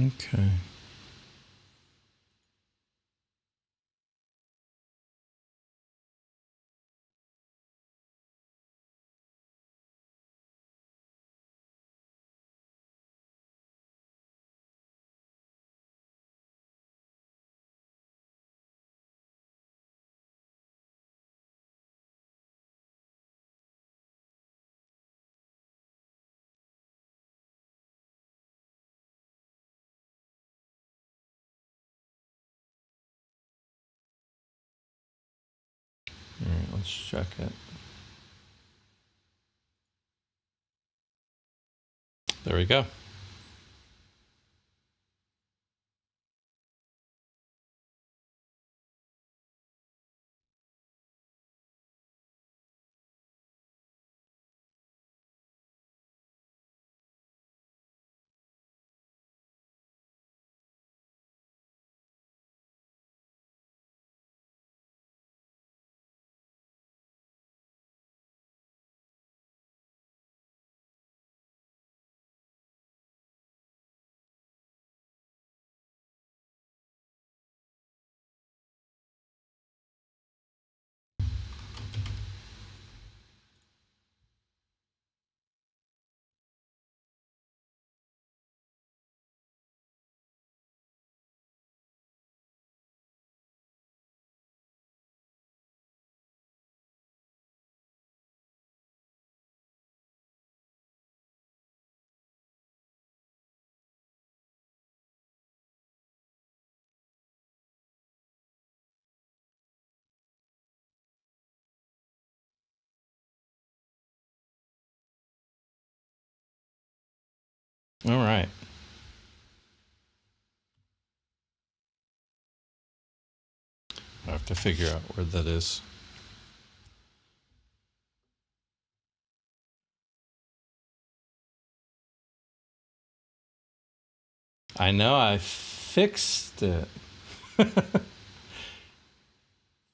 Okay. All right, let's check it. There we go. All right. I have to figure out where that is. I know I fixed it.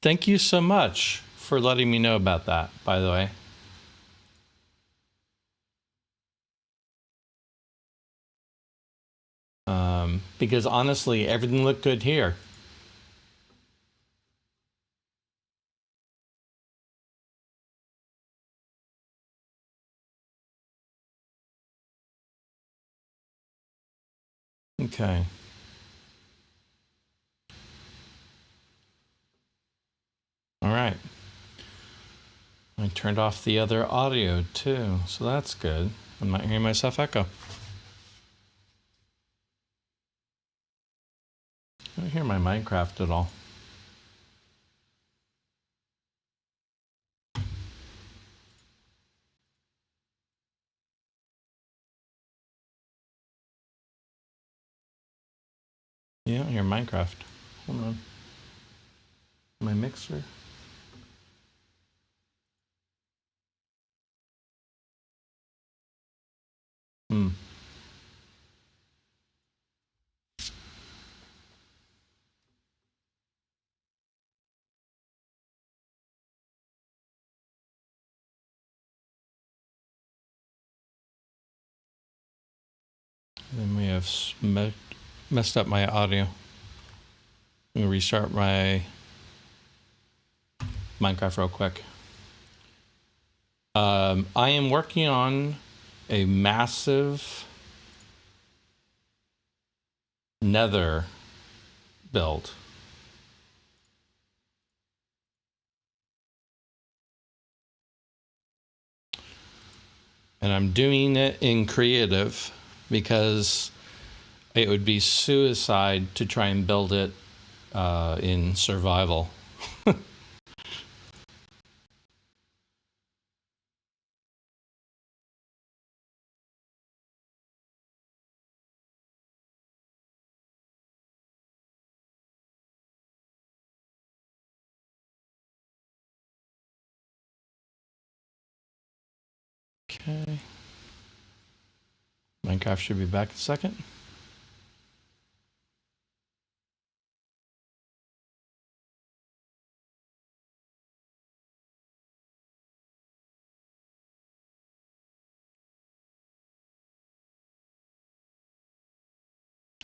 Thank you so much for letting me know about that, by the way. Because honestly, everything looked good here. Okay. All right. I turned off the other audio too, so that's good. I'm not hearing myself echo. I don't hear my Minecraft at all. Yeah, I don't hear Minecraft. Hold on. My mixer. Hmm. Then we have messed up my audio. I'm gonna restart my Minecraft real quick. I am working on a massive nether build. And I'm doing it in creative because it would be suicide to try and build it in survival. Okay. Minecraft should be back in a second.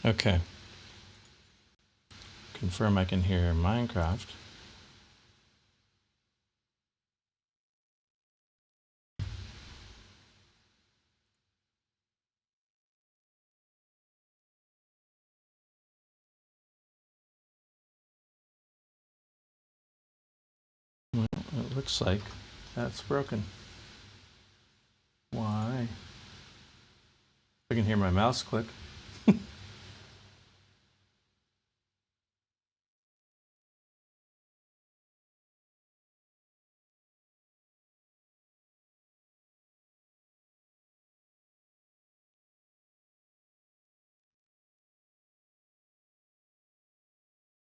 Okay. Confirm I can hear Minecraft. Well, it looks like that's broken. Why? I can hear my mouse click.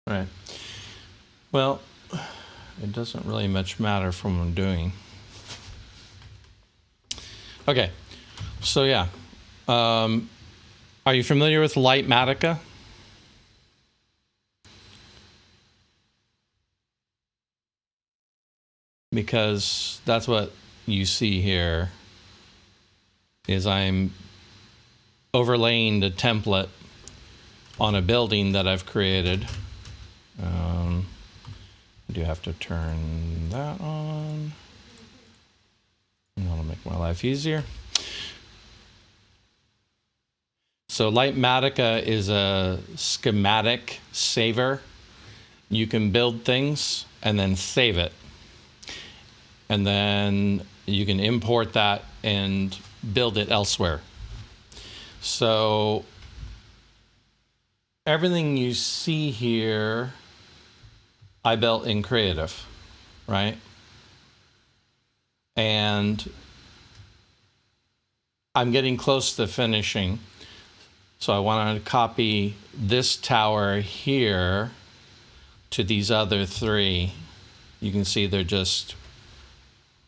Right. Well, it doesn't really much matter from what I'm doing. Okay. So yeah. Are you familiar with Lightmatica? Because that's what you see here is I'm overlaying the template on a building that I've created. I do have to turn that on. And that'll make my life easier. So Lightmatica is a schematic saver. You can build things and then save it. And then you can import that and build it elsewhere. So everything you see here, I built in Creative, right? And I'm getting close to finishing. So I want to copy this tower here to these other three. You can see they're just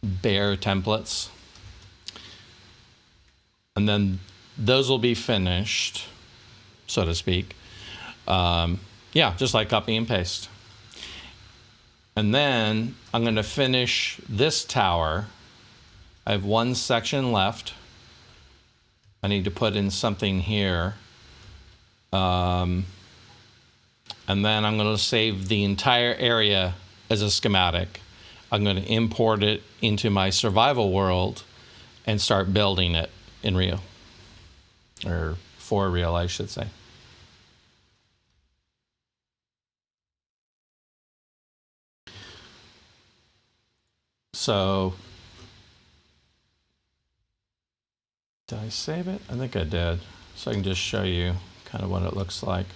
bare templates. And then those will be finished, so to speak. Yeah, just like copy and paste. And then I'm going to finish this tower. I have one section left. I need to put in something here. And then I'm going to save the entire area as a schematic. I'm going to import it into my survival world and start building it in real. Or for real, I should say. So, did I save it? I think I did. So I can just show you kind of what it looks like.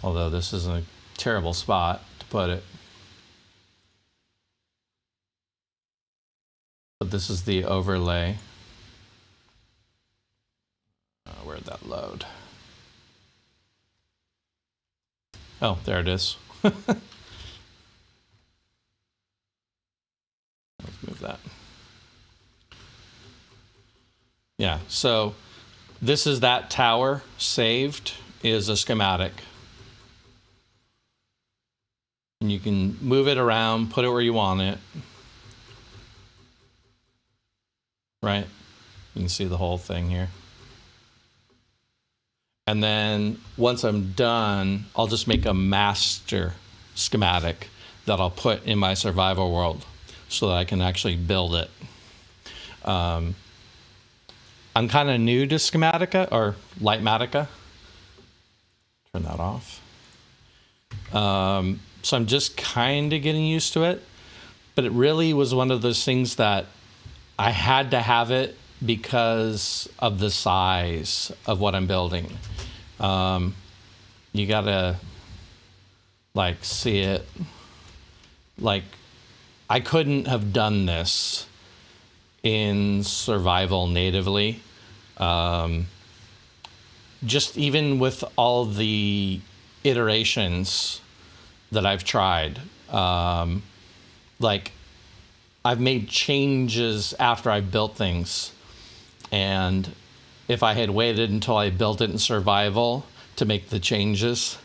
Although this is a terrible spot to put it. But this is the overlay. Where'd that load? Oh, there it is. Let's move that. Yeah, so this is that tower saved is a schematic. And you can move it around, put it where you want it. Right? You can see the whole thing here. And then once I'm done, I'll just make a master schematic that I'll put in my survival world so that I can actually build it. I'm kind of new to Schematica or Lightmatica. Turn that off. So I'm just kind of getting used to it. But it really was one of those things that I had to have it because of the size of what I'm building. You gotta like see it. Like I couldn't have done this in survival natively. Just even with all the iterations that I've tried, like I've made changes after I've built things. And if I had waited until I built it in survival to make the changes,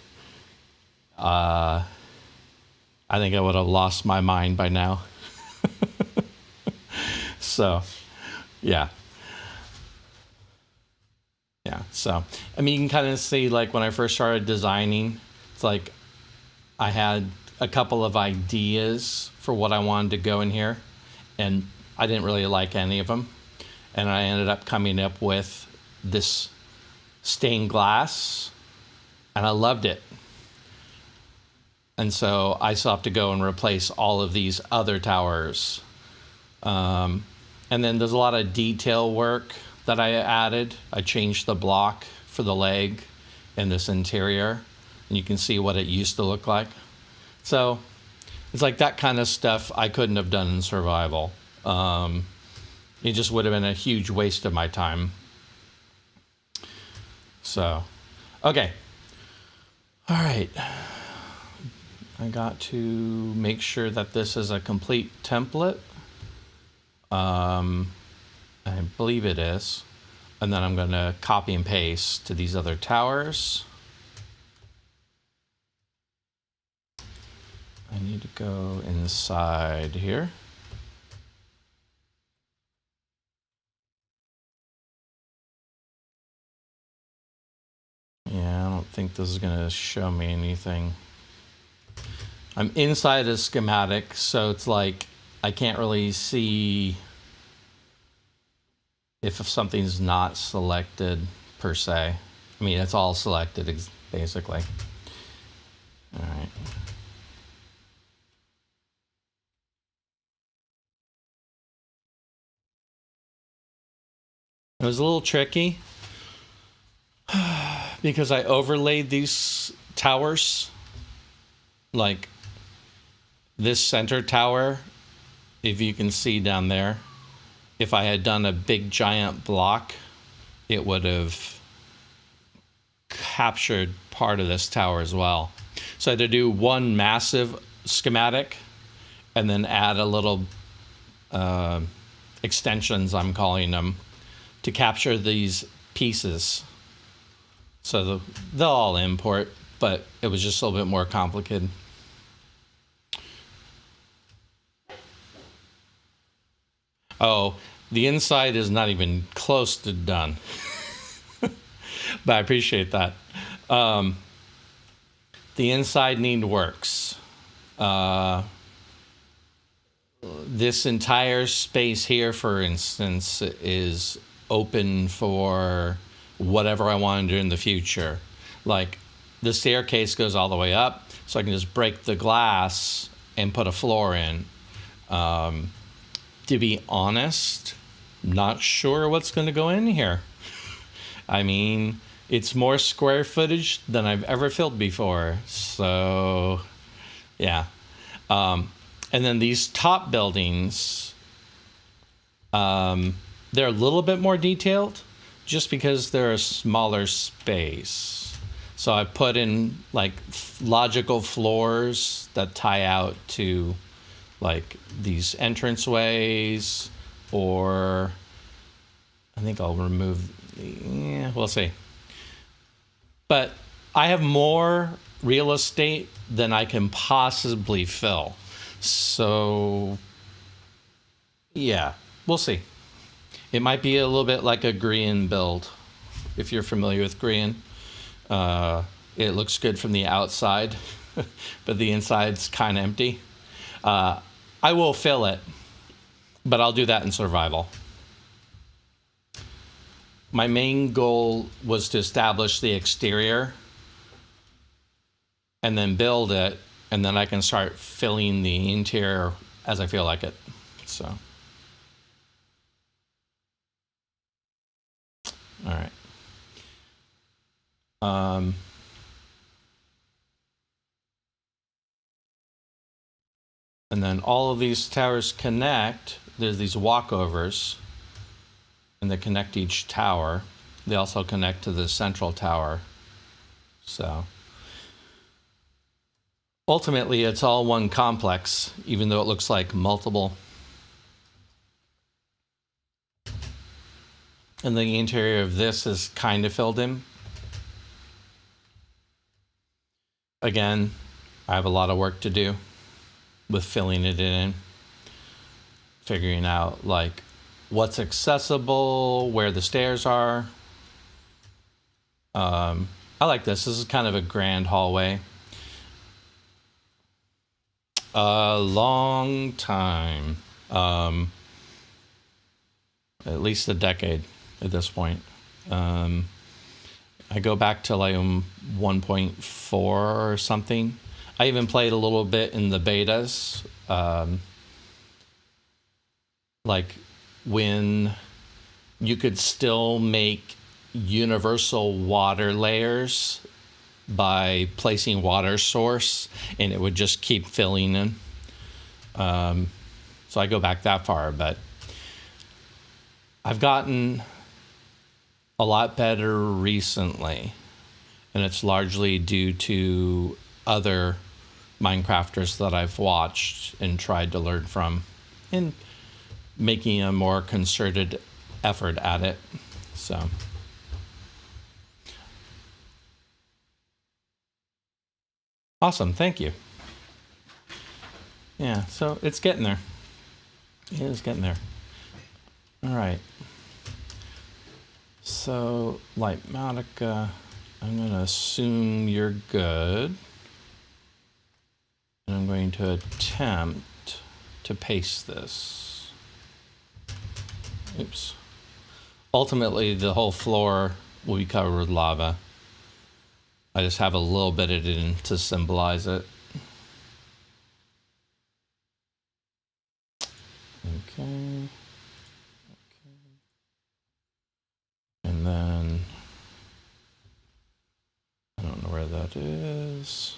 I think I would have lost my mind by now. So, yeah. Yeah. So, I mean, you can kind of see, like, when I first started designing, it's like I had a couple of ideas for what I wanted to go in here, and I didn't really like any of them. And I ended up coming up with this stained glass, and I loved it. And so I still have to go and replace all of these other towers. And then there's a lot of detail work that I added. I changed the block for the leg in this interior, and you can see what it used to look like. So it's like that kind of stuff I couldn't have done in survival. It just would have been a huge waste of my time. So, okay. All right. I got to make sure that this is a complete template. I believe it is. And then I'm going to copy and paste to these other towers. I need to go inside here. Yeah, I don't think this is going to show me anything. I'm inside a schematic, so it's like I can't really see if something's not selected per se. I mean, it's all selected basically. All right. It was a little tricky because I overlaid these towers. Like this center tower, if you can see down there, if I had done a big giant block, it would have captured part of this tower as well. So I had to do one massive schematic and then add a little extensions, I'm calling them, to capture these pieces. So they'll all import, but it was just a little bit more complicated. Oh, the inside is not even close to done. But I appreciate that. The inside need works. This entire space here, for instance, is open for whatever I want to do in the future. Like the staircase goes all the way up, so I can just break the glass and put a floor in. To be honest, not sure what's going to go in here. I mean, it's more square footage than I've ever filled before. So, yeah. And then these top buildings, they're a little bit more detailed just because they're a smaller space. So I put in like logical floors that tie out to like these entranceways, or I think I'll remove we'll see. But I have more real estate than I can possibly fill. So yeah, we'll see. It might be a little bit like a Grian build, if you're familiar with Grian. It looks good from the outside, but the inside's kind of empty. I will fill it, but I'll do that in survival. My main goal was to establish the exterior and then build it, and then I can start filling the interior as I feel like it. So, all right. And then all of these towers connect. There's these walkovers, and they connect each tower. They also connect to the central tower. So ultimately, it's all one complex, even though it looks like multiple. And the interior of this is kind of filled in. Again, I have a lot of work to do with filling it in, figuring out like what's accessible, where the stairs are. I like this. This is kind of a grand hallway. A long time. At least a decade at this point. I go back to like 1.4 or something. I even played a little bit in the betas. Like when you could still make universal water layers by placing water source and it would just keep filling in. So I go back that far, but I've gotten a lot better recently, and it's largely due to other Minecrafters that I've watched and tried to learn from and making a more concerted effort at it. So awesome, thank you. Yeah, so it's getting there. It is getting there. All right. So, Lightmatica, I'm going to assume you're good. And I'm going to attempt to paste this. Oops. Ultimately, the whole floor will be covered with lava. I just have a little bit of it in to symbolize it. Okay. And then, I don't know where that is.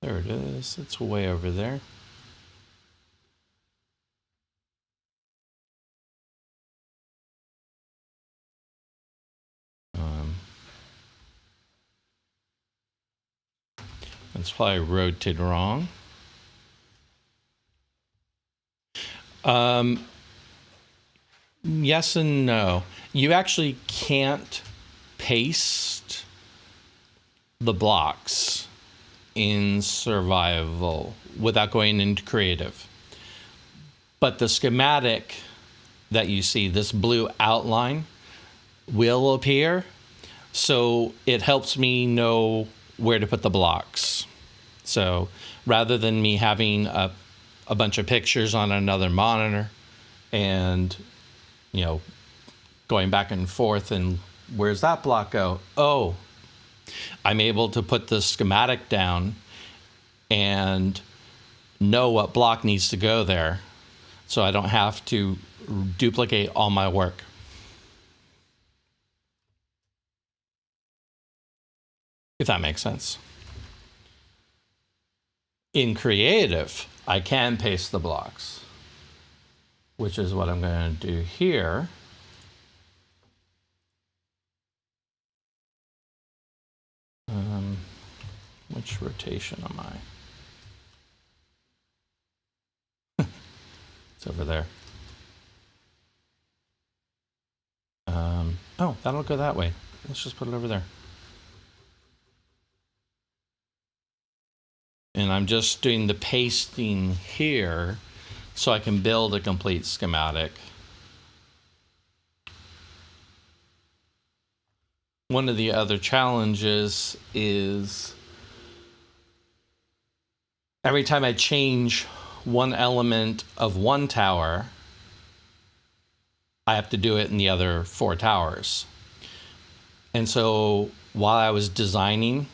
There it is. It's way over there. It's probably rotated wrong. Yes and no. You actually can't paste the blocks in survival without going into creative. But the schematic that you see, this blue outline, will appear. So it helps me know where to put the blocks. So rather than me having a bunch of pictures on another monitor and, you know, going back and forth and where's that block go? Oh, I'm able to put the schematic down and know what block needs to go there so I don't have to duplicate all my work. If that makes sense. In creative, I can paste the blocks, which is what I'm going to do here. Which rotation am I? It's over there. Oh, that'll go that way. Let's just put it over there. And I'm just doing the pasting here so I can build a complete schematic. One of the other challenges is every time I change one element of one tower, I have to do it in the other 4 towers. And so while I was designing,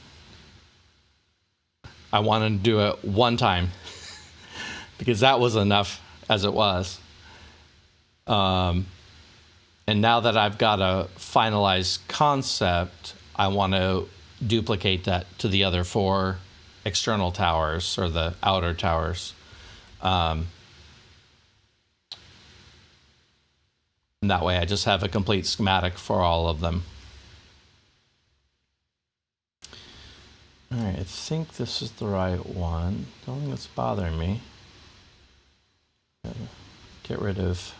I wanted to do it one time because that was enough as it was. And now that I've got a finalized concept, I want to duplicate that to the other 4 external towers or the outer towers. And that way I just have a complete schematic for all of them. All right, I think this is the right one. The only thing that's bothering me. Get rid of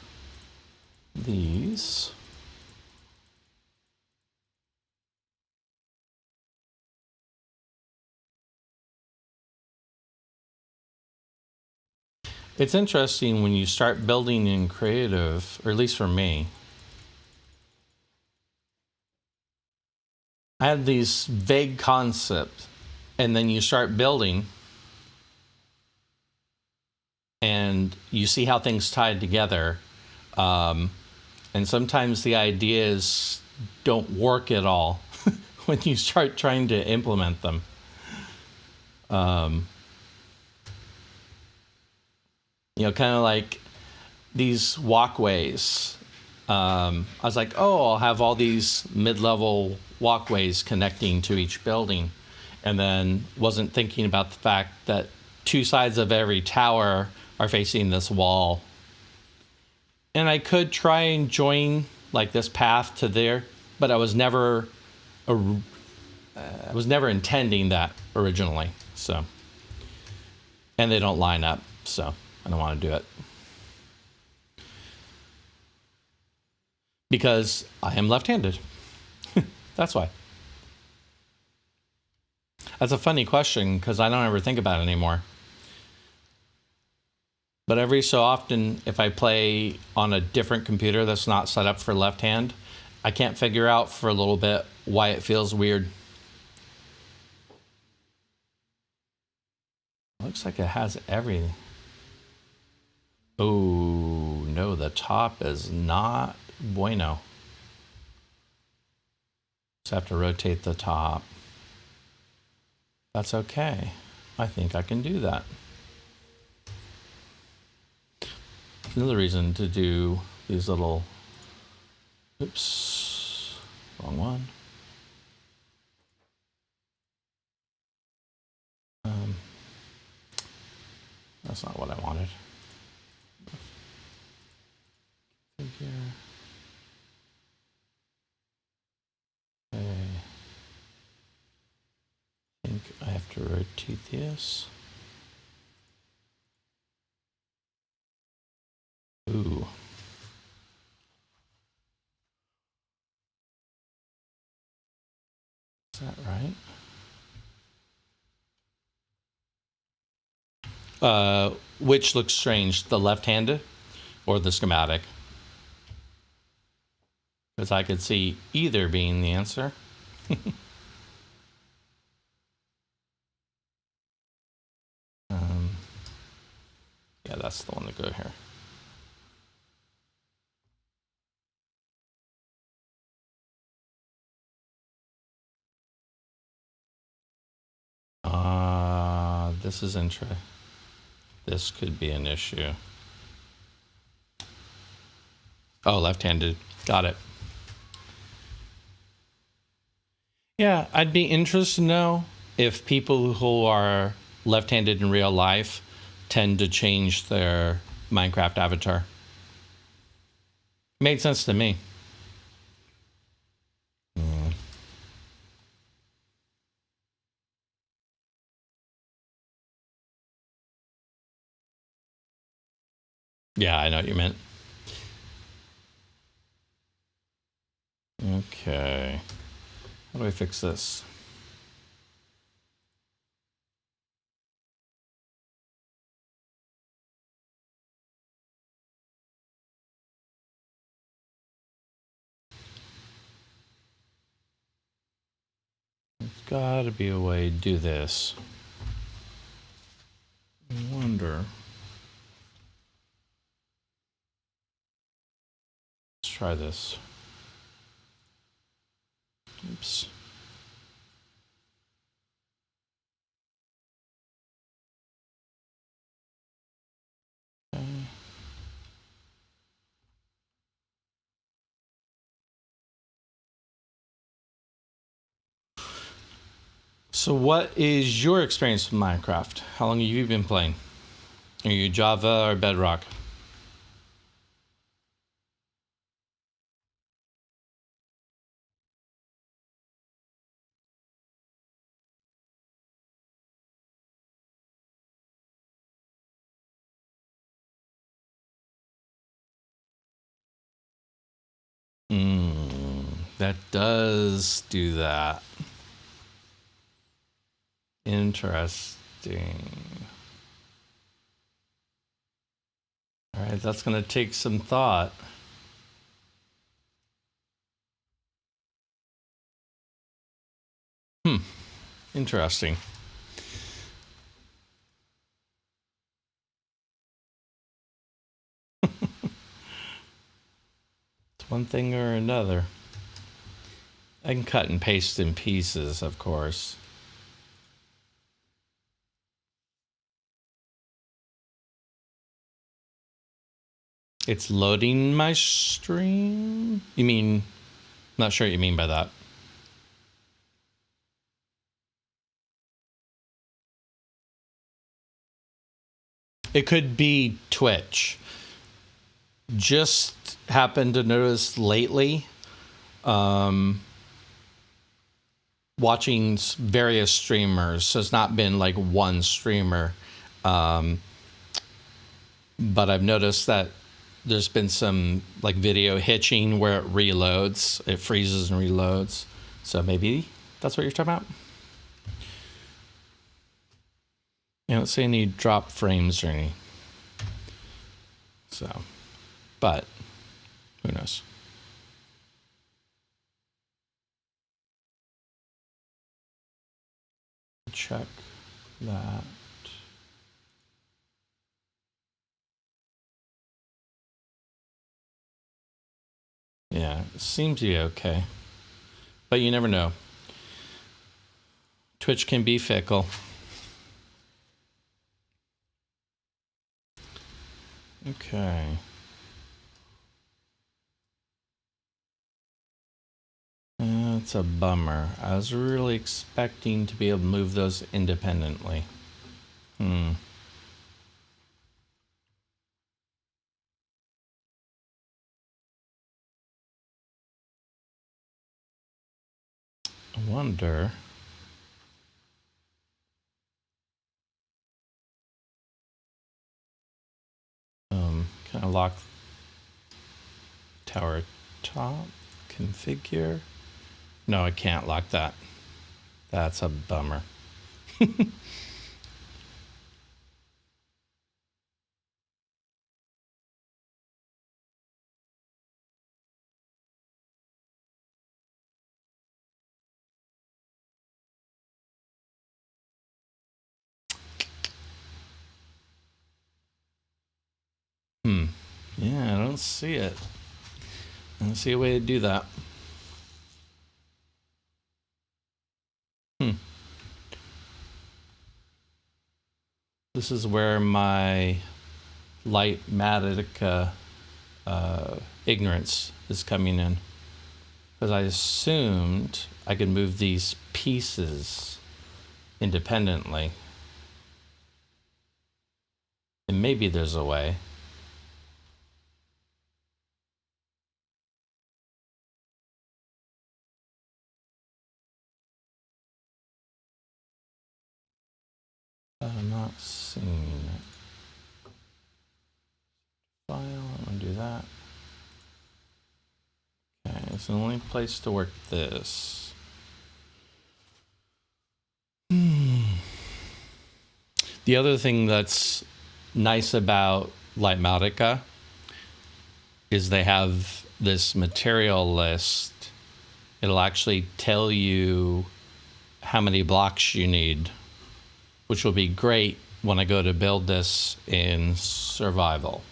these. It's interesting when you start building in creative, or at least for me, I had these vague concepts, and then you start building, and you see how things tied together. And sometimes the ideas don't work at all when you start trying to implement them. Kind of like these walkways. I was like, oh, I'll have all these mid-level walkways connecting to each building, and then wasn't thinking about the fact that two sides of every tower are facing this wall. And I could try and join like this path to there, but I was never intending that originally. So, and they don't line up, so I don't want to do it. Because I am left-handed. That's why. That's a funny question because I don't ever think about it anymore. But every so often, if I play on a different computer that's not set up for left hand, I can't figure out for a little bit why it feels weird. Looks like it has everything. Oh, no, the top is not bueno. Just have to rotate the top. That's okay. I think I can do that. Another reason to do these little, oops, wrong one. That's not what I wanted. Figure. Okay. I think I have to rotate this. Ooh. Is that right? Which looks strange, the left-handed or the schematic? Because I could see either being the answer. Yeah, that's the one to go here. This is interesting. This could be an issue. Oh, left-handed. Got it. Yeah, I'd be interested to know if people who are left-handed in real life tend to change their Minecraft avatar. Made sense to me. Yeah, I know what you meant. Okay. How do I fix this? There's gotta be a way to do this. I wonder. Let's try this. Oops. Okay. So what is your experience with Minecraft? How long have you been playing? Are you Java or Bedrock? That does do that. Interesting. All right, that's going to take some thought. Interesting. It's one thing or another. I can cut and paste in pieces, of course. It's loading my stream? You mean, not sure what you mean by that. It could be Twitch. Just happened to notice lately, watching various streamers. So it's not been like one streamer. But I've noticed that there's been some like video hitching where it reloads, it freezes and reloads. So maybe that's what you're talking about. I don't see any drop frames or any. So, but who knows? Check that. Yeah, it seems to be okay. But you never know. Twitch can be fickle. Okay. That's a bummer. I was really expecting to be able to move those independently. I wonder. Can I lock tower top? Configure? No, I can't lock that. That's a bummer. Yeah, I don't see it. I don't see a way to do that. This is where my Lightmatica ignorance is coming in. Because I assumed I could move these pieces independently. And maybe there's a way. But I'm not seeing it. File, I'm gonna do that. Okay, it's the only place to work this. The other thing that's nice about Lightmatica is they have this material list. It'll actually tell you how many blocks you need, which will be great when I go to build this in survival.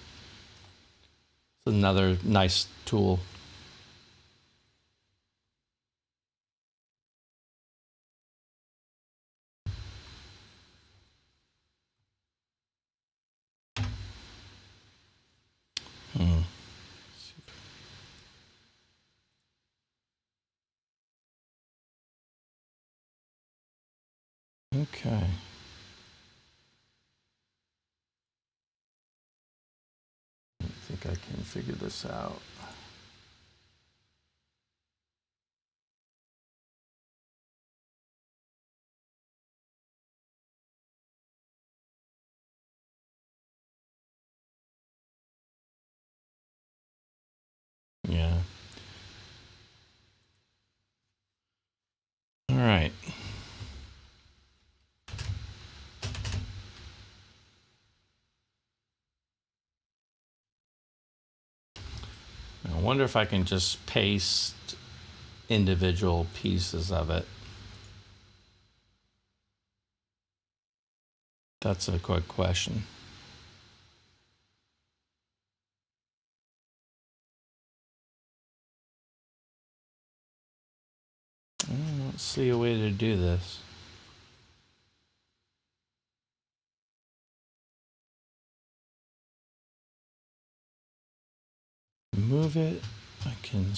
It's another nice tool. Okay. I think I can figure this out. Yeah. All right. I wonder if I can just paste individual pieces of it. That's a quick question. Let's see a way to do this. Move it. I can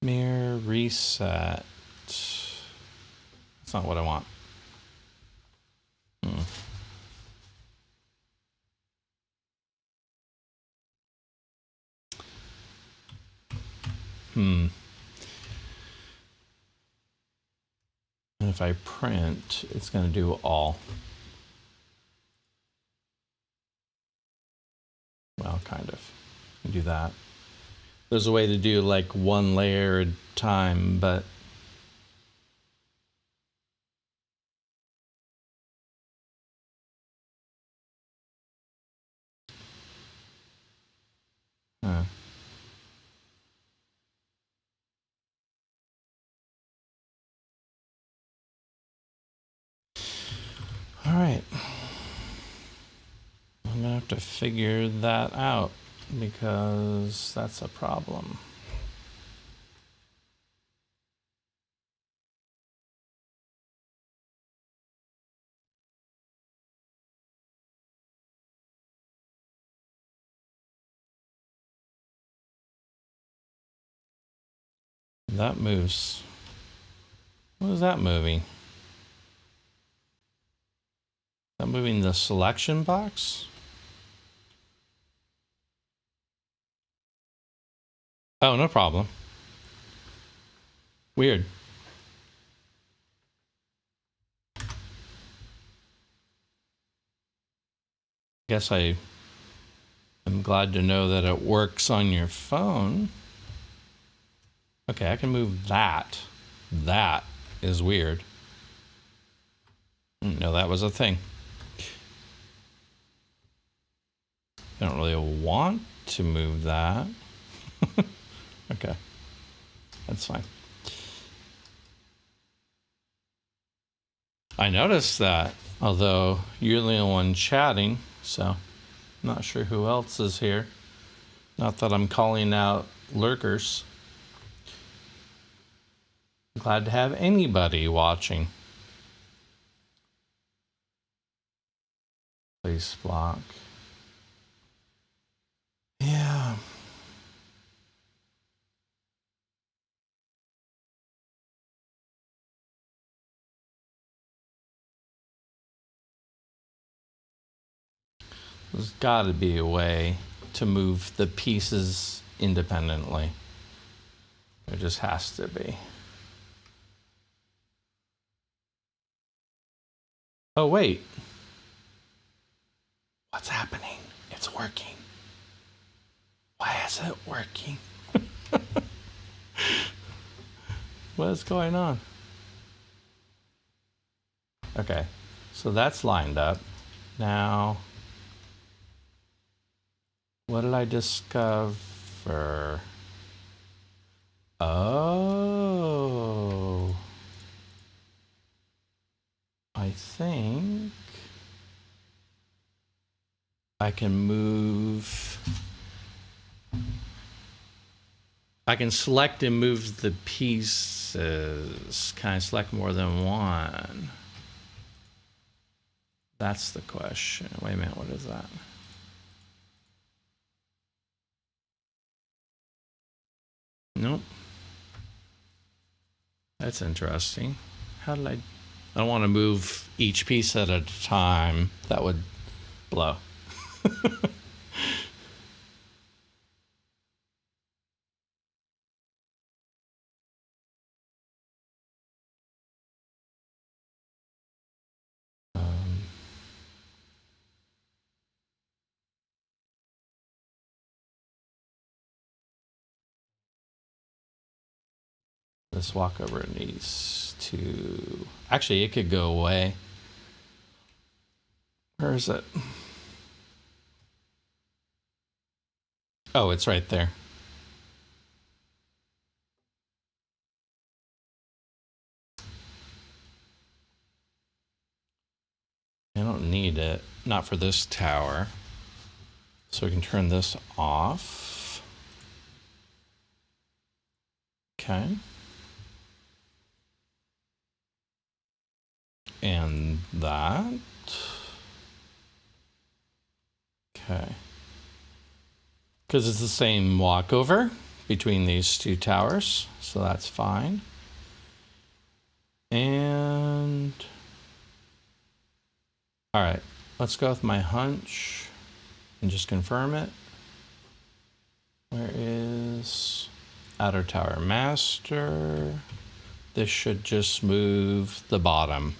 mirror reset. That's not what I want. And if I print, it's going to do all. Well, kind of. Do that. There's a way to do like one layer at a time, but all right. I'm gonna have to figure that out because that's a problem. That moves. What is that moving? Is that moving the selection box? Oh, no problem. Weird. Guess I am glad to know that it works on your phone. Okay, I can move that. That is weird. I didn't know that was a thing. I don't really want to move that. Okay, that's fine. I noticed that, although you're the only one chatting, so I'm not sure who else is here. Not that I'm calling out lurkers. Glad to have anybody watching. Place block. Yeah. There's got to be a way to move the pieces independently. There just has to be. Oh, wait. What's happening? It's working. Why is it working? What is going on? Okay, so that's lined up. Now, what did I discover? Oh, I think I can move. I can select and move the pieces. Can I select more than one? That's the question. Wait a minute, what is that? Nope. That's interesting. How did I don't want to move each piece at a time. That would blow. This walkover needs to... Actually, it could go away. Where is it? Oh, it's right there. need it. Not for this tower. So we can turn this off. Okay. And that. Okay. Because it's the same walkover between these two towers, so that's fine. And all right, let's go with my hunch and just confirm it. Where is outer tower master? This should just move the bottom.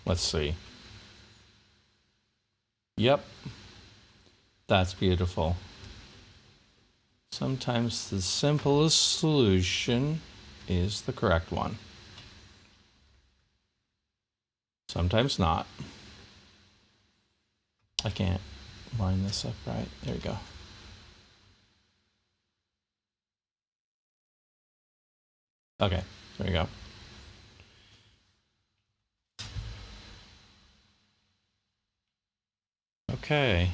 Let's see. Yep, that's beautiful. Sometimes the simplest solution is the correct one. Sometimes not. I can't line this up right. There we go. Okay, there we go. Okay.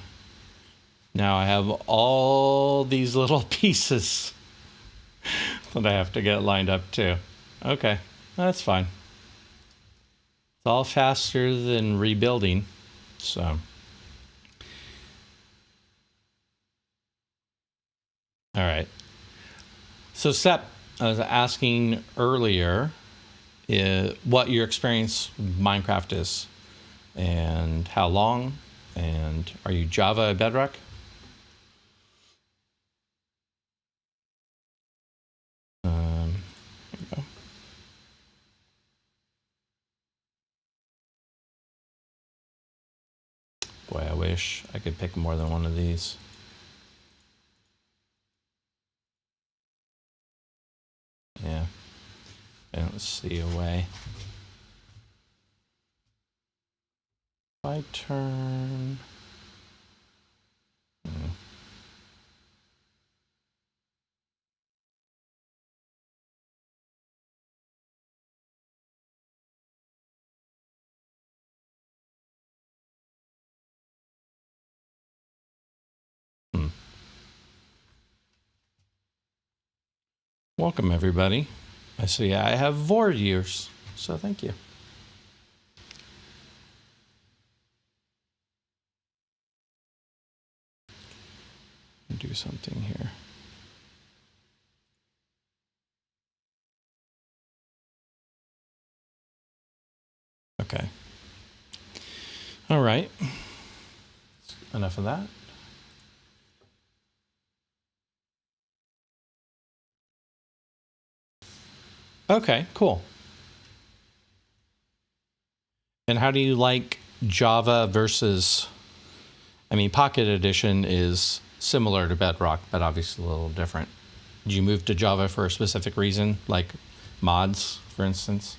Now I have all these little pieces that I have to get lined up too. Okay, that's fine. It's all faster than rebuilding, so. All right. So Sep, I was asking earlier what your experience with Minecraft is and how long, and are you Java Bedrock? There you go. Boy, I wish I could pick more than one of these. Yeah. I don't see a way. If I turn... Welcome, everybody. I see I have 4 years, so thank you. Do something here. Okay. All right. Enough of that. Okay, cool. And how do you like Java versus... I mean, Pocket Edition is similar to Bedrock, but obviously a little different. Did you move to Java for a specific reason, like mods, for instance?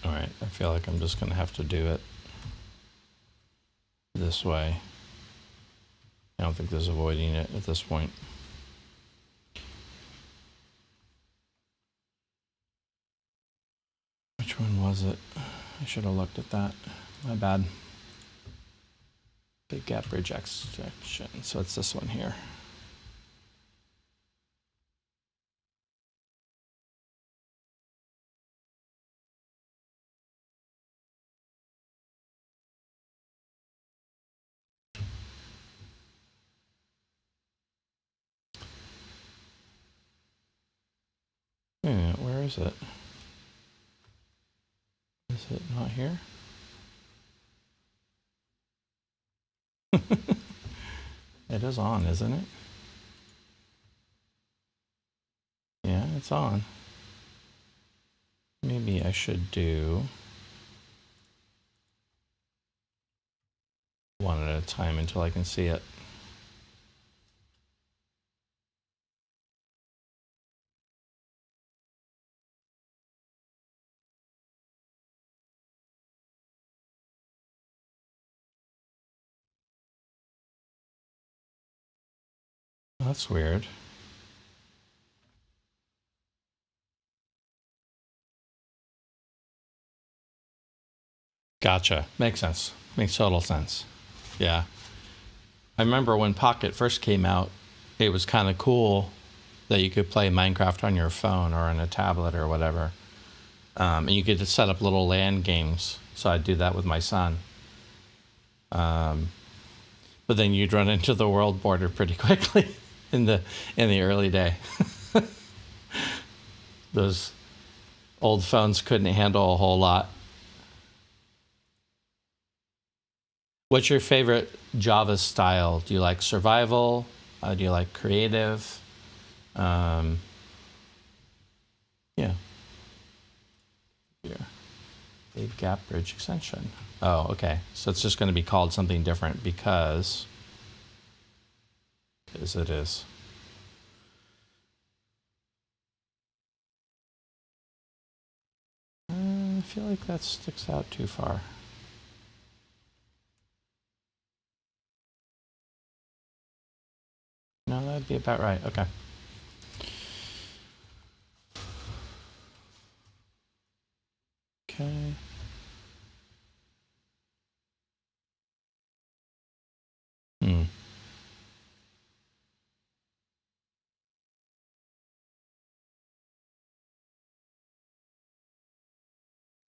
All right, I feel like I'm just going to have to do it this way. I don't think there's avoiding it at this point. Which one was it? I should have looked at that. My bad. Big gap bridge extraction. So it's this one here. Yeah, where is it? Is it not here? It is on, isn't it? it's on. Maybe I should do one at a time until I can see it. That's weird. Gotcha. Makes sense. Makes total sense. Yeah. I remember when Pocket first came out, it was kind of cool that you could play Minecraft on your phone or on a tablet or whatever. And you could just set up little LAN games. So I'd do that with my son. But then you'd run into the world border pretty quickly in the early day. Those old phones couldn't handle a whole lot. What's your favorite Java style? Do you like survival? Do you like creative? Yeah. Here. Big gap bridge extension. Oh, okay. So it's just going to be called something different because it is. I feel like that sticks out too far. No, that'd be about right. Okay. Okay.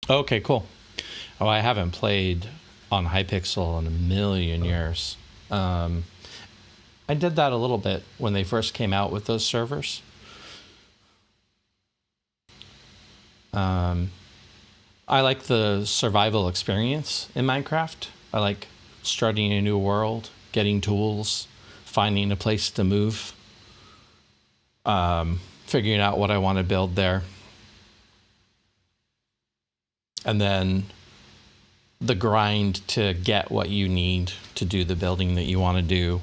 Okay, cool. Oh, I haven't played on Hypixel in a million years. I did that a little bit when they first came out with those servers. I like the survival experience in Minecraft. I like starting a new world, getting tools, finding a place to move, figuring out what I want to build there. And then the grind to get what you need to do the building that you want to do.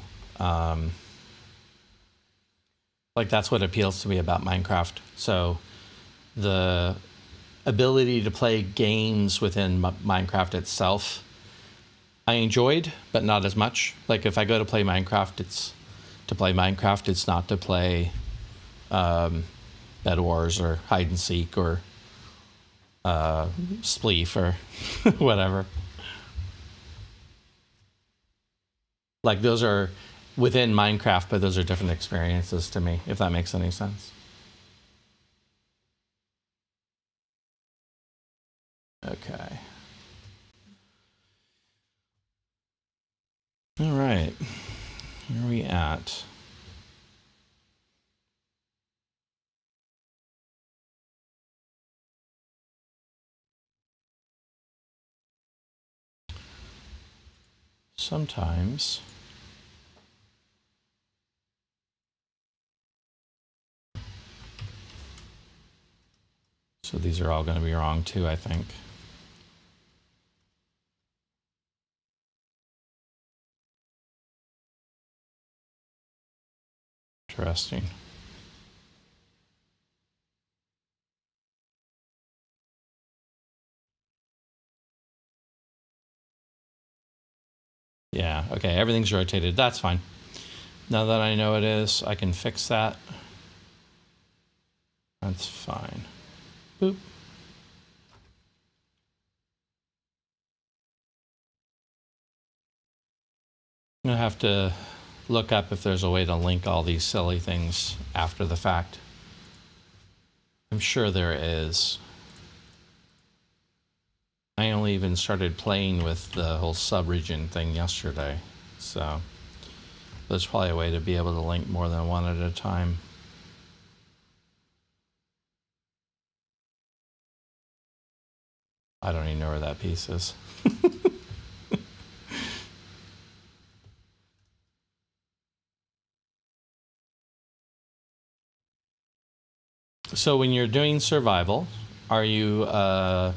Like that's what appeals to me about Minecraft. So the ability to play games within Minecraft itself, I enjoyed, but not as much. Like if I go to play Minecraft, it's to play Minecraft. It's not to play Bed Wars or hide and seek or Spleef or whatever. Like those are within Minecraft, but those are different experiences to me, if that makes any sense. Okay. All right. Where are we at? Sometimes so these are all going to be wrong too, I think. Interesting. Yeah, okay, everything's rotated. That's fine. Now that I know it is, I can fix that. That's fine. Boop. I'm going to have to look up if there's a way to link all these silly things after the fact. I'm sure there is. I only even started playing with the whole sub-region thing yesterday, so there's probably a way to be able to link more than one at a time. I don't even know where that piece is. So when you're doing survival, are you, let's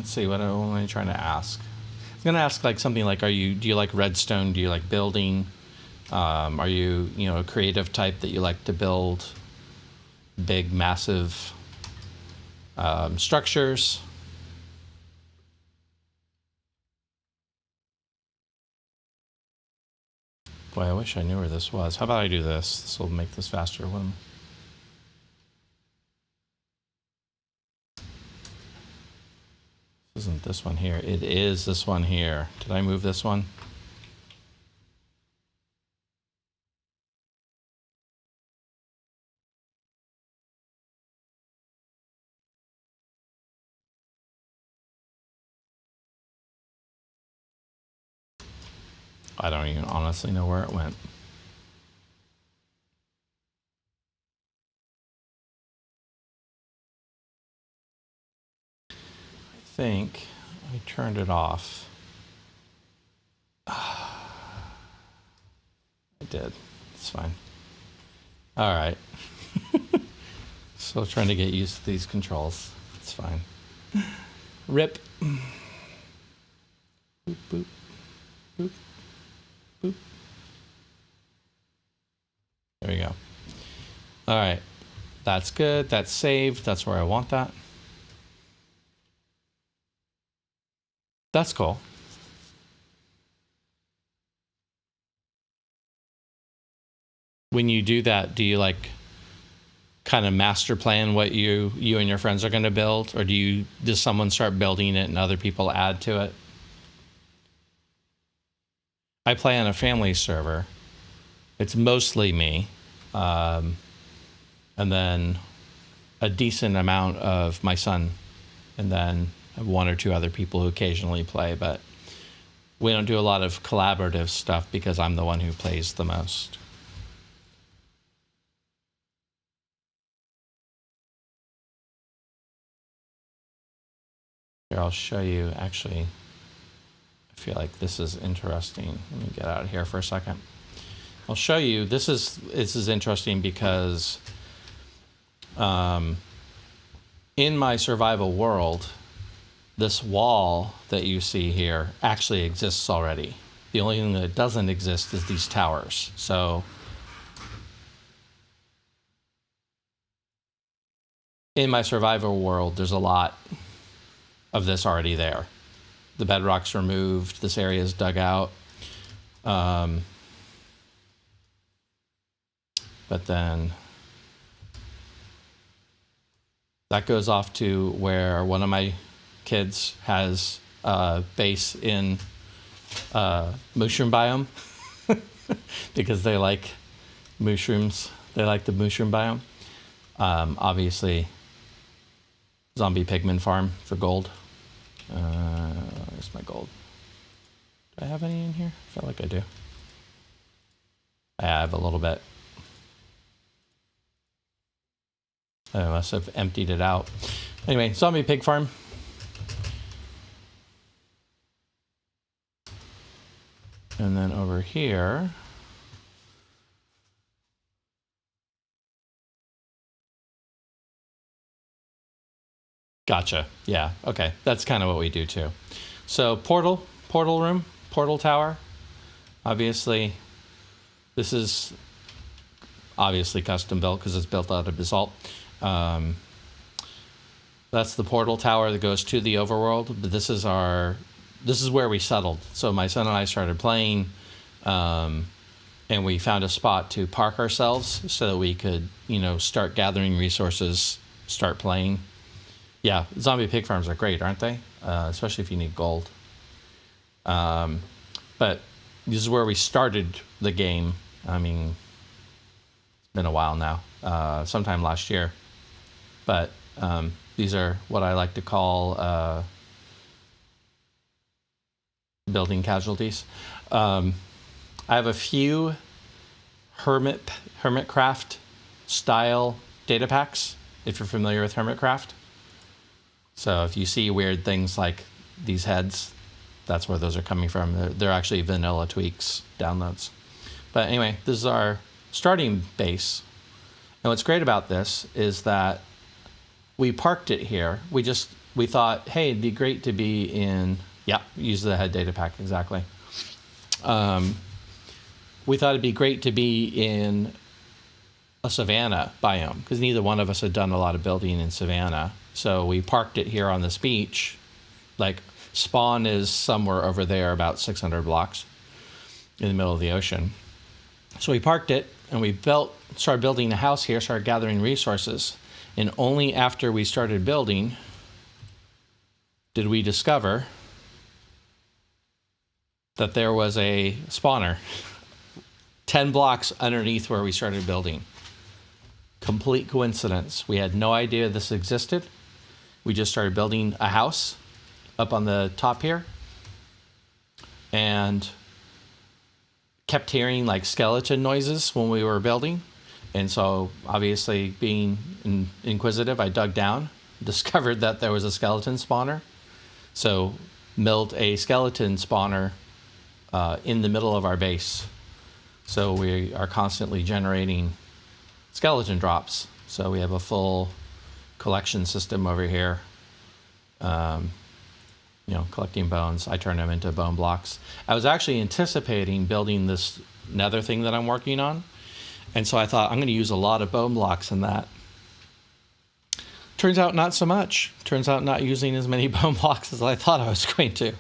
see, what am I trying to ask? I was going to ask like something like, do you like redstone? Do you like building? Are you, a creative type that you like to build big, massive structures? Boy, I wish I knew where this was. How about I do this? This will make this faster. Isn't this one here? It is this one here. Did I move this one? I don't even honestly know where it went. I think I turned it off. I did. It's fine. All right. Still trying to get used to these controls. It's fine. Rip. Boop, boop, boop, boop. There we go. All right. That's good. That's saved. That's where I want that. That's cool. When you do that, do you like kind of master plan what you and your friends are going to build, or does someone start building it and other people add to it? I play on a family server. It's mostly me, and then a decent amount of my son, and then one or two other people who occasionally play. But we don't do a lot of collaborative stuff because I'm the one who plays the most. Here, I'll show you. Actually, I feel like this is interesting. Let me get out of here for a second. I'll show you. This is interesting because in my survival world, this wall that you see here actually exists already. The only thing that doesn't exist is these towers. So in my survival world, there's a lot of this already there. The bedrock's removed. This area is dug out. But then that goes off to where one of my kids has a base in mushroom biome because they like mushrooms. They like the mushroom biome. Obviously, zombie pigman farm for gold. Where's my gold? Do I have any in here? I feel like I do. I have a little bit. I must have emptied it out. Anyway, zombie pig farm. And then over here, gotcha. Yeah, okay. That's kind of what we do too. So portal room, portal tower. Obviously, this is obviously custom built because it's built out of basalt. That's the portal tower that goes to the overworld. But this is where we settled. So my son and I started playing, and we found a spot to park ourselves so that we could, start gathering resources, start playing. Yeah, zombie pig farms are great, aren't they? Especially if you need gold. But this is where we started the game. I mean, it's been a while now, sometime last year. But these are what I like to call building casualties. I have a few Hermitcraft style data packs, if you're familiar with Hermitcraft. So if you see weird things like these heads, that's where those are coming from. They're actually vanilla tweaks downloads. But anyway, this is our starting base. And what's great about this is that we parked it here. We thought, hey, it'd be great to be in, yeah, use the head data pack, exactly. We thought it'd be great to be in a savanna biome because neither one of us had done a lot of building in savanna. So we parked it here on this beach. Like, spawn is somewhere over there about 600 blocks in the middle of the ocean. So we parked it and we started building a house here, started gathering resources. And only after we started building did we discover that there was a spawner 10 blocks underneath where we started building. Complete coincidence. We had no idea this existed. We just started building a house up on the top here and kept hearing like skeleton noises when we were building. And so obviously being inquisitive, I dug down, discovered that there was a skeleton spawner. So milled a skeleton spawner in the middle of our base. So we are constantly generating skeleton drops. So we have a full collection system over here. Collecting bones. I turn them into bone blocks. I was actually anticipating building this nether thing that I'm working on. And so I thought I'm going to use a lot of bone blocks in that. Turns out not so much. Turns out not using as many bone blocks as I thought I was going to.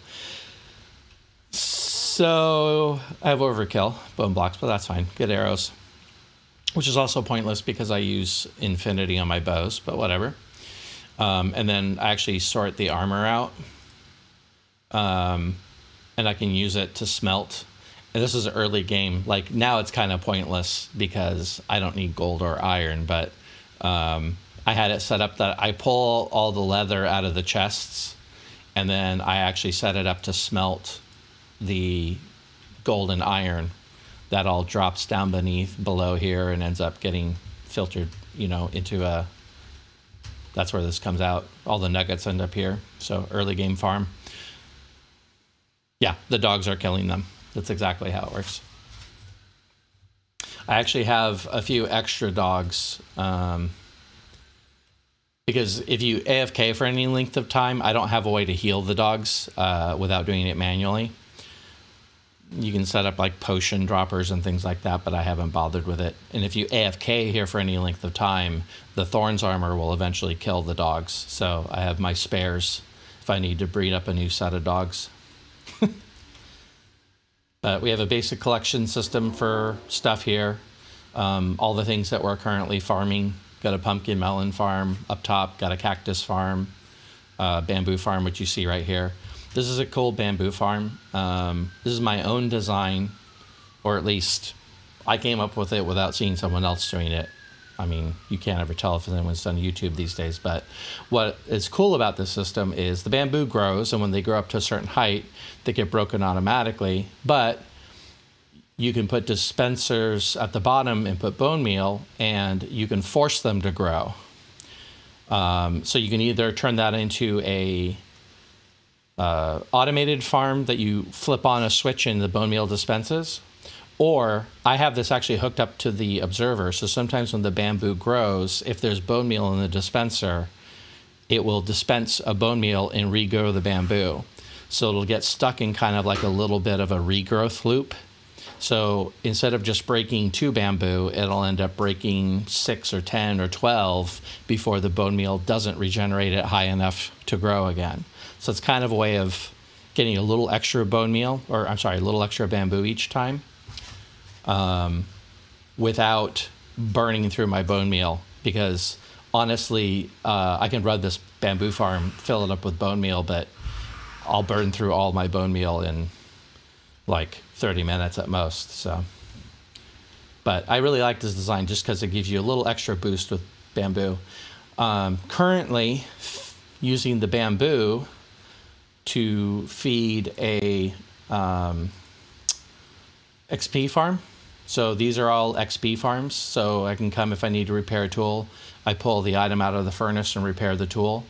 So I have overkill bone blocks, but that's fine. Good arrows. Which is also pointless because I use infinity on my bows, but whatever. And then I actually sort the armor out. And I can use it to smelt. And this is an early game. Like now it's kind of pointless because I don't need gold or iron, but I had it set up that I pull all the leather out of the chests and then I actually set it up to smelt the gold and iron that all drops down below here and ends up getting filtered, into that's where this comes out. All the nuggets end up here. So early game farm. Yeah, the dogs are killing them. That's exactly how it works. I actually have a few extra dogs because if you AFK for any length of time, I don't have a way to heal the dogs without doing it manually. You can set up like potion droppers and things like that, but I haven't bothered with it. And if you AFK here for any length of time, the Thorns armor will eventually kill the dogs. So I have my spares if I need to breed up a new set of dogs. But we have a basic collection system for stuff here. All the things that we're currently farming. Got a pumpkin melon farm up top. Got a cactus farm. Bamboo farm, which you see right here. This is a cool bamboo farm. This is my own design, or at least I came up with it without seeing someone else doing it. I mean, you can't ever tell if anyone's done YouTube these days, but what is cool about this system is the bamboo grows, and when they grow up to a certain height, they get broken automatically, but you can put dispensers at the bottom and put bone meal, and you can force them to grow. So you can either turn that into a automated farm that you flip on a switch and the bone meal dispenses, or I have this actually hooked up to the observer. So sometimes when the bamboo grows, if there's bone meal in the dispenser, it will dispense a bone meal and regrow the bamboo. So it'll get stuck in kind of like a little bit of a regrowth loop. So instead of just breaking 2 bamboo, it'll end up breaking 6 or 10 or 12 before the bone meal doesn't regenerate it high enough to grow again. So it's kind of a way of getting a little extra bone meal, or I'm sorry, a little extra bamboo each time, without burning through my bone meal. Because honestly, I can run this bamboo farm, fill it up with bone meal, but I'll burn through all my bone meal in like 30 minutes at most. So, but I really like this design just because it gives you a little extra boost with bamboo. Currently using the bamboo to feed a XP farm. So these are all XP farms. So I can come if I need to repair a tool. I pull the item out of the furnace and repair the tool.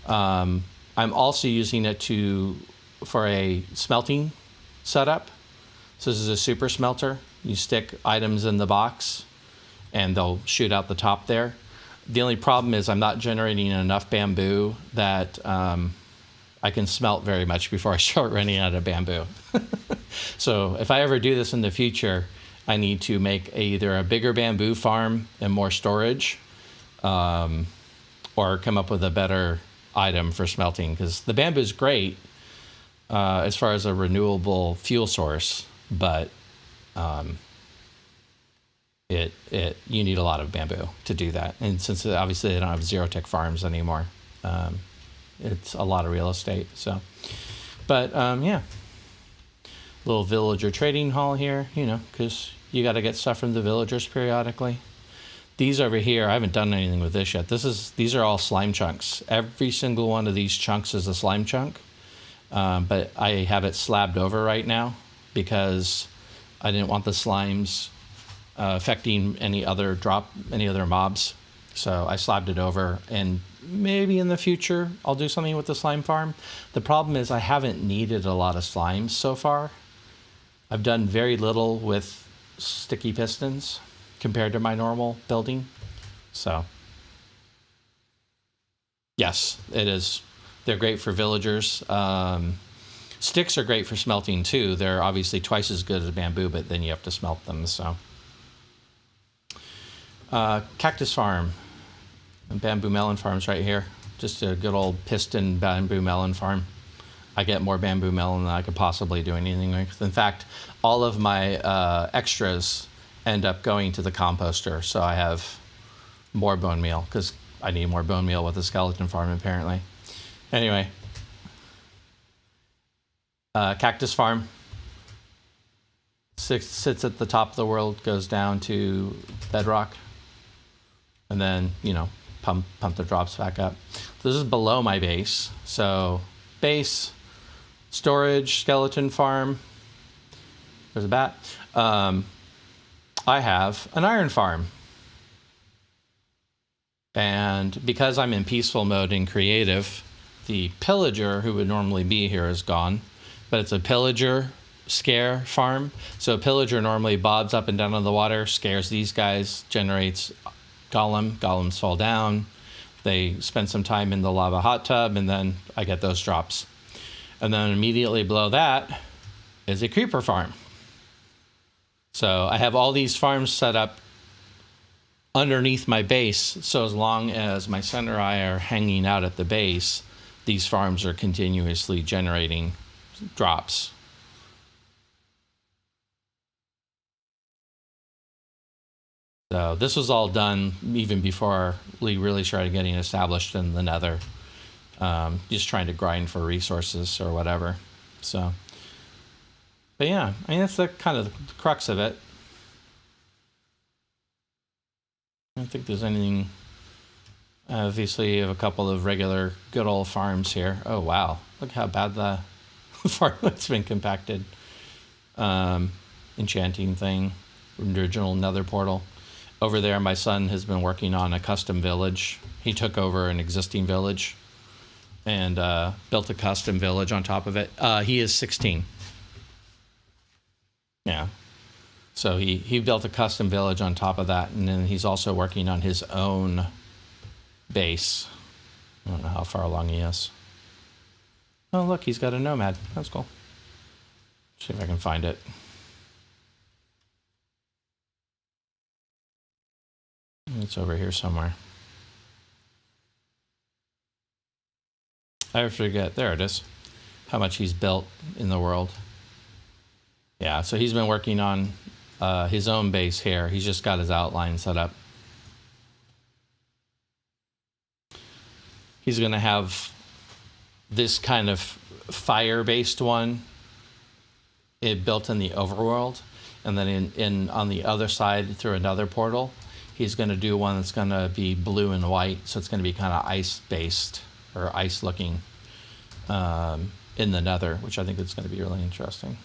I'm also using it for a smelting setup. So this is a super smelter. You stick items in the box and they'll shoot out the top there. The only problem is I'm not generating enough bamboo that I can smelt very much before I start running out of bamboo. So if I ever do this in the future, I need to make either a bigger bamboo farm and more storage, or come up with a better item for smelting, because the bamboo is great as far as a renewable fuel source, but you need a lot of bamboo to do that. And since obviously they don't have zero-tech farms anymore, it's a lot of real estate. So, but yeah, little villager trading hall here, you know, because you got to get stuff from the villagers periodically. These over here, I haven't done anything with this yet. These are all slime chunks. Every single one of these chunks is a slime chunk, but I have it slabbed over right now because I didn't want the slimes affecting any other mobs. So I slabbed it over, and maybe in the future I'll do something with the slime farm. The problem is I haven't needed a lot of slimes so far. I've done very little with sticky pistons compared to my normal building. So yes, it is. They're great for villagers. Sticks are great for smelting too. They're obviously twice as good as bamboo, but then you have to smelt them. So cactus farm and bamboo melon farms right here. Just a good old piston bamboo melon farm. I get more bamboo melon than I could possibly do anything with. In fact, all of my extras end up going to the composter, so I have more bone meal because I need more bone meal with the skeleton farm apparently. Anyway, cactus farm sits at the top of the world, goes down to bedrock, and then, you know, pump the drops back up. This is below my base, so base, storage, skeleton farm. There's a bat. I have an iron farm. And because I'm in peaceful mode in creative, the pillager who would normally be here is gone. But it's a pillager scare farm. So a pillager normally bobs up and down on the water, scares these guys, generates golems fall down. They spend some time in the lava hot tub, and then I get those drops. And then immediately below that is a creeper farm. So I have all these farms set up underneath my base, so as long as my center eye are hanging out at the base, these farms are continuously generating drops. So this was all done even before we really started getting established in the nether. Just trying to grind for resources or whatever. So, but yeah, I mean, that's the kind of the crux of it. I don't think there's anything. Obviously, you have a couple of regular good old farms here. Oh, wow. Look how bad the farm's been compacted. Enchanting thing. Original nether portal. Over there, my son has been working on a custom village. He took over an existing village and built a custom village on top of it. He is 16. Yeah. So he built a custom village on top of that, and then he's also working on his own base. I don't know how far along he is. Oh, look, he's got a nomad. That's cool. See if I can find it. It's over here somewhere. I forget. There it is. How much he's built in the world. Yeah, so he's been working on his own base here. He's just got his outline set up. He's going to have this kind of fire-based one built in the overworld, and then in on the other side through another portal, he's going to do one that's going to be blue and white, so it's going to be kind of ice-based or ice-looking in the nether, which I think is going to be really interesting.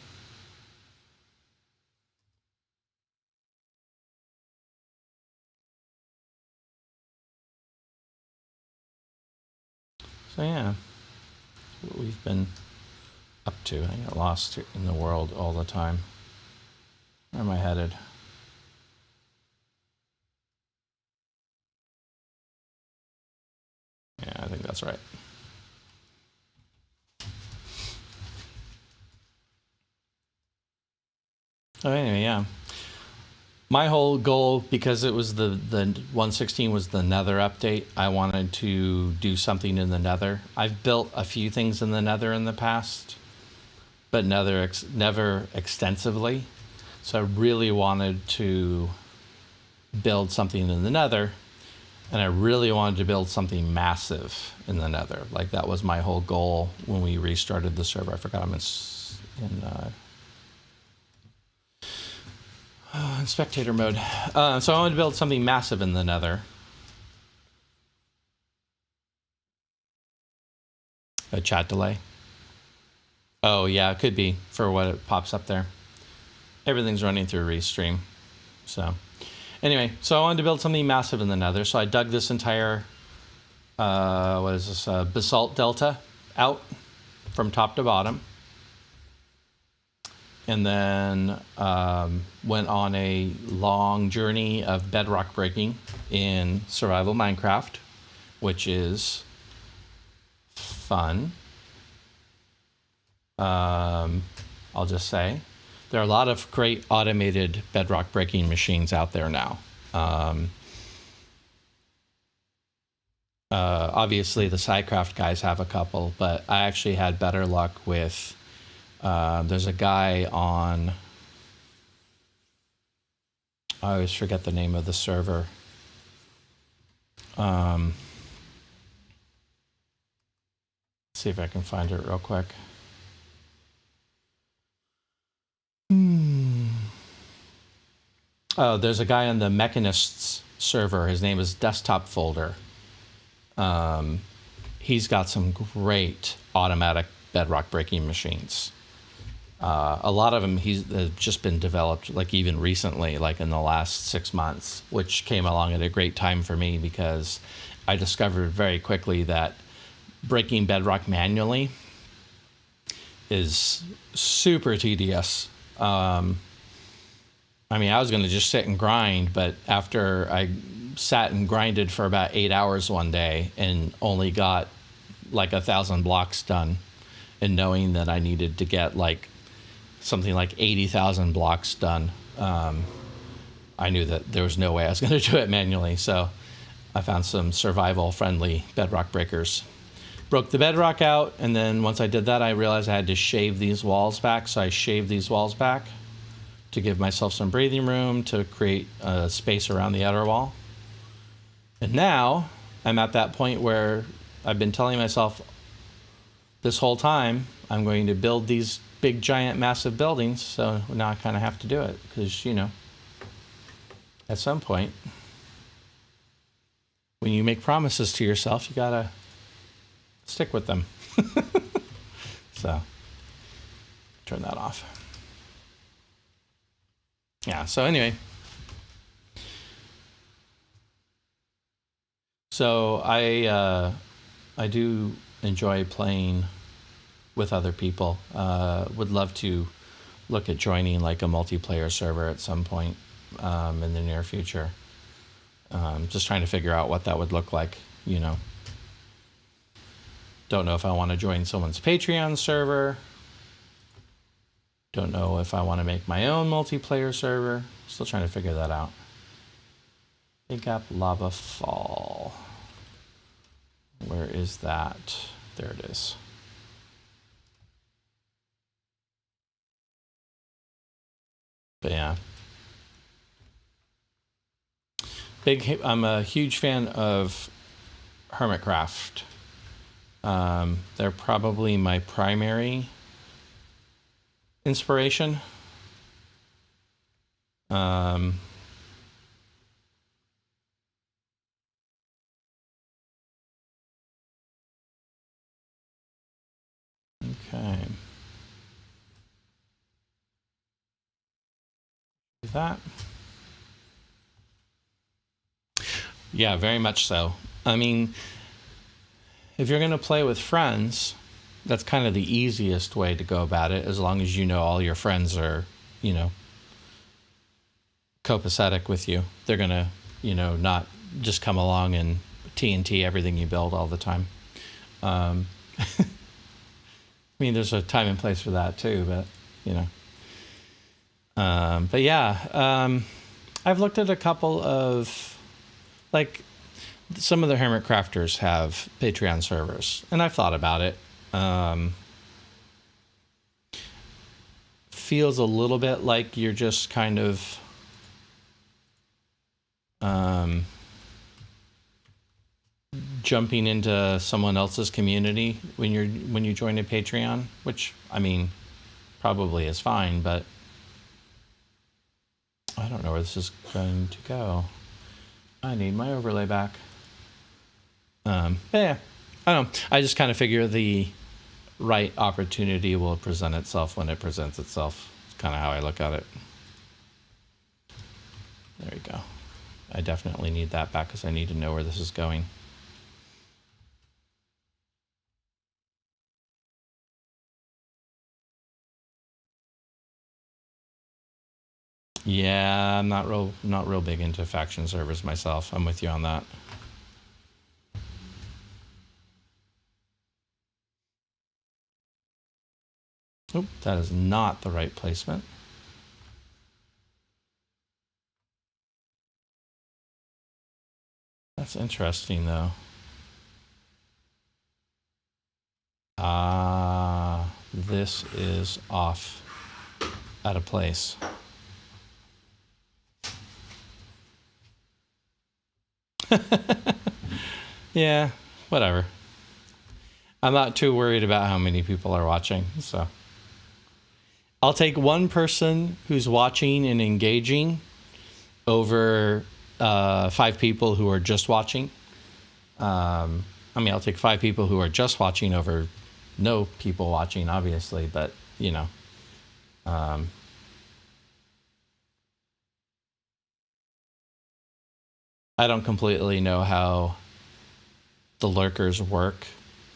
So yeah, that's what we've been up to. I get lost in the world all the time. Where am I headed? Yeah, I think that's right. Oh, anyway, yeah. My whole goal, because it was the 116 was the nether update, I wanted to do something in the nether. I've built a few things in the nether in the past, but never extensively. So I really wanted to build something in the nether, and I really wanted to build something massive in the nether. Like, that was my whole goal when we restarted the server. I forgot I'm in spectator mode. So I wanted to build something massive in the nether. A chat delay. Oh, yeah, it could be for what it pops up there. Everything's running through Restream. So anyway, so I wanted to build something massive in the nether. So I dug this entire, what is this, basalt delta out from top to bottom. And then went on a long journey of bedrock breaking in survival Minecraft, which is fun. I'll just say there are a lot of great automated bedrock breaking machines out there now. Obviously, the SciCraft guys have a couple, but I actually had better luck with. There's a guy on. I always forget the name of the server. Let's see if I can find it real quick. Oh, there's a guy on the Mechanists server. His name is Desktop Folder. He's got some great automatic bedrock breaking machines. A lot of them he's just been developed, like, even recently, like in the last 6 months, which came along at a great time for me because I discovered very quickly that breaking bedrock manually is super tedious. I mean, I was going to just sit and grind, but after I sat and grinded for about 8 hours one day and only got like 1,000 blocks done, and knowing that I needed to get like something like 80,000 blocks done, I knew that there was no way I was going to do it manually. So I found some survival-friendly bedrock breakers. Broke the bedrock out, and then once I did that, I realized I had to shave these walls back. So I shaved these walls back to give myself some breathing room to create a space around the outer wall. And now I'm at that point where I've been telling myself this whole time I'm going to build these big, giant, massive buildings. So now I kind of have to do it because, you know, at some point, when you make promises to yourself, you gotta stick with them. So turn that off. Yeah, so anyway. So I do enjoy playing with other people. Would love to look at joining like a multiplayer server at some point in the near future. Just trying to figure out what that would look like, you know. Don't know if I want to join someone's Patreon server. Don't know if I want to make my own multiplayer server. Still trying to figure that out. Big Gap Lava Fall. Where is that? There it is. But yeah. I'm a huge fan of Hermitcraft. They're probably my primary inspiration. Okay. That. Yeah, very much so. I mean, if you're going to play with friends, that's kind of the easiest way to go about it, as long as you know all your friends are, you know, copacetic with you. They're going to, you know, not just come along and TNT everything you build all the time. I mean, there's a time and place for that too, but you know. But yeah, I've looked at a couple of, like, some of the hermit crafters have Patreon servers, and I've thought about it. Feels a little bit like you're just kind of jumping into someone else's community when you join a Patreon, which, I mean, probably is fine, but I don't know where this is going to go. I need my overlay back. But yeah, I don't know. I just kind of figure the right opportunity will present itself when it presents itself. It's kind of how I look at it. There we go. I definitely need that back because I need to know where this is going. Yeah, I'm not real big into faction servers myself. I'm with you on that. Oh, that is not the right placement. That's interesting, though. Ah, this is off out of place. Yeah, whatever. I'm not too worried about how many people are watching, so. I'll take one person who's watching and engaging over 5 people who are just watching. I mean, I'll take 5 people who are just watching over no people watching, obviously, but, you know. I don't completely know how the lurkers work,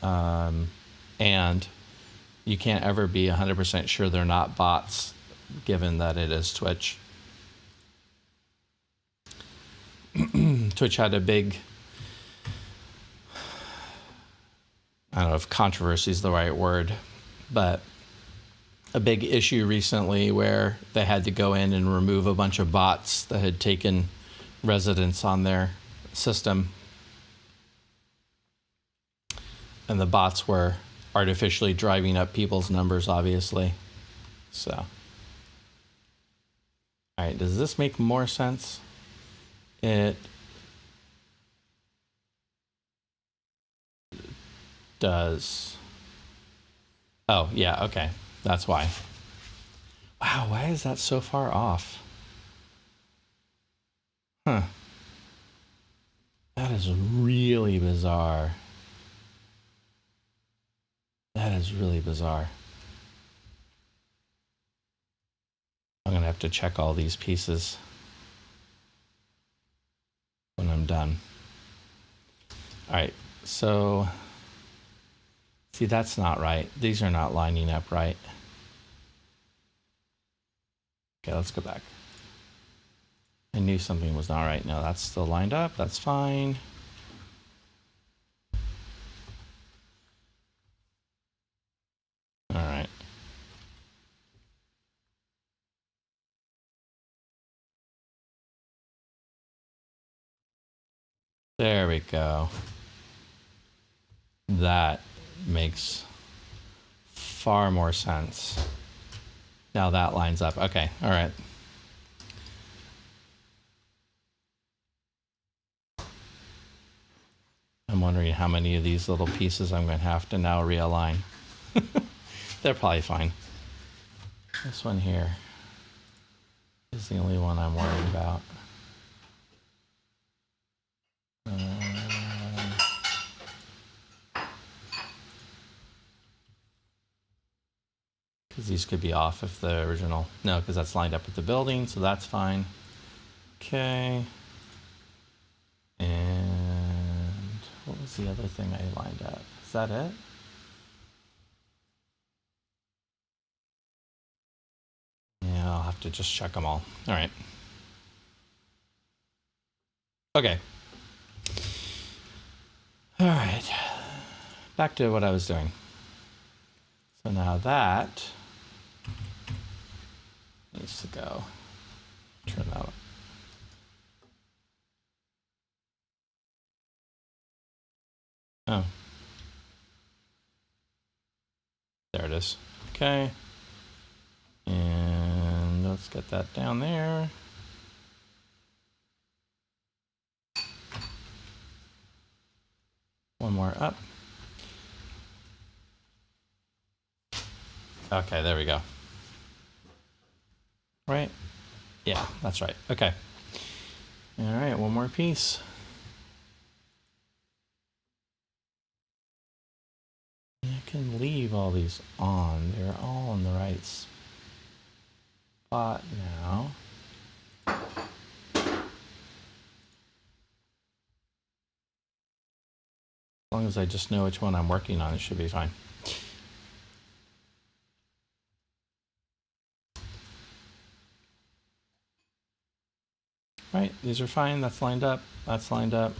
and you can't ever be 100% sure they're not bots, given that it is Twitch. Twitch had a big, I don't know if controversy is the right word, but a big issue recently where they had to go in and remove a bunch of bots that had taken residence on their system. And the bots were artificially driving up people's numbers, obviously. So. All right, does this make more sense? It does. Oh, yeah, okay. That's why. Wow, why is that so far off? Huh. That is really bizarre. That is really bizarre. I'm going to have to check all these pieces when I'm done. All right, so see, that's not right. These are not lining up right. Okay, let's go back. I knew something was not right. No, that's still lined up. That's fine. All right. There we go. That makes far more sense. Now that lines up. Okay, all right. I'm wondering how many of these little pieces I'm going to have to now realign. They're probably fine. This one here is the only one I'm worried about. Because these could be off if the original... No, because that's lined up with the building, so that's fine. Okay. And what was the other thing I lined up? Is that it? Yeah, I'll have to just check them all. All right. Okay. back to what I was doing. So now that needs to go. Turn that on. Oh. There it is. Okay. And let's get that down there. One more up. Okay, there we go. Right? Yeah, that's right. Okay. All right, one more piece. I can leave all these on. They're all in the right spot now. As long as I just know which one I'm working on, it should be fine. Right, these are fine. That's lined up. That's lined up.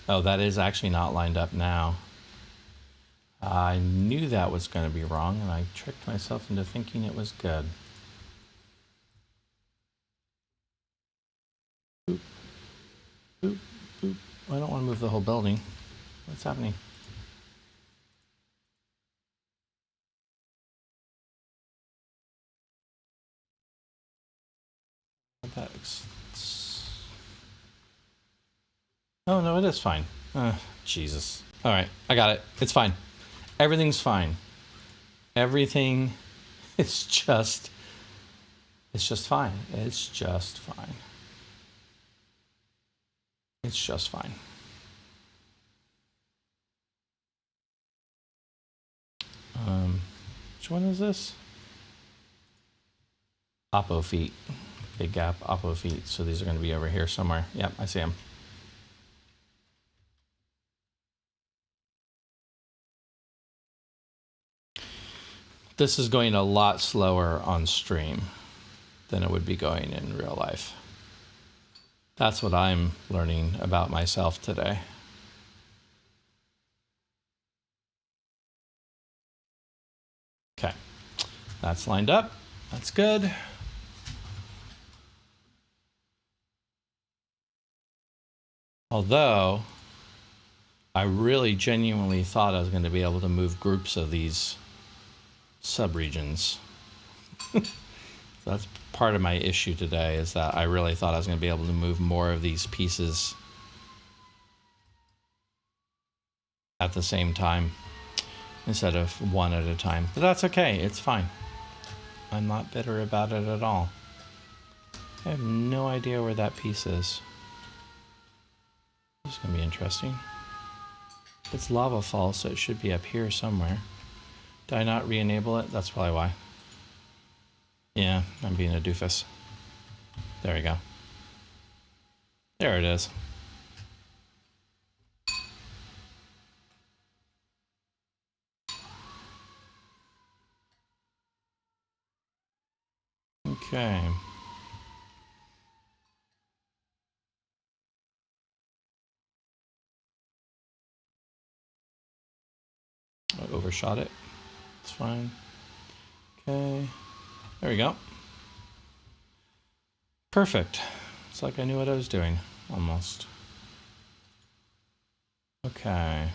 Oh, that is actually not lined up now. I knew that was going to be wrong, and I tricked myself into thinking it was good. Boop, boop, boop. I don't want to move the whole building. What's happening? Oh, no, it is fine. Jesus. All right, I got it. It's fine. Everything's fine. Everything is just, it's just fine. It's just fine. It's just fine. Which one is this? Oppo feet. Big gap, Oppo feet. So these are going to be over here somewhere. Yep, I see them. This is going a lot slower on stream than it would be going in real life. That's what I'm learning about myself today. Okay, that's lined up. That's good. Although, I really genuinely thought I was going to be able to move groups of these subregions. So that's part of my issue today, is that I really thought I was going to be able to move more of these pieces at the same time instead of one at a time. But that's okay. It's fine. I'm not bitter about it at all. I have no idea where that piece is. This is going to be interesting. It's lava fall, so it should be up here somewhere. Did I not re-enable it? That's probably why. Yeah, I'm being a doofus. There we go. There it is. Okay. I overshot it. It's fine. Okay. There we go. Perfect. It's like I knew what I was doing, almost. Okay.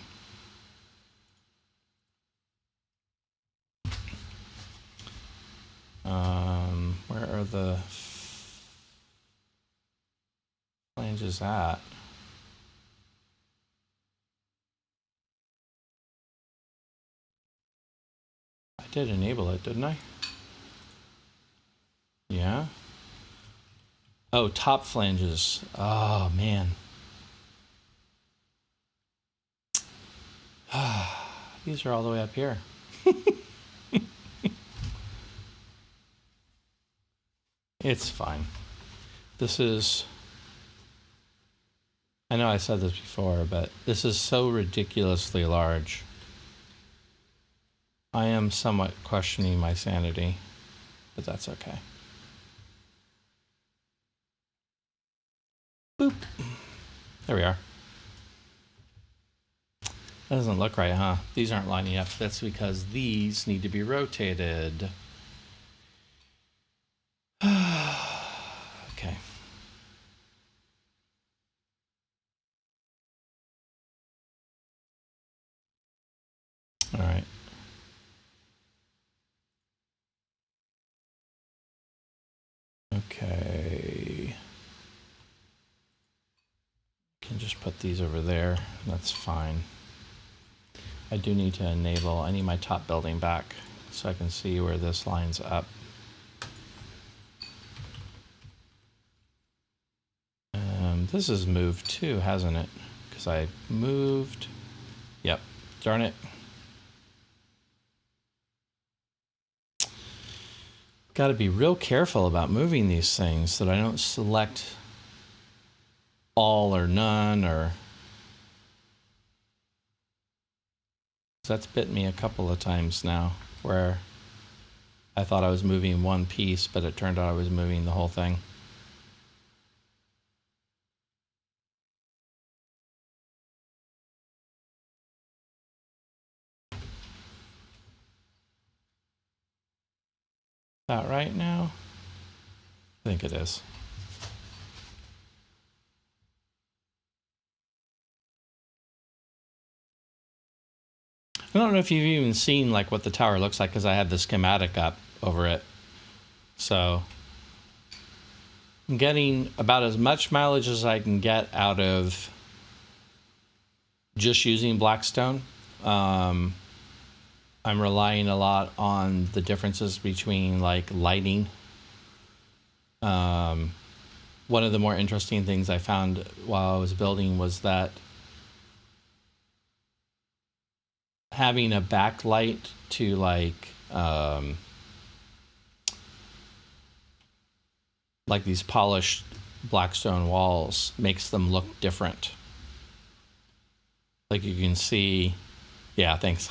Where are the flanges at? I did enable it, didn't I? Yeah. Oh, top flanges. Oh, man. These are all the way up here. It's fine. This is... I know I said this before, but this is so ridiculously large. I am somewhat questioning my sanity, but that's okay. Boop. There we are. Doesn't look right, huh? These aren't lining up. That's because these need to be rotated. Okay. All right. Okay. Can just put these over there. That's fine. I do need to enable, I need my top building back so I can see where this lines up. This has moved too, hasn't it? Because I moved. Yep. Darn it. Got to be real careful about moving these things so that I don't select all or none, or that's bit me a couple of times now where I thought I was moving one piece, but it turned out I was moving the whole thing. That right now? I think it is. I don't know if you've even seen like what the tower looks like because I had the schematic up over it. So I'm getting about as much mileage as I can get out of just using Blackstone. I'm relying a lot on the differences between like lighting. One of the more interesting things I found while I was building was that having a backlight to like these polished Blackstone walls makes them look different. Like you can see, yeah, thanks.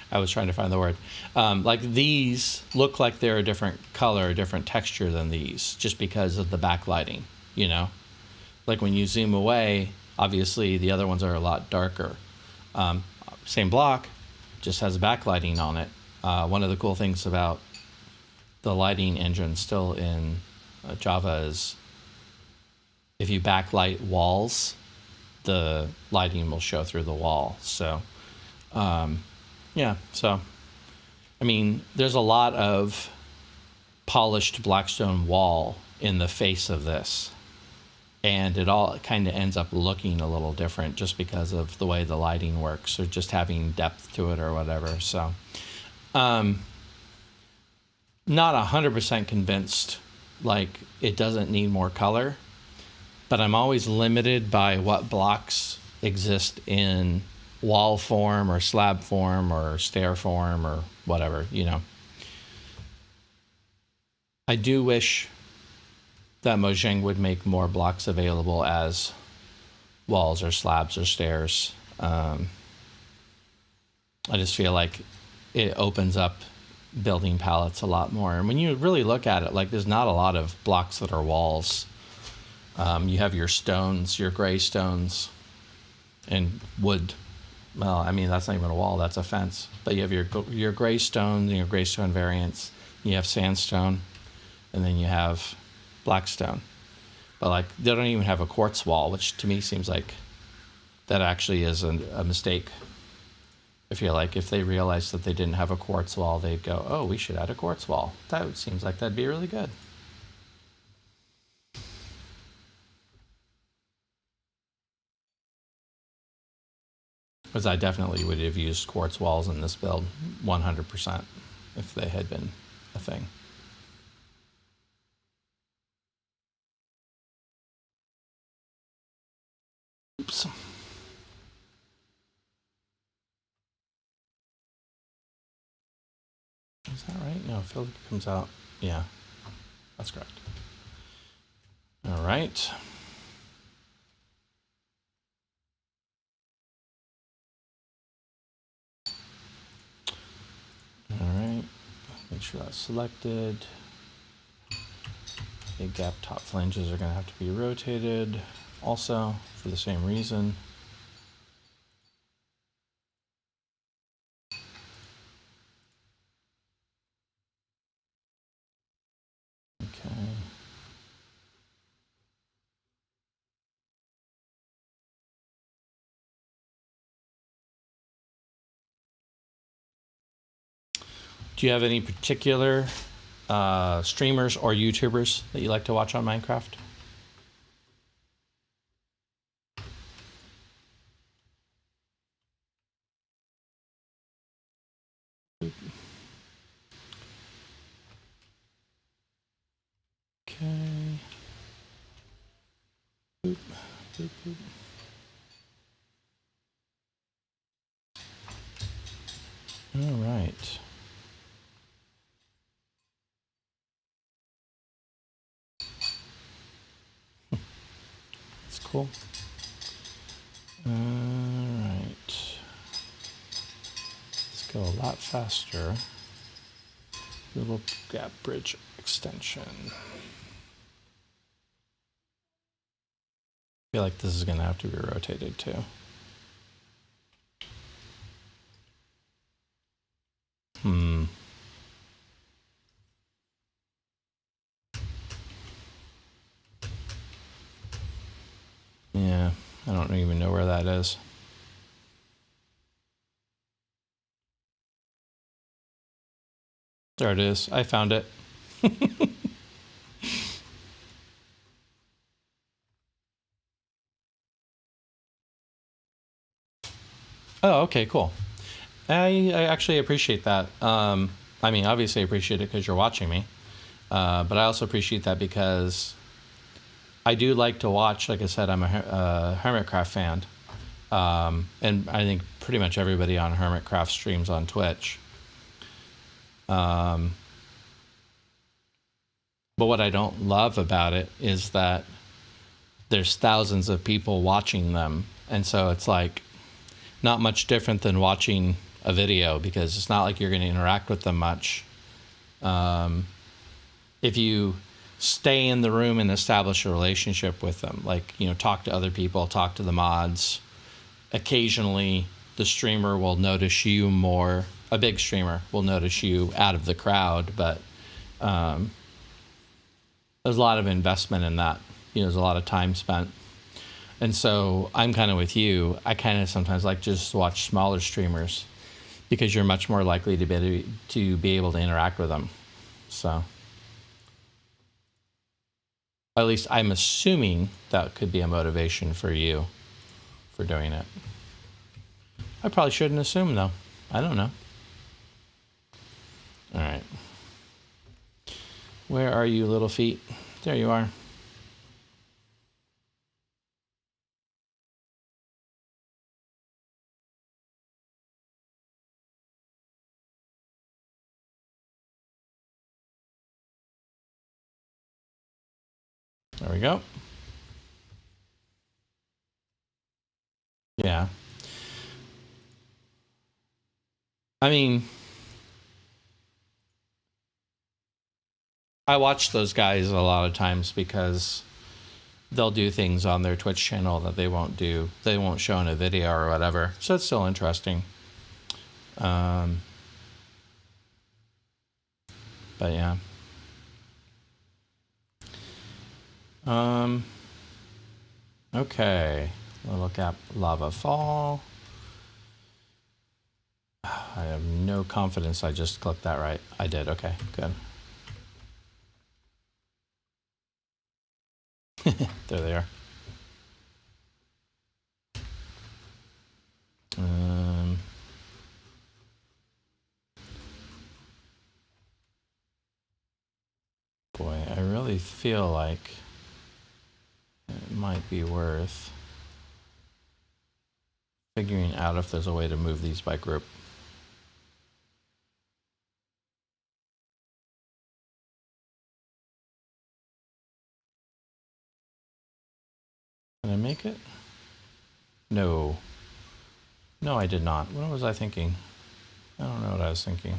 I was trying to find the word. Like these look like they're a different color, a different texture than these, just because of the backlighting, you know? Like when you zoom away, obviously the other ones are a lot darker. Same block, just has backlighting on it. One of the cool things about the lighting engine still in Java is if you backlight walls, the lighting will show through the wall. So, yeah, so, I mean, there's a lot of polished Blackstone wall in the face of this. And it all kind of ends up looking a little different just because of the way the lighting works or just having depth to it or whatever. So, not 100% convinced, like, it doesn't need more color. But I'm always limited by what blocks exist in wall form or slab form or stair form or whatever, you know. I do wish that Mojang would make more blocks available as walls or slabs or stairs. I just feel like it opens up building palettes a lot more. And when you really look at it, like there's not a lot of blocks that are walls. You have your stones, your gray stones, and wood. Well, I mean, that's not even a wall, that's a fence. But you have your gray stones and your gray stone variants. You have sandstone, and then you have blackstone. But like, they don't even have a quartz wall, which to me seems like that actually is a mistake. I feel like if they realized that they didn't have a quartz wall, they'd go, oh, we should add a quartz wall. That seems like that'd be really good. Because I definitely would have used quartz walls in this build 100% if they had been a thing. Oops. Is that right? No, Philip comes out. Yeah, that's correct. All right. All right. Make sure that's selected. Big gap top flanges are going to have to be rotated also for the same reason. Do you have any particular streamers or YouTubers that you like to watch on Minecraft? Okay. Boop, boop, boop. All right. That's cool. All right. Let's go a lot faster. Little gap bridge extension. I feel like this is going to have to be rotated too. Yeah, I don't even know where that is. There it is. I found it. Oh, okay, cool. I actually appreciate that. I mean, obviously I appreciate it because you're watching me. But I also appreciate that because I do like to watch, like I said, I'm a Hermitcraft fan. And I think pretty much everybody on Hermitcraft streams on Twitch. But what I don't love about it is that there's thousands of people watching them. And so it's like not much different than watching a video because it's not like you're going to interact with them much. If you stay in the room and establish a relationship with them, like, you know, talk to other people, talk to the mods, occasionally the streamer will notice you more. A big streamer will notice you out of the crowd, but there's a lot of investment in that. You know, there's a lot of time spent. And so I'm kind of with you. I kind of sometimes like just watch smaller streamers because you're much more likely to be able to interact with them. So at least I'm assuming that could be a motivation for you for doing it. I probably shouldn't assume though. I don't know. All right. Where are you, little feet? There you are. There we go. Yeah. I mean, I watch those guys a lot of times because they'll do things on their Twitch channel that they won't show in a video or whatever. So it's still interesting. But yeah. Okay. Little gap lava fall. I have no confidence I just clicked that right. I did. Okay, good. There they are. Boy, I really feel like it might be worth figuring out if there's a way to move these by group. Can I make it? No. No, I did not. What was I thinking? I don't know what I was thinking.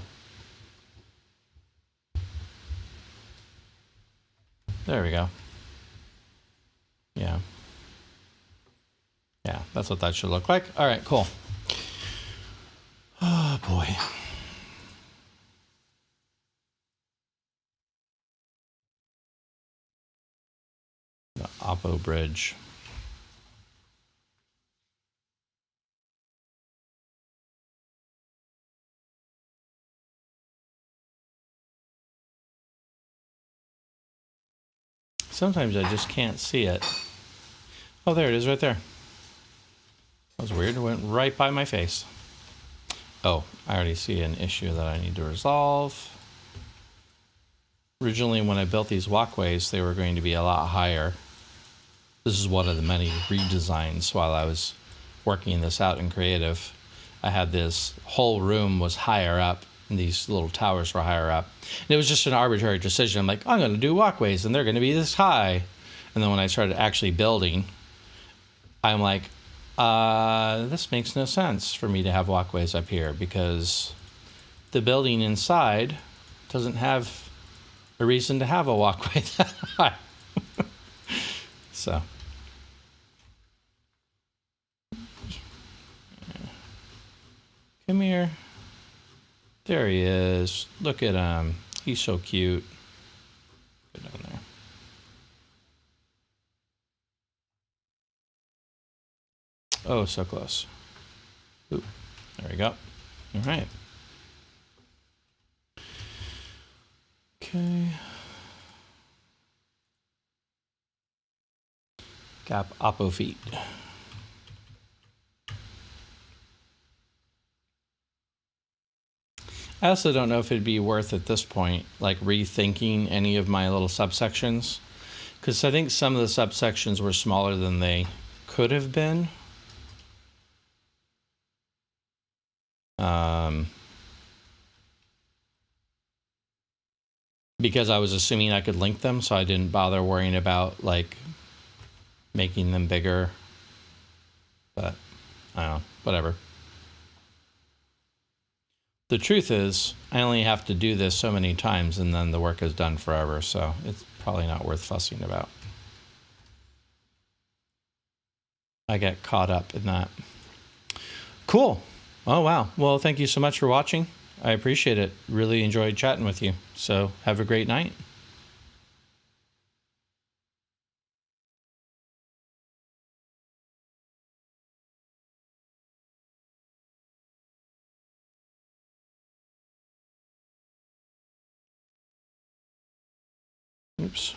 There we go. Yeah. Yeah, that's what that should look like. All right, cool. Oh, boy. The Oppo bridge. Sometimes I just can't see it. Oh, there it is right there. That was weird. It went right by my face. Oh, I already see an issue that I need to resolve. Originally, when I built these walkways, they were going to be a lot higher. This is one of the many redesigns while I was working this out in creative. I had this whole room was higher up, and these little towers were higher up. And it was just an arbitrary decision. I'm like, I'm going to do walkways, and they're going to be this high. And then when I started actually building, I'm like, this makes no sense for me to have walkways up here because the building inside doesn't have a reason to have a walkway that high. So. Come here. There he is. Look at him. He's so cute. Go down there. Oh, so close. Ooh, there we go. All right. Okay. Gap oppo feet. I also don't know if it'd be worth at this point, like rethinking any of my little subsections, because I think some of the subsections were smaller than they could have been. Because I was assuming I could link them, so I didn't bother worrying about like making them bigger. But I don't know, whatever. The truth is, I only have to do this so many times and then the work is done forever, so it's probably not worth fussing about. I get caught up in that. Cool. Oh, wow. Well, thank you so much for watching. I appreciate it. Really enjoyed chatting with you. So have a great night. Oops.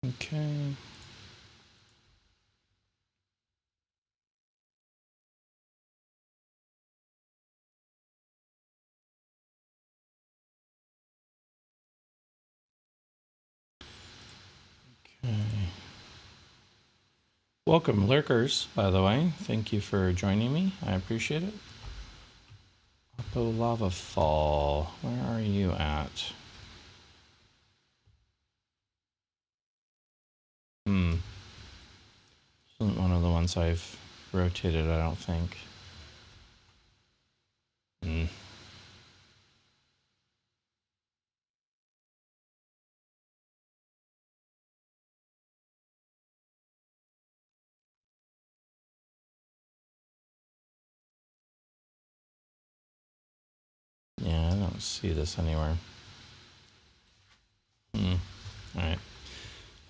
Okay. Okay. Welcome, lurkers, by the way. Thank you for joining me. I appreciate it. Oppo Lava Fall. Where are you at? Isn't one of the ones I've rotated, I don't think. Yeah, I don't see this anywhere. Alright.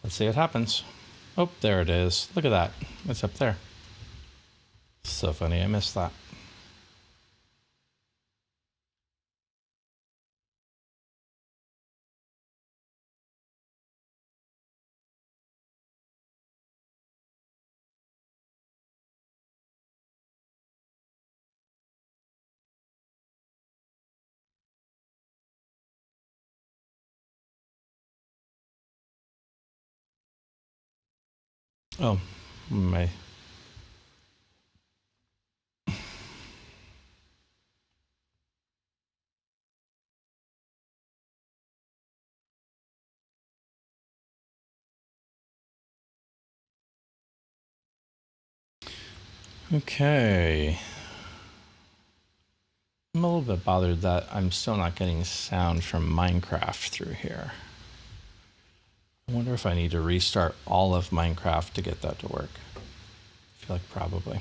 Let's see what happens. Oh, there it is. Look at that. It's up there. So funny, I missed that. Oh, my. Okay. I'm a little bit bothered that I'm still not getting sound from Minecraft through here. I wonder if I need to restart all of Minecraft to get that to work. I feel like probably.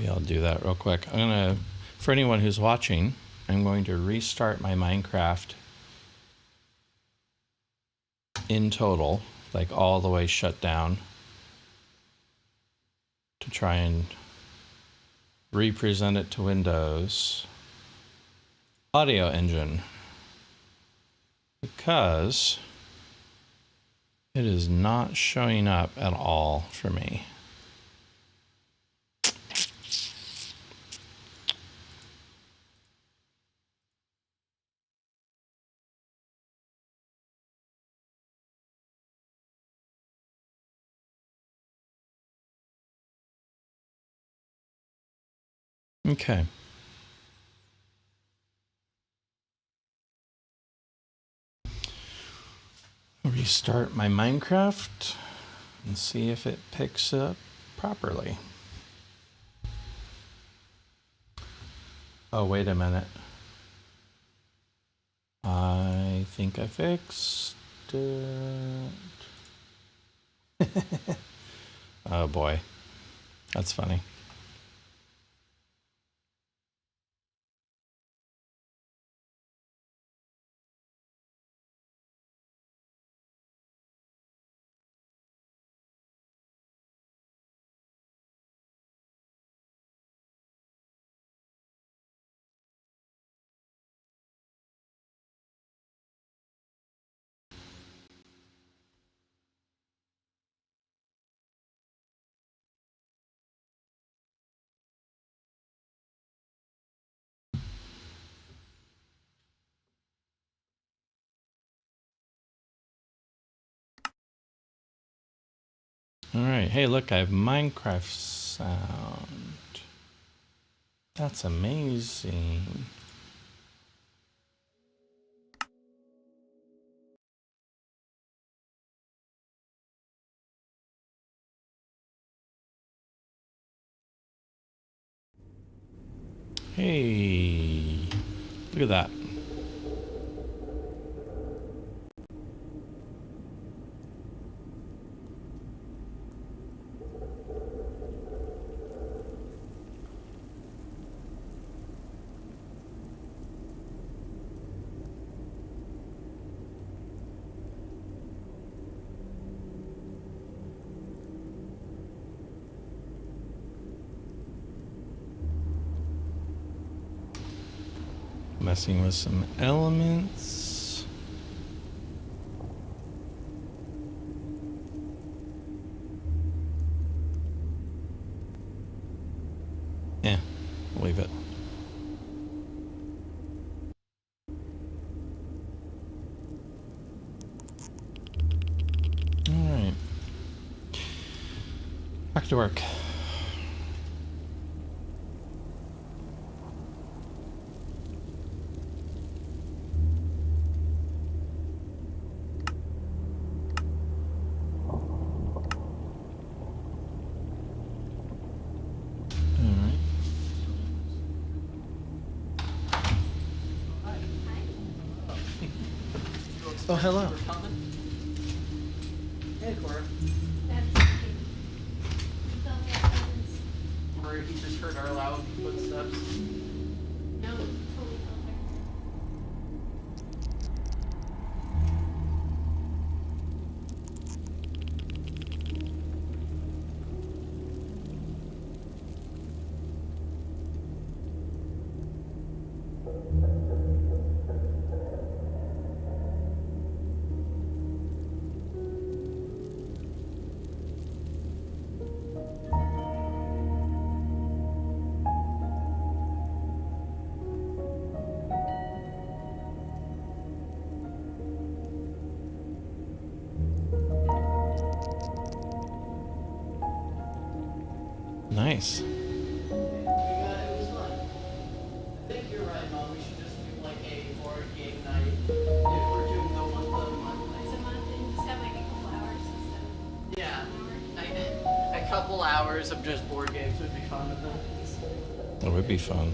Maybe I'll do that real quick. I'm gonna, for anyone who's watching, I'm going to restart my Minecraft in total, like all the way shut down, to try and represent it to Windows audio engine, because it is not showing up at all for me. Okay. Restart my Minecraft and see if it picks up properly. Oh, wait a minute. I think I fixed it. Oh boy, that's funny. All right, hey, look, I have Minecraft sound. That's amazing. Hey, look at that. Messing with some elements. Yeah, leave it. All right. Back to work. Oh, hello. Hey, Cora. Or he just heard our loud footsteps. No, totally filter. Nice. It was fun. I think you're right, Mom. We should just do like a board game night. If we're doing the month It's a thing. month and just have like a couple hours instead of Yeah. an hour. A couple hours of just board games would be fun with them. That would be fun.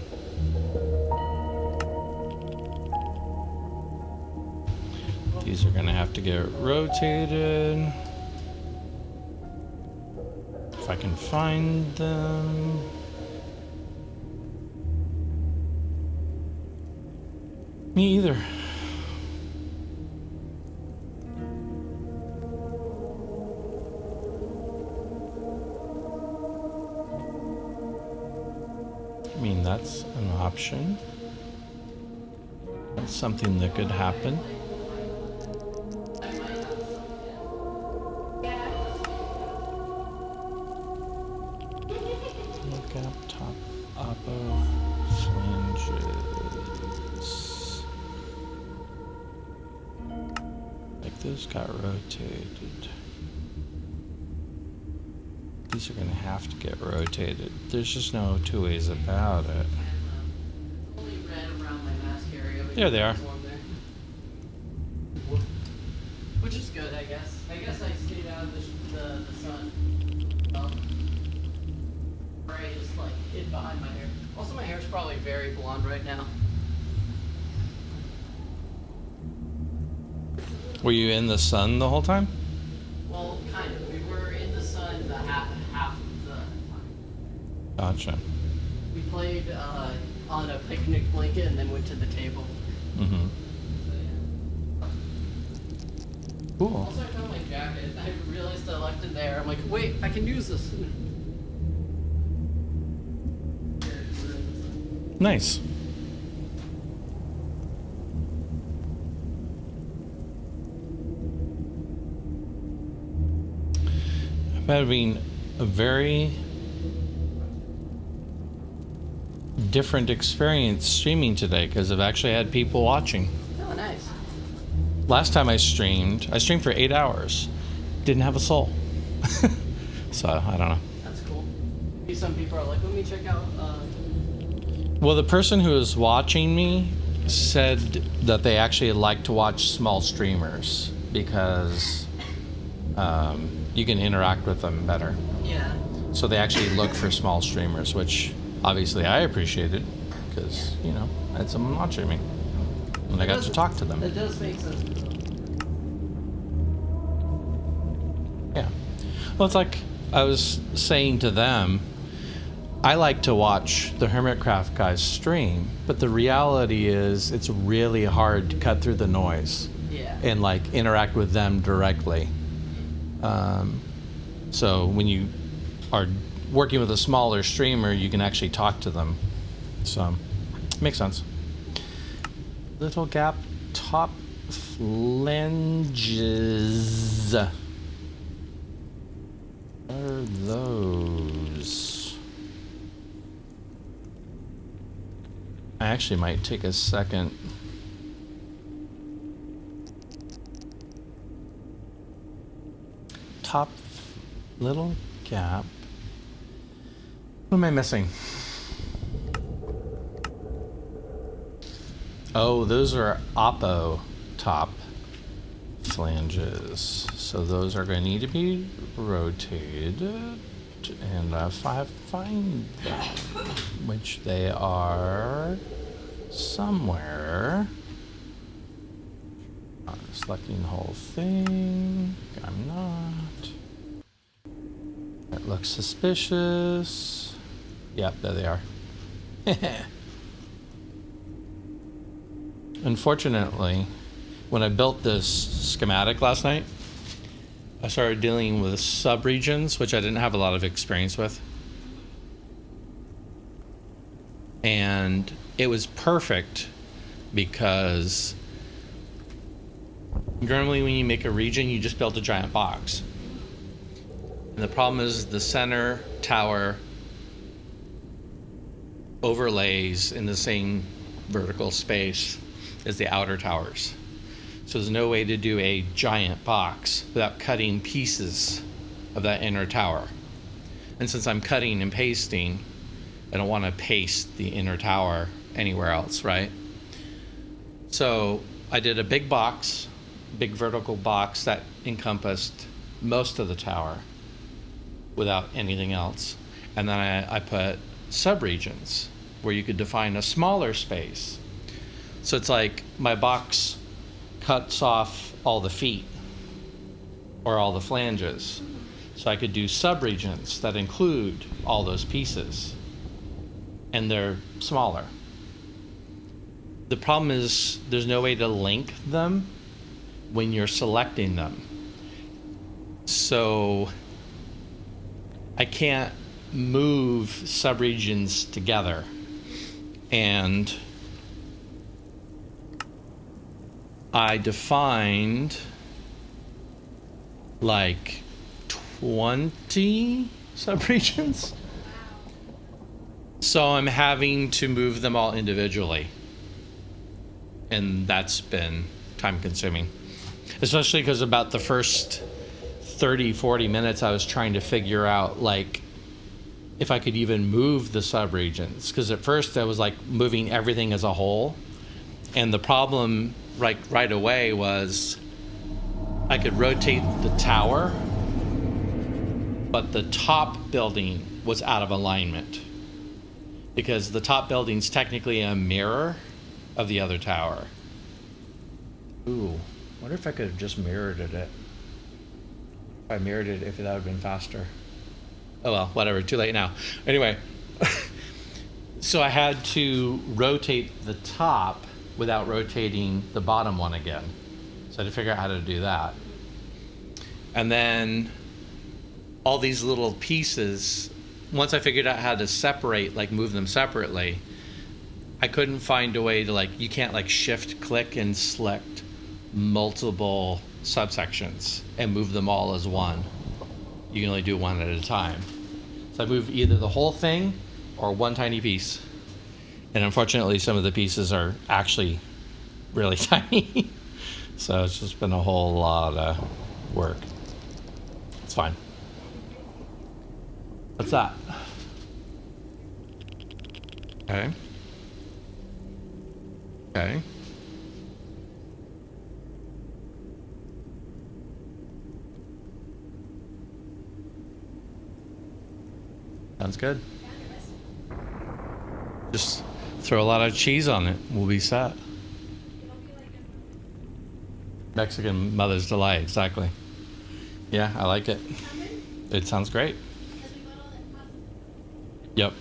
These are gonna have to get rotated. If I can find them. Me either. I mean, that's an option. That's something that could happen. Look up top oppo flanges. Like those got rotated. These are gonna have to get rotated. There's just no two ways about it. Only red around my mask area. There they are. Which is good, I guess. I guess I stayed out of the sun. Or I just like hid behind my hair. Also, my hair's probably very blonde right now. Were you in the sun the whole time? Well, kind of. We were in the sun the half of the time. Gotcha. We played on a picnic blanket and then went to the table. Mm-hmm. So, yeah. Cool. Also, I found my jacket. I realized I left it there. I'm like, wait, I can use this. Nice. Having a very different experience streaming today because I've actually had people watching. Oh, nice. Last time I streamed for 8 hours. Didn't have a soul. So, I don't know. That's cool. Maybe some people are like, let me check out. Well, the person who was watching me said that they actually like to watch small streamers because you can interact with them better. Yeah. So they actually look for small streamers, which obviously I appreciated because, you know, I had someone watching me and I got to talk to them. That does make sense. Yeah. Well, it's like I was saying to them, I like to watch the Hermitcraft guys stream, but the reality is it's really hard to cut through the noise Yeah. and like interact with them directly. So when you are working with a smaller streamer, you can actually talk to them. So, makes sense. Little gap top flanges. What are those? I actually might take a second. Top little gap. What am I missing? Oh, those are oppo top flanges. So those are going to need to be rotated. And if I find them, which they are somewhere. I'm selecting the whole thing. I'm not. That looks suspicious. Yep, there they are. Unfortunately, when I built this schematic last night, I started dealing with subregions, which I didn't have a lot of experience with. And it was perfect because normally when you make a region, you just build a giant box. And the problem is the center tower overlays in the same vertical space as the outer towers. So there's no way to do a giant box without cutting pieces of that inner tower. And since I'm cutting and pasting, I don't want to paste the inner tower anywhere else, right? So I did a big box, big vertical box that encompassed most of the tower without anything else. And then I put subregions where you could define a smaller space. So it's like my box cuts off all the feet or all the flanges. So I could do subregions that include all those pieces, and they're smaller. the problem is there's no way to link them when you're selecting them. So I can't move subregions together. And I defined like 20 subregions. So I'm having to move them all individually. And that's been time consuming. Especially because about the first 30, 40 minutes I was trying to figure out like if I could even move the subregions. Because at first I was like moving everything as a whole. And the problem right away was I could rotate the tower, but the top building was out of alignment. Because the top building's technically a mirror of the other tower. Ooh, wonder if I could have just mirrored it. If I mirrored it, if that would have been faster. Oh well, whatever, too late now. Anyway, so I had to rotate the top without rotating the bottom one again. So I had to figure out how to do that. And then all these little pieces, once I figured out how to separate, like move them separately, I couldn't find a way to like, you can't like shift click and select multiple subsections and move them all as one. You can only do one at a time. So I moved either the whole thing or one tiny piece. And unfortunately, some of the pieces are actually really tiny. So it's just been a whole lot of work. It's fine. What's that? Okay. Okay. Sounds good. Just throw a lot of cheese on it. We'll be set. Mexican mother's delight, exactly. Yeah, I like it. It sounds great. Yep.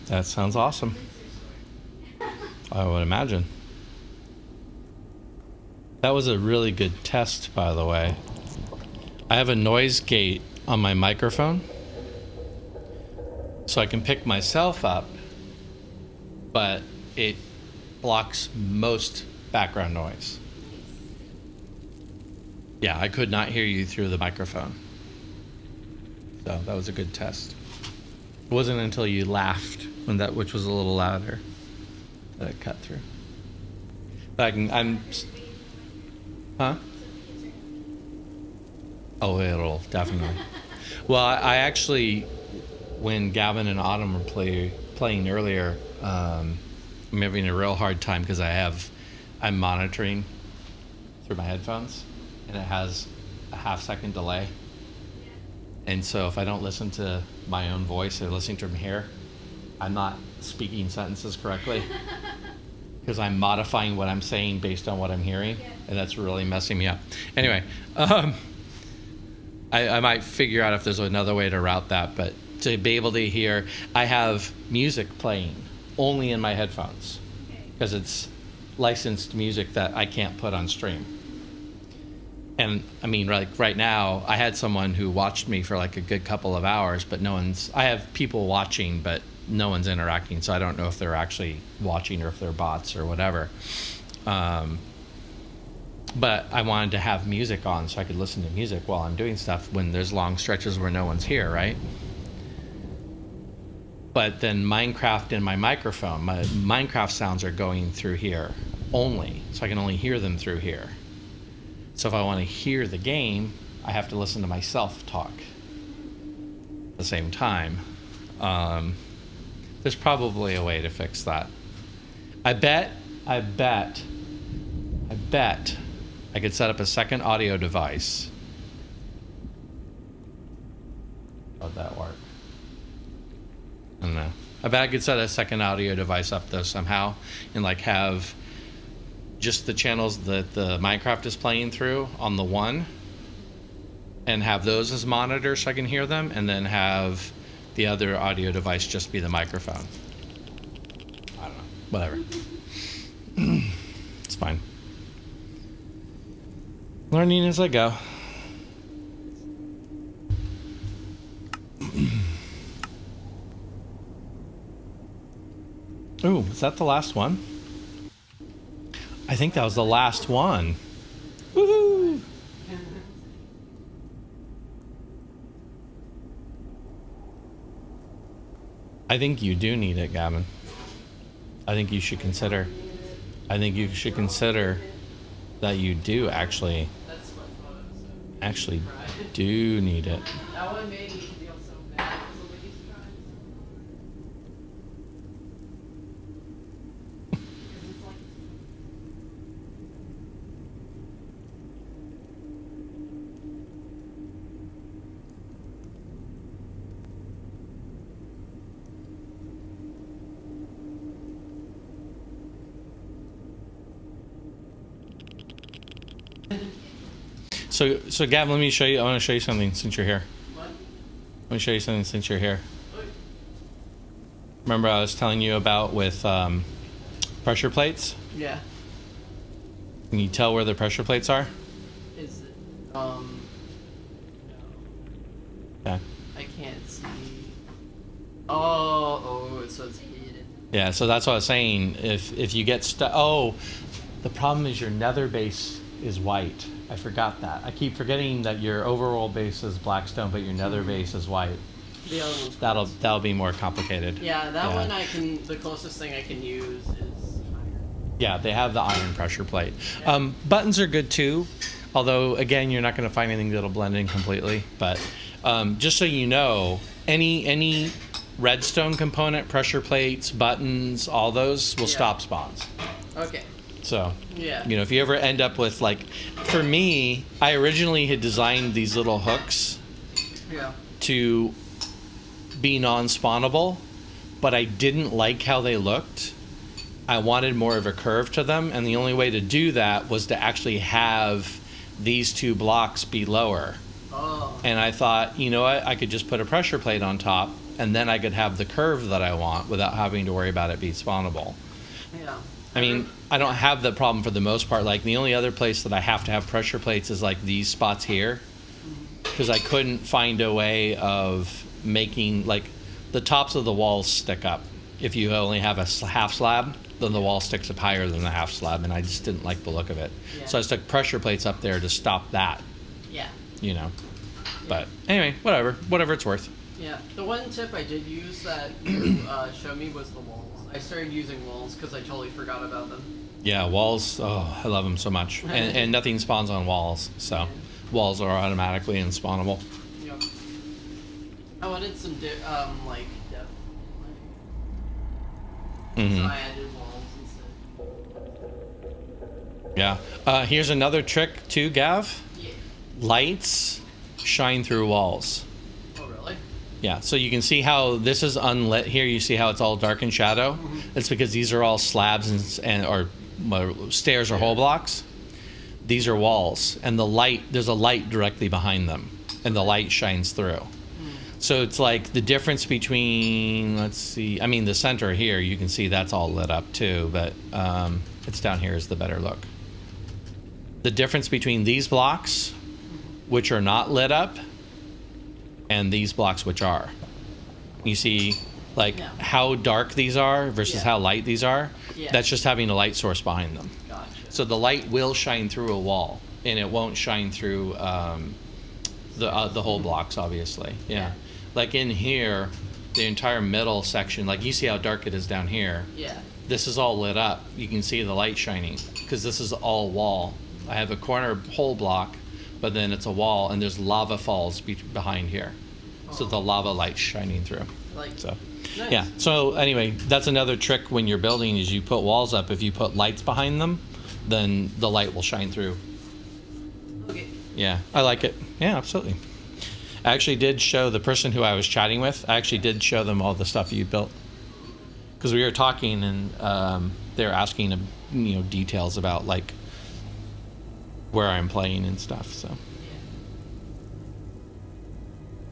That sounds awesome. I would imagine. That was a really good test, by the way. I have a noise gate on my microphone, so I can pick myself up, but it blocks most background noise. Yeah, I could not hear you through the microphone. So that was a good test. It wasn't until you laughed, which was a little louder, that it cut through. But huh? Oh, it'll definitely. Well, I actually, when Gavin and Autumn were playing earlier, I'm having a real hard time because I'm monitoring through my headphones, and it has a half-second delay. And so if I don't listen to my own voice or listening to from here, I'm not speaking sentences correctly because I'm modifying what I'm saying based on what I'm hearing, and that's really messing me up. Anyway, I might figure out if there's another way to route that, but to be able to hear, I have music playing only in my headphones because it's licensed music that I can't put on stream. And I mean, like right now, I had someone who watched me for like a good couple of hours, but I have people watching, but no one's interacting, so I don't know if they're actually watching or if they're bots or whatever. But I wanted to have music on so I could listen to music while I'm doing stuff when there's long stretches where no one's here, right? But then Minecraft and my microphone, my Minecraft sounds are going through here only, so I can only hear them through here. So if I want to hear the game, I have to listen to myself talk at the same time. There's probably a way to fix that. I bet I could set up a second audio device. How'd that work? I don't know. I bet I could set a second audio device up though somehow and like have just the channels that the Minecraft is playing through on the one and have those as monitors so I can hear them, and then have the other audio device just be the microphone. I don't know. whatever. It's fine. Learning as I go. Ooh, is that the last one? I think that was the last one. Woohoo! I think you do need it, Gavin. I think you should consider. I think you should consider that you do actually That's what I thought it was. actually do need it. That one made me feel so bad because of what he's trying. Because it's like. So Gavin, let me show you. I want to show you something since you're here. What? Let me show you something since you're here. Look. Remember I was telling you about with pressure plates? Yeah. Can you tell where the pressure plates are? Is it? No. Okay. I can't see. Oh, so it's hidden. Yeah, so that's what I was saying. If you get stuck, oh, the problem is your nether base is white. I forgot that. I keep forgetting that your overall base is blackstone, but your nether base is white. The other one's That'll be more complicated. Yeah, that one I can. The closest thing I can use is iron. Yeah, they have the iron pressure plate. Yeah. Buttons are good too, although again, you're not going to find anything that'll blend in completely. But just so you know, any redstone component, pressure plates, buttons, all those will stop spawns. Okay. So, Yeah. you know, if you ever end up with like, for me, I originally had designed these little hooks Yeah. to be non-spawnable, but I didn't like how they looked. I wanted more of a curve to them, and the only way to do that was to actually have these two blocks be lower. Oh. And I thought, you know what, I could just put a pressure plate on top, and then I could have the curve that I want without having to worry about it being spawnable. Yeah. I mean, I don't have the problem for the most part. Like, the only other place that I have to have pressure plates is like these spots here, because I couldn't find a way of making, like, the tops of the walls stick up. If you only have a half slab, then the wall sticks up higher than the half slab, and I just didn't like the look of it. Yeah. So I stuck pressure plates up there to stop that, Yeah. you know. But anyway, whatever it's worth. Yeah. The one tip I did use that you showed me was the walls. I started using walls because I totally forgot about them. Yeah, walls, oh, I love them so much. And nothing spawns on walls, so walls are automatically unspawnable. Yep. I wanted some like depth. Mhm. So I added walls instead. Yeah. Here's another trick too, Gav. Yeah. Lights shine through walls. Oh really? Yeah, so you can see how this is unlit here. You see how it's all dark in shadow? It's because these are all slabs or stairs or hole blocks. These are walls, and there's a light directly behind them, and the light shines through. So it's like the difference between, let's see, I mean the center here, you can see that's all lit up too, but it's down here is the better look. The difference between these blocks, which are not lit up, and these blocks which are. You see like how dark these are versus how light these are? Yeah. That's just having a light source behind them. Gotcha. So the light will shine through a wall, and it won't shine through the whole blocks, obviously. Yeah. Like in here, the entire middle section, like you see how dark it is down here. Yeah. This is all lit up. You can see the light shining because this is all wall. I have a corner hole block, but then it's a wall, and there's lava falls behind here. So the lava light's shining through. Like. So. Nice. Yeah. So anyway, that's another trick when you're building is you put walls up. If you put lights behind them, then the light will shine through. Okay. Yeah, I like it. Yeah, absolutely. I actually did show the person who I was chatting with. I actually did show them all the stuff you built because we were talking and they were asking details about like where I'm playing and stuff. So.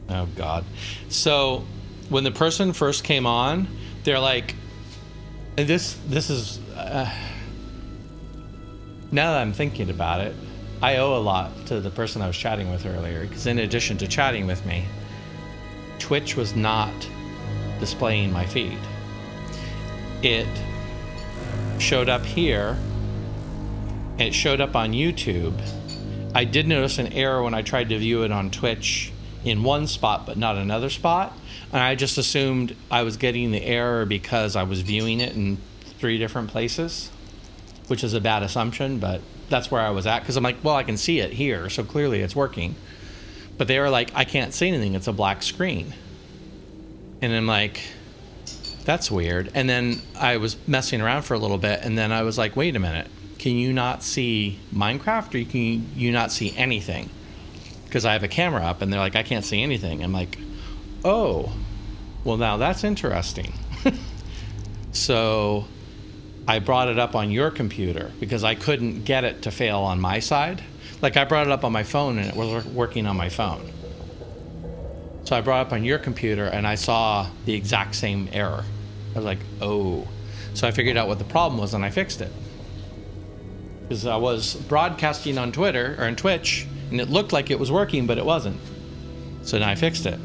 Oh God. So when the person first came on, they're like, And this is now that I'm thinking about it, I owe a lot to the person I was chatting with earlier, because in addition to chatting with me, Twitch was not displaying my feed. It showed up here, and it showed up on YouTube. I did notice an error when I tried to view it on Twitch in one spot but not another spot, and I just assumed I was getting the error because I was viewing it in 3 different places, which is a bad assumption, but that's where I was at, because I'm like, well, I can see it here, so clearly it's working. But they were like, I can't see anything, it's a black screen. And I'm like, that's weird. And then I was messing around for a little bit, and then I was like, wait a minute, can you not see Minecraft, or can you not see anything? Because I have a camera up, and they're like, I can't see anything. I'm like, oh, well, now that's interesting. So I brought it up on your computer because I couldn't get it to fail on my side. Like, I brought it up on my phone and it was working on my phone. So I brought it up on your computer and I saw the exact same error. I was like, oh. So I figured out what the problem was and I fixed it. Because I was broadcasting on Twitter or on Twitch and it looked like it was working, but it wasn't. So now I fixed it.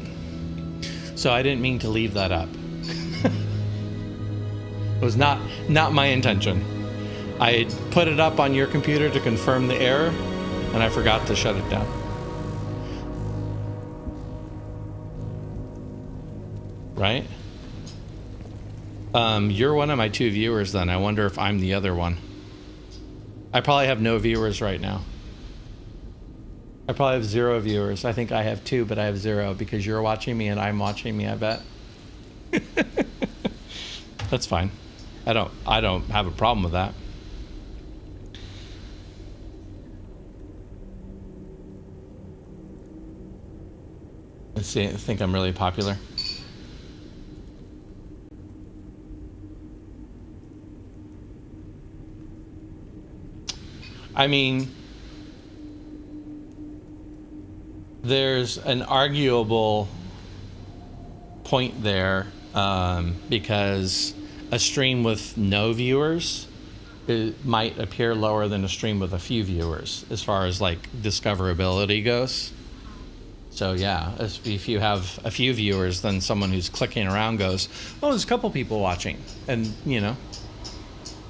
So I didn't mean to leave that up. It was not my intention. I put it up on your computer to confirm the error, and I forgot to shut it down. Right? You're one of my 2 viewers then. I wonder if I'm the other one. I probably have no viewers right now. I probably have 0 viewers. I think I have 2, but I have 0 because you're watching me and I'm watching me, I bet. That's fine. I don't have a problem with that. Let's see, I think I'm really popular. I mean, there's an arguable point there, because a stream with no viewers, it might appear lower than a stream with a few viewers as far as like discoverability goes. So yeah, if you have a few viewers, then someone who's clicking around goes, oh, there's a couple people watching, and you know,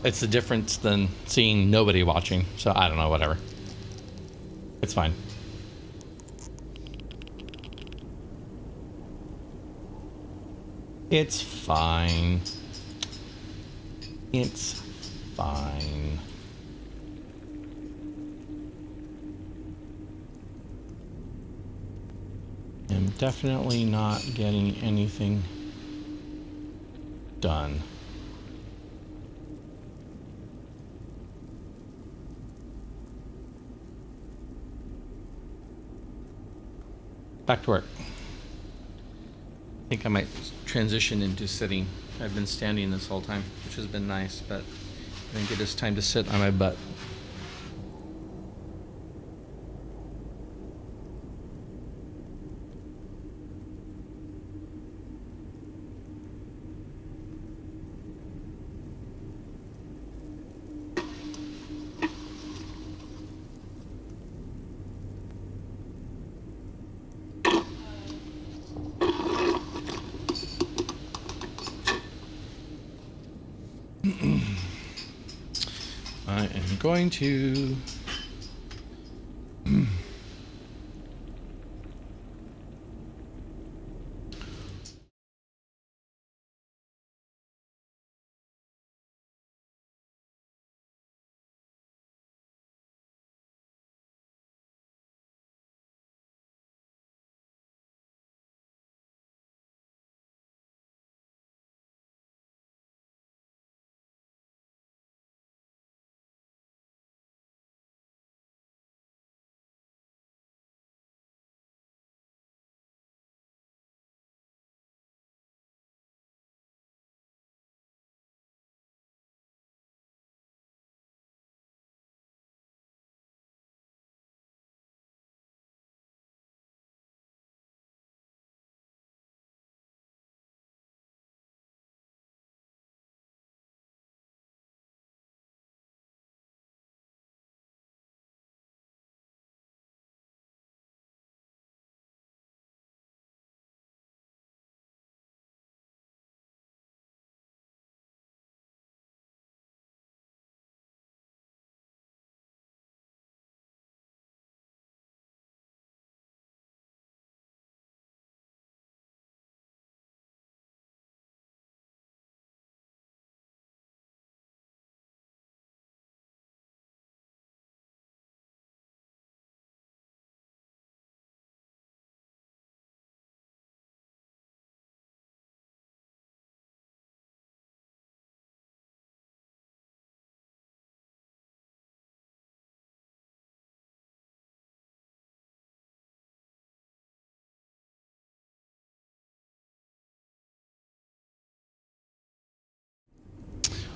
it's the difference than seeing nobody watching. So I don't know, whatever. It's fine. It's fine. It's fine. I'm definitely not getting anything done. Back to work. I think I might transition into sitting. I've been standing this whole time, which has been nice, but I think it is time to sit on my butt. I am going to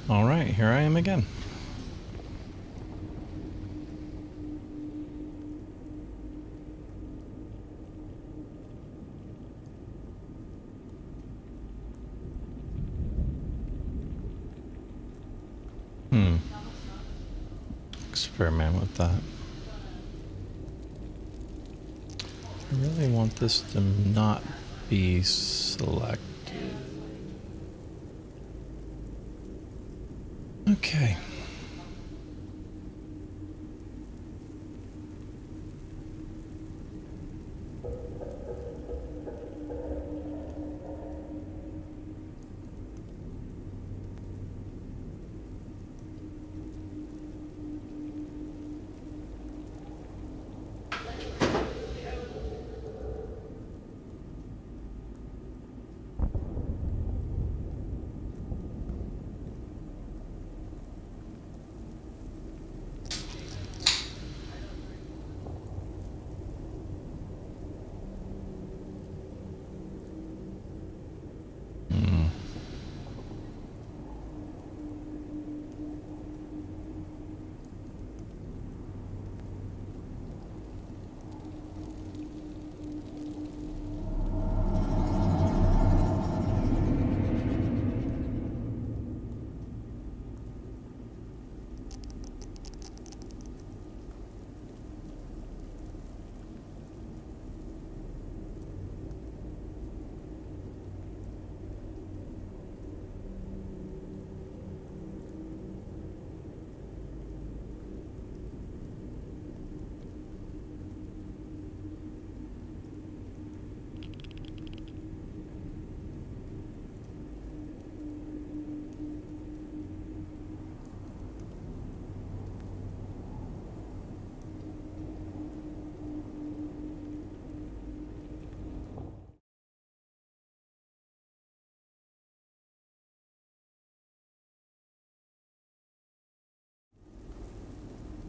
All right, here I am again. Experiment with that. I really want this to not be selected. Okay.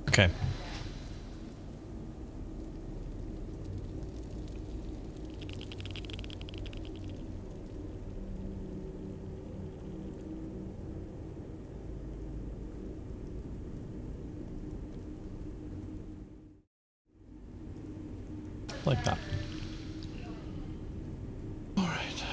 Okay. Like that. All right.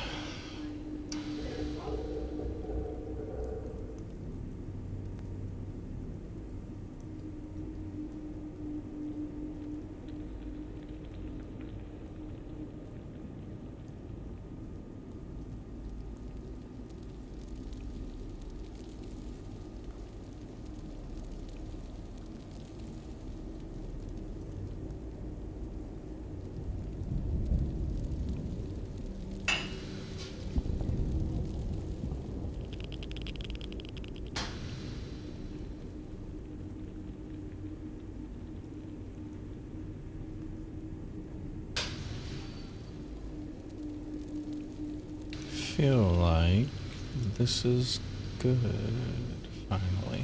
Feel like this is good. Finally.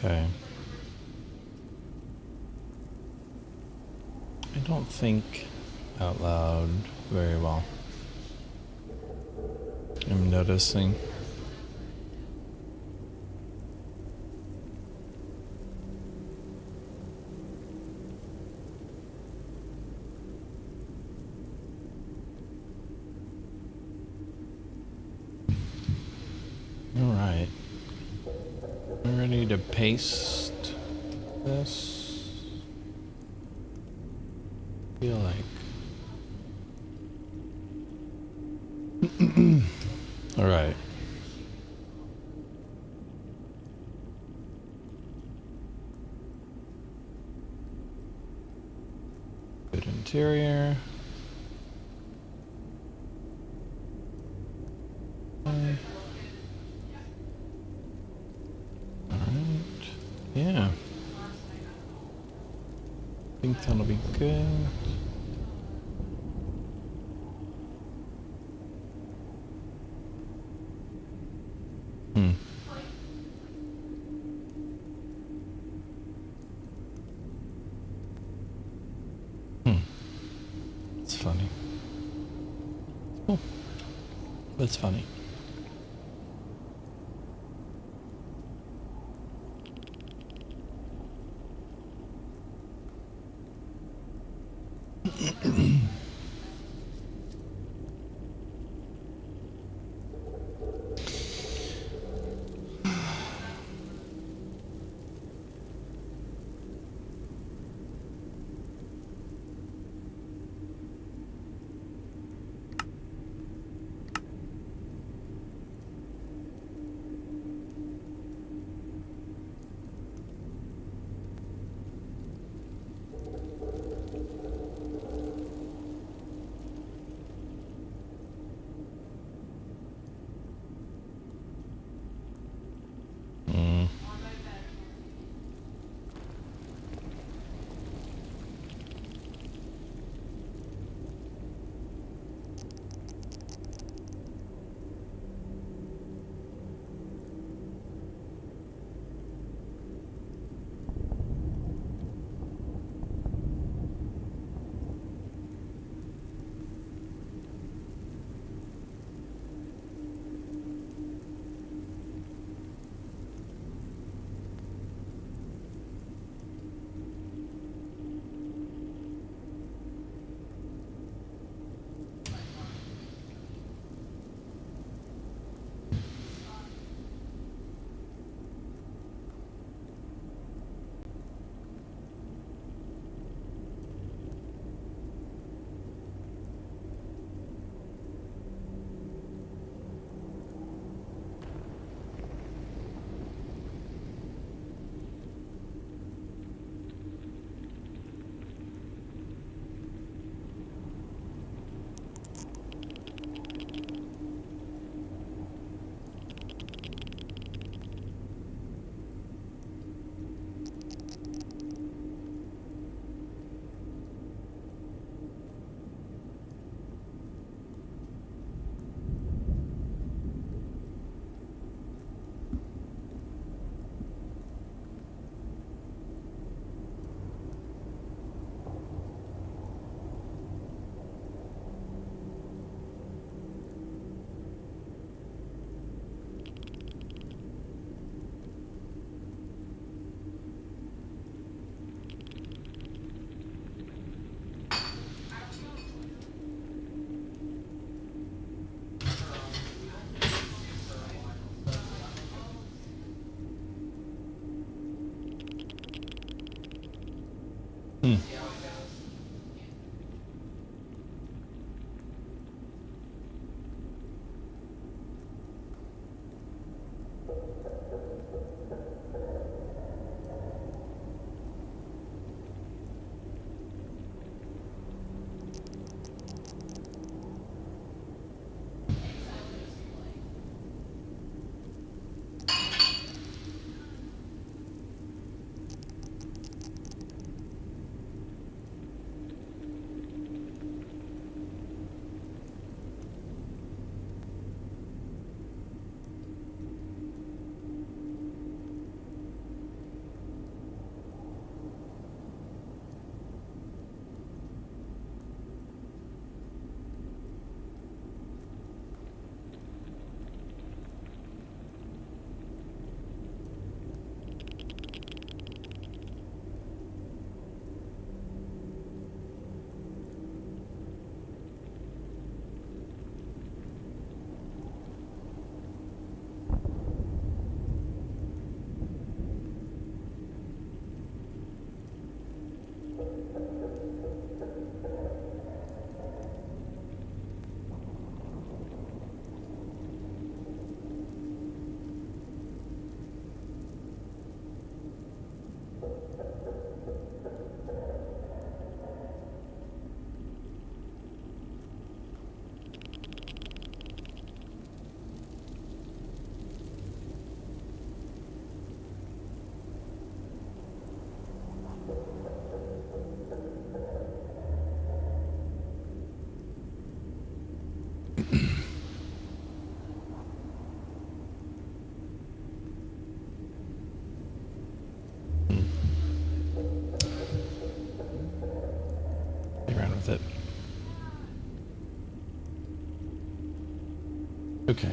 Okay. I don't think out loud very well. I'm noticing. All right. I'm ready to paste this. Feel like All right. Good interior. Okay. All right. Yeah. I think that'll be good. Hmm. Hmm. It's funny. Cool. That's funny. with it. Okay.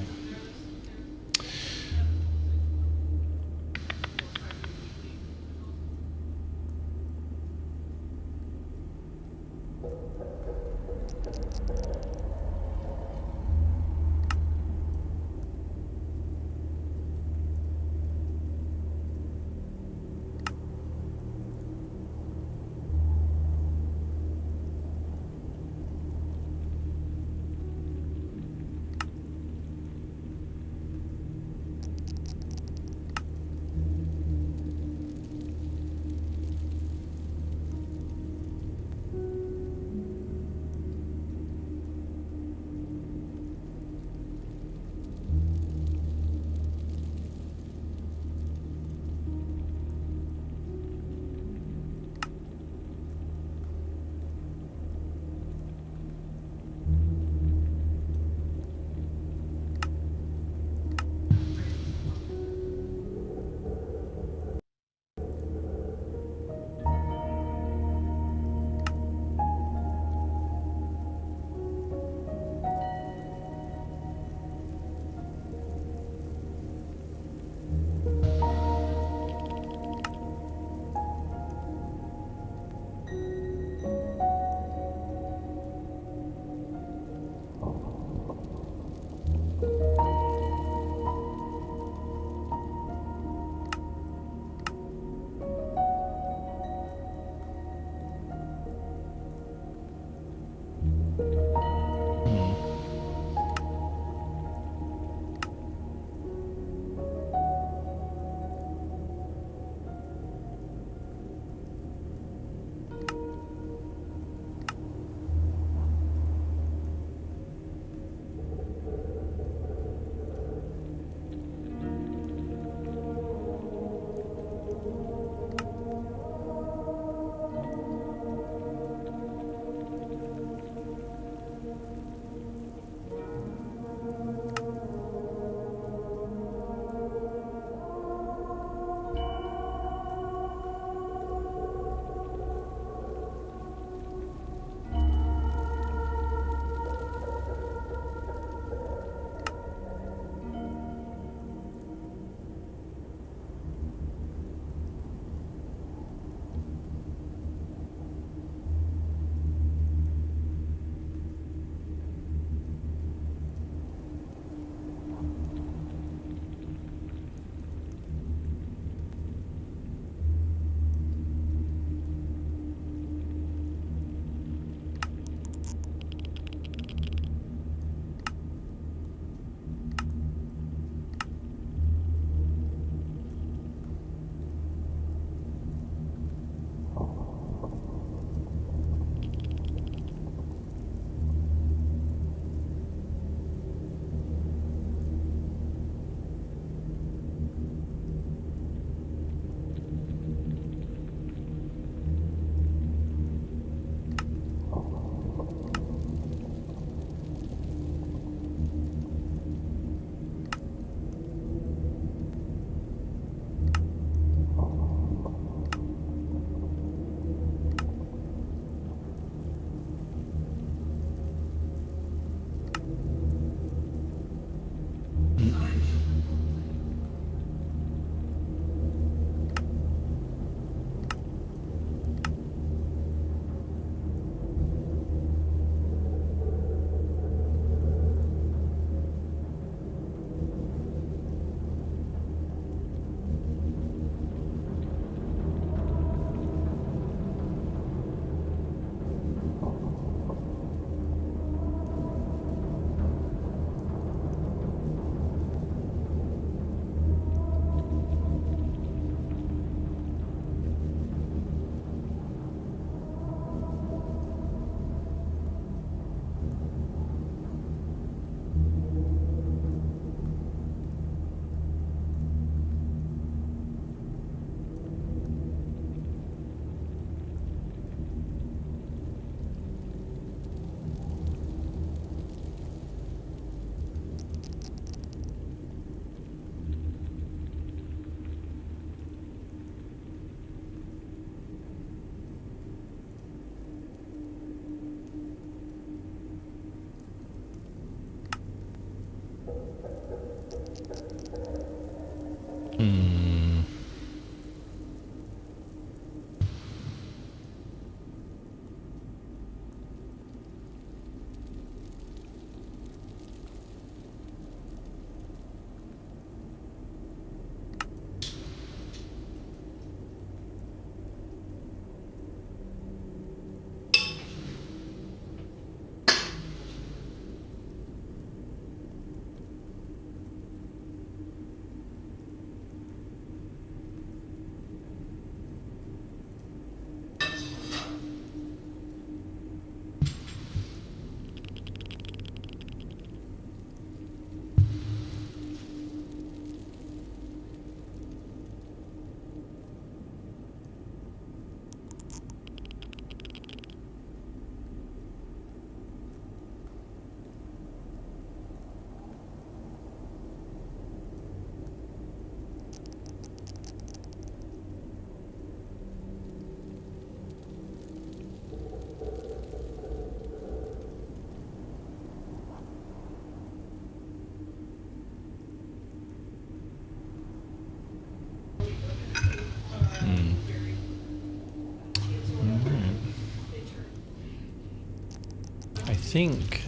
think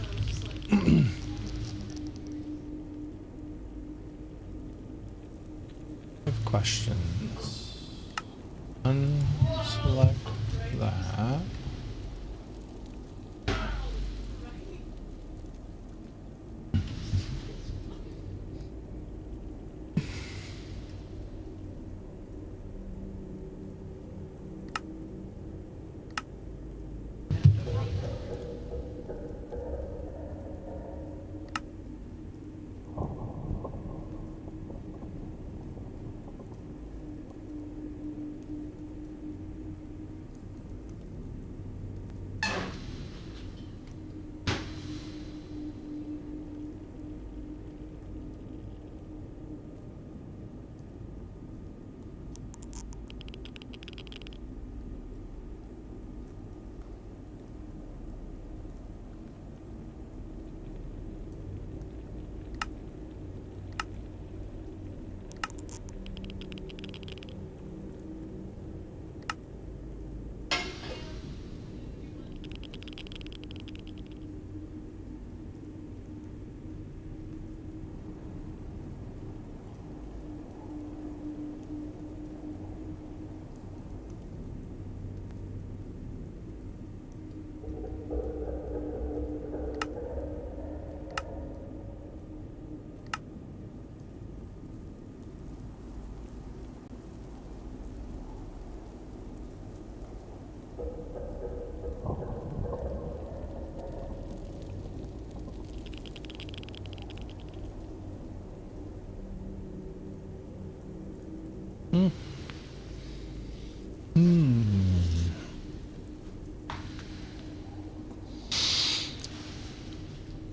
I have questions. Unselect that.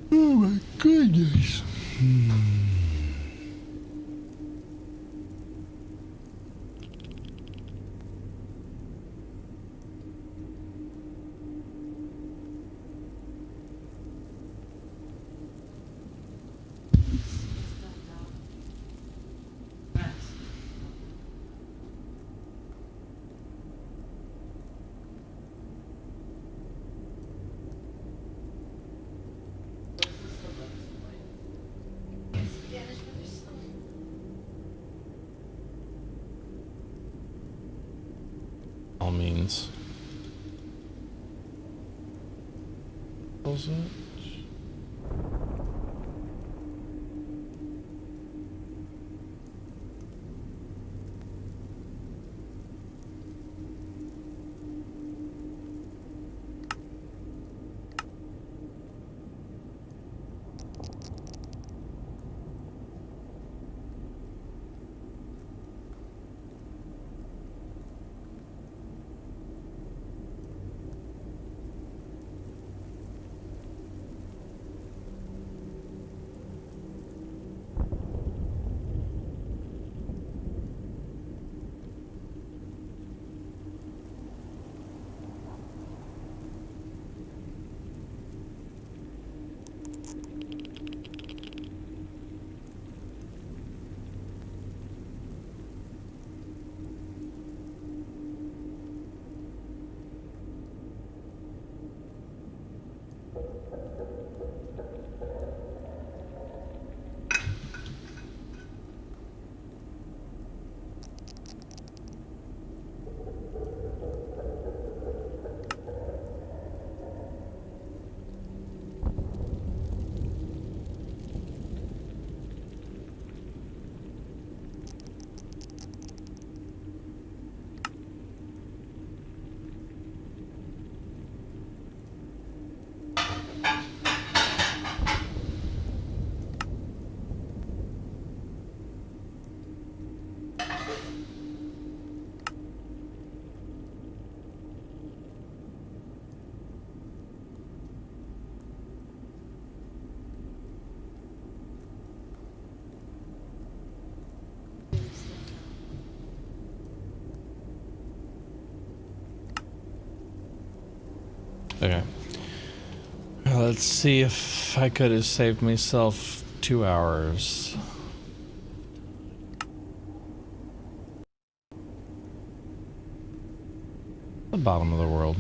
Oh my goodness. Yeah, there's another stone. All means. Was it? Okay. Let's see if I could have saved myself 2 hours. The bottom of the world.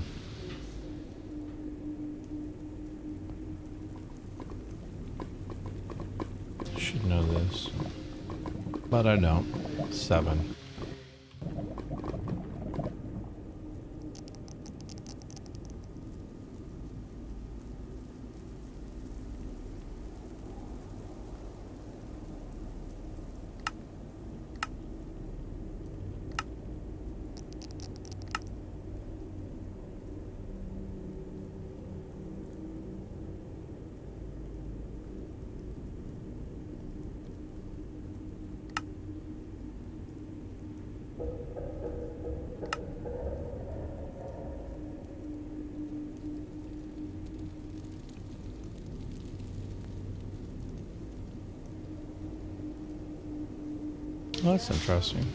should know this. But I don't. 7. Well, that's interesting.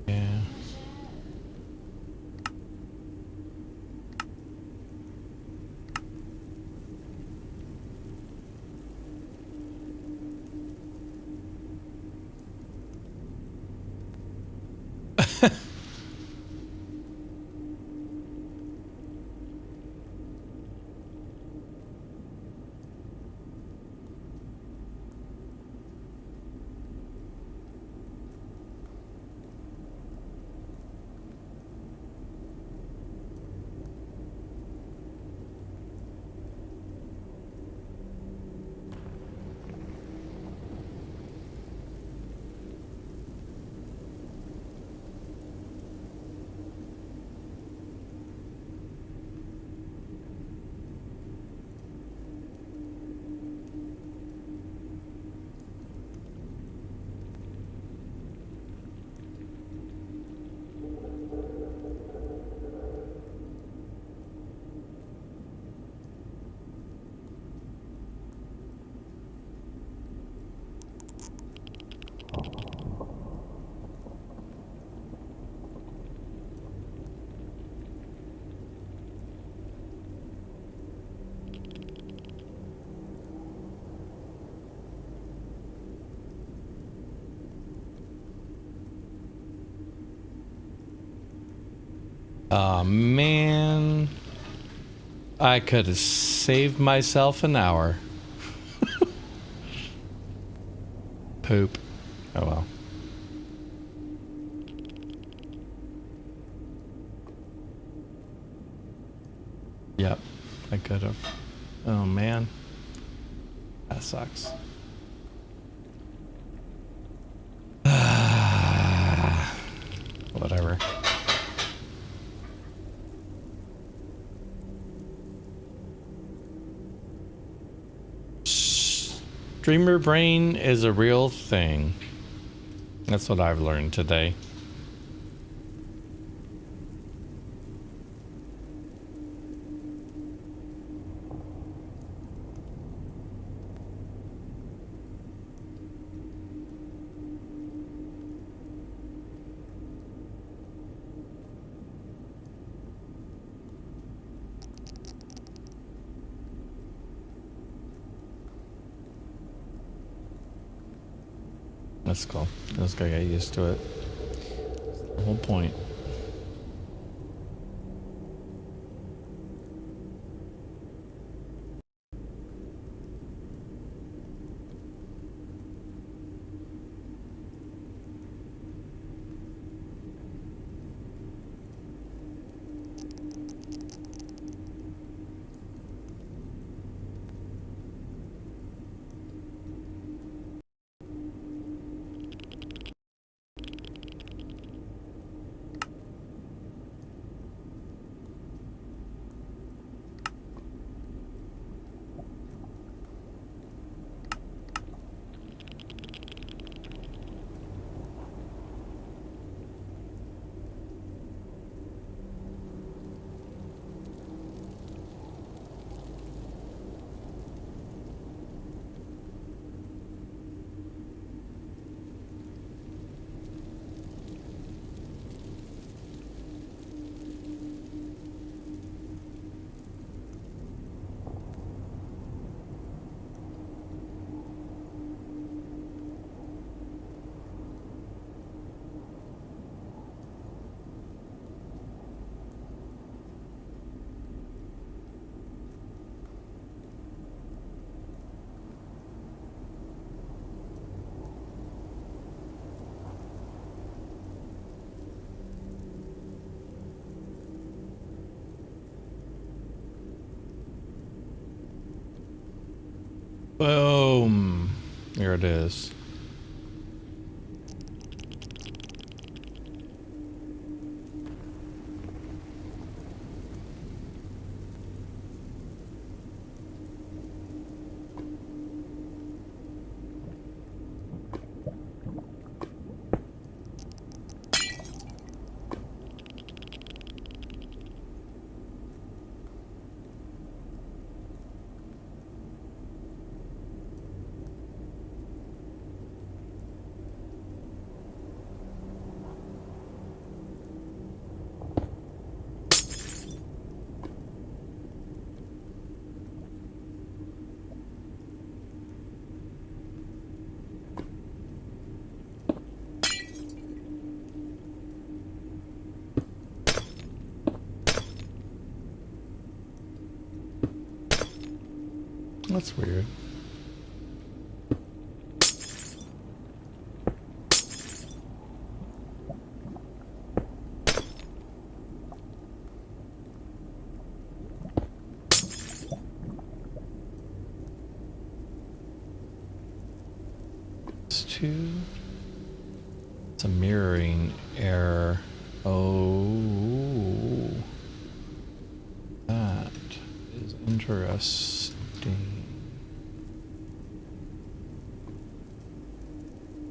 Yeah. Oh, man. I could have saved myself an hour. Poop. Oh, well. Yep, I could have. Oh, man. That sucks. Whatever. Streamer brain is a real thing. That's what I've learned today. That's cool. Let's go get used to it. The whole point. Boom. Here it is. That's weird. It's a mirroring error. Oh, that is interesting.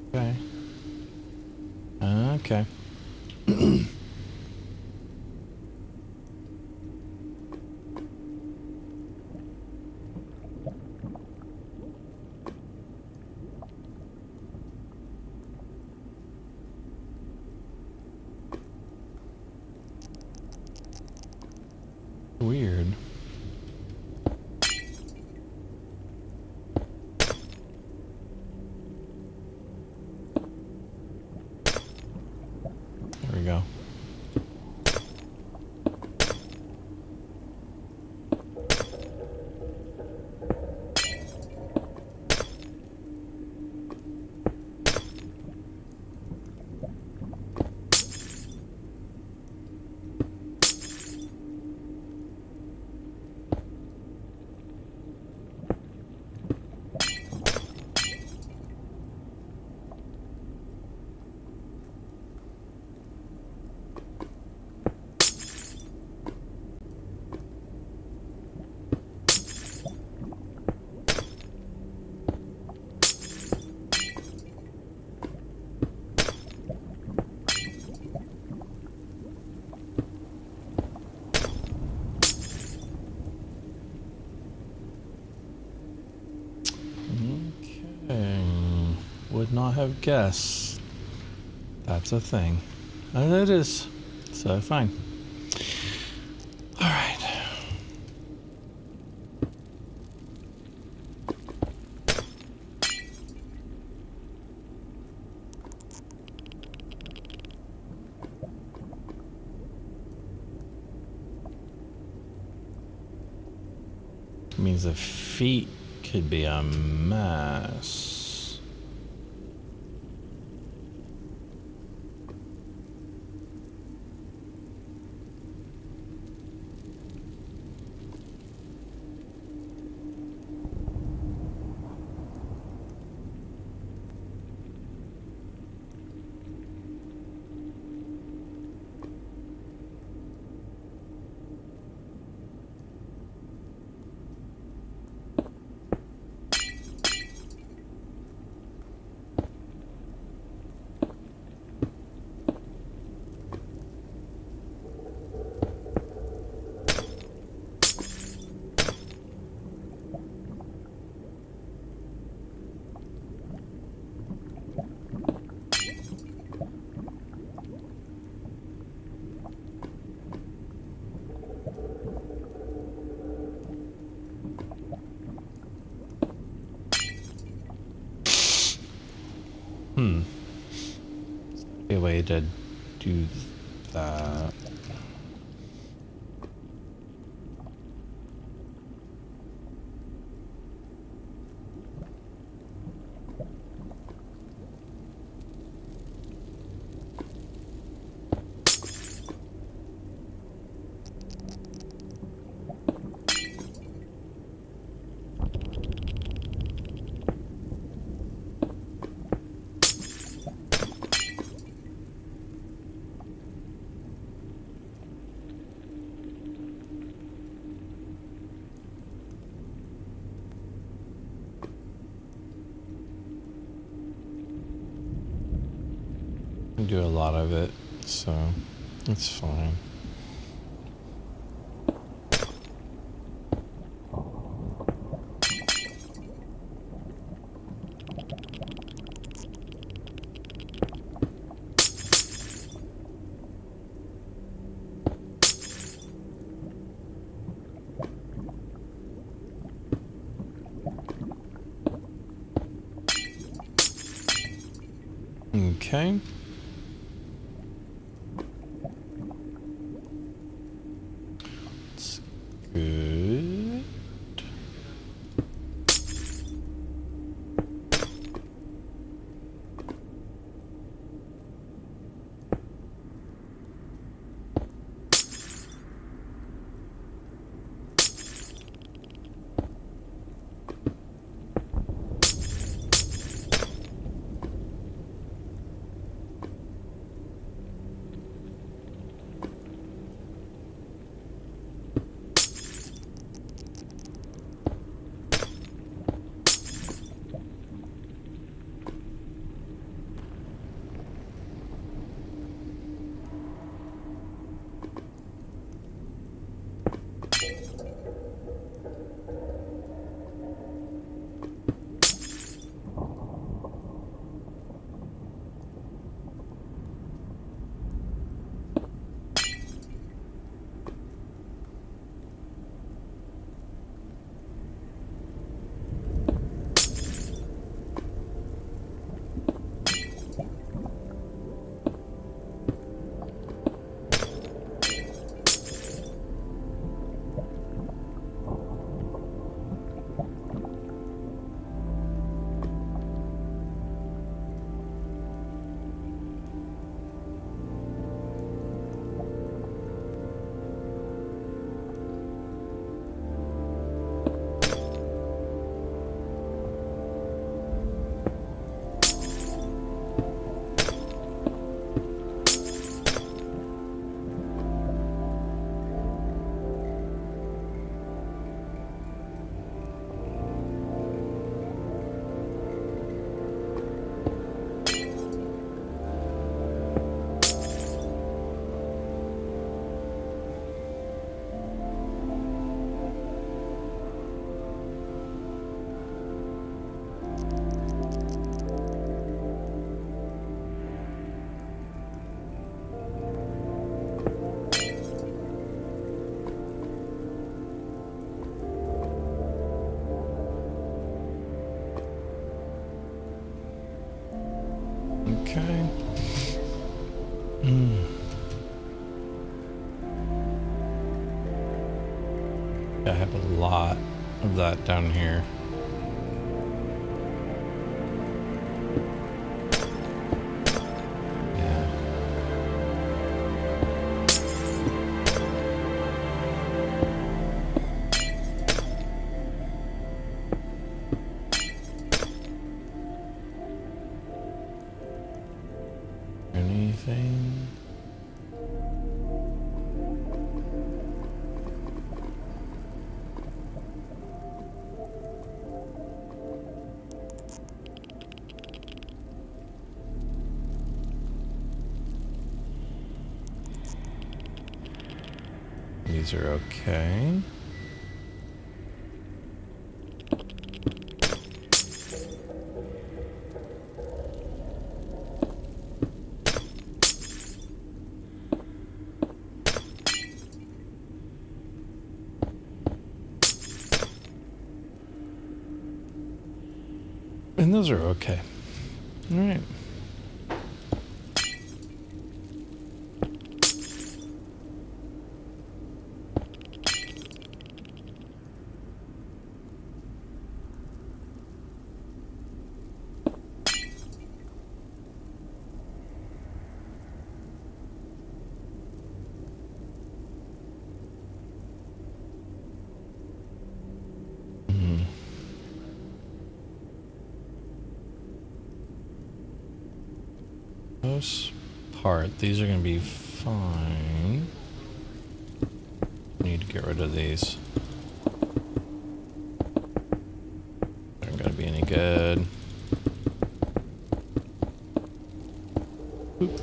Okay. Okay. Weird. There we go. Would not have guessed that's a thing. And it is. So fine. All right. Means the feet could be a mess. A way to do that. can do a lot of it, so it's fine. Okay. That's good. Okay. I have a lot of that down here. Yeah. Anything? These are okay. And those are okay. All right. Most part, these are going to be fine. Need to get rid of these. They're not going to be any good. Oop.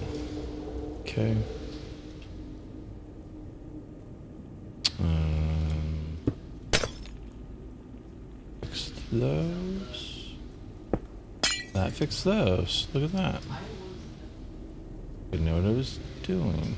those. That fixed those. Look at that. Didn't know what I was doing.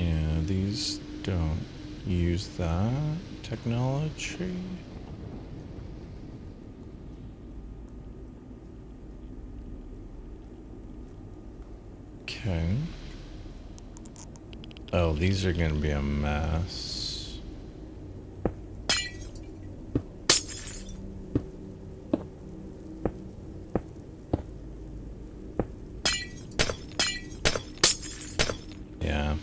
Yeah, these don't use that technology. Okay. Oh, these are gonna be a mess. Yeah.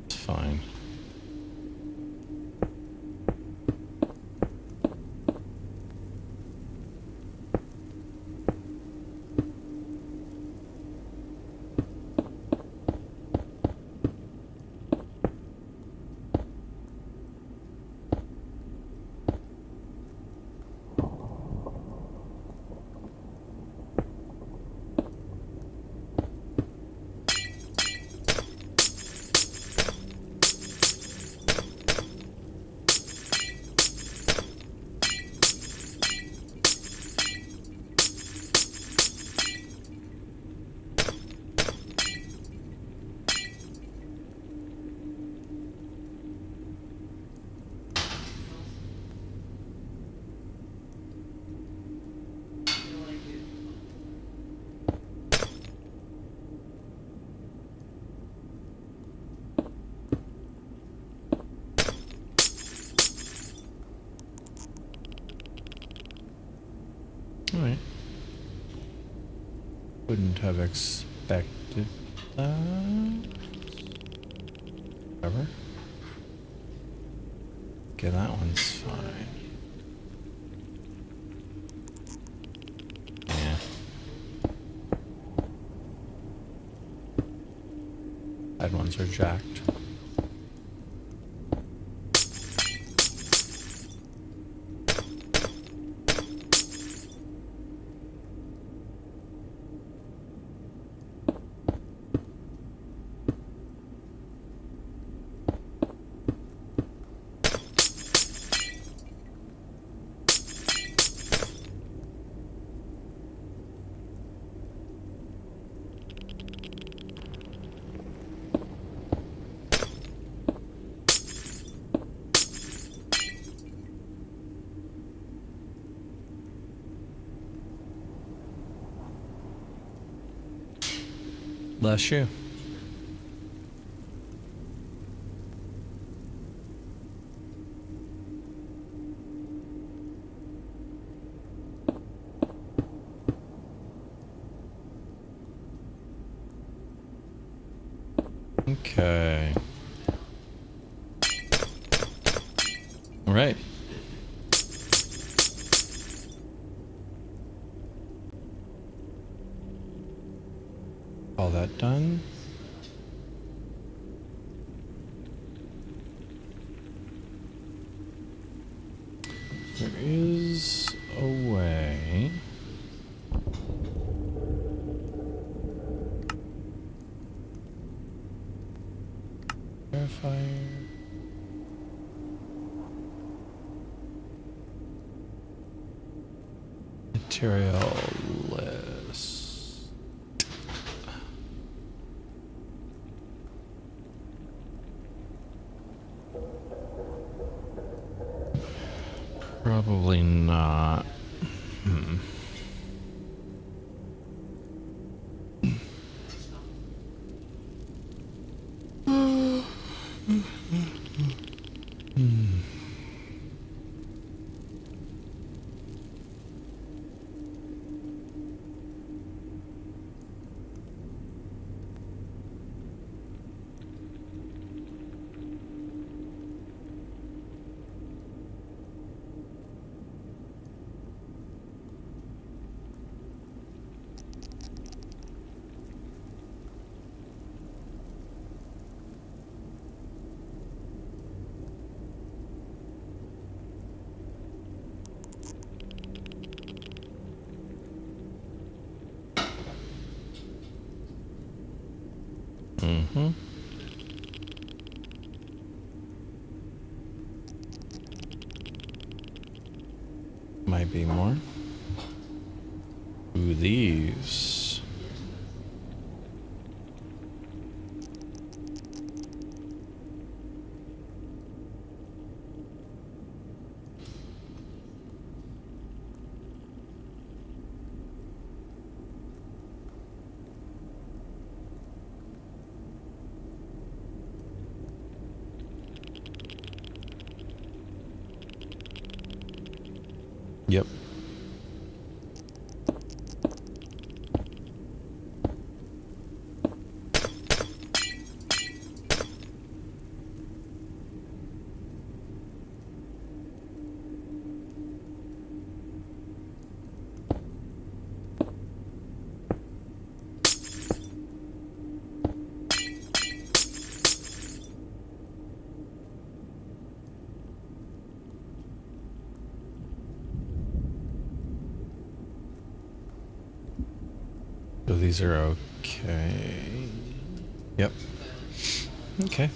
It's fine. Alright. Wouldn't have expected that. Whatever. Okay, that one's fine. Yeah. Side ones are jacked. Bless you. Okay. All right. All that done. There is a way. Verifier. Material list. Probably not. Might be more. Ooh, these. Yep. So these are okay. Yep. Okay.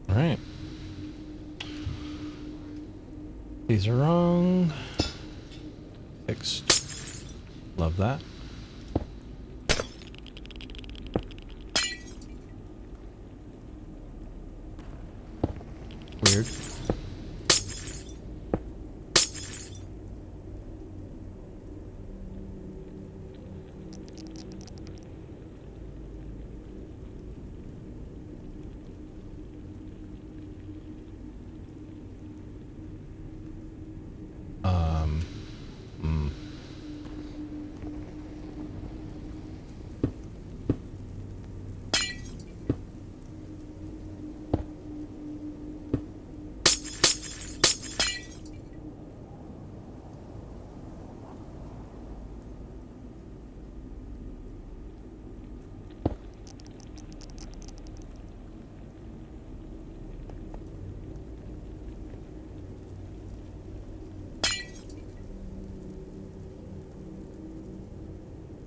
All right. These are wrong. Fixed. Love that. Weird.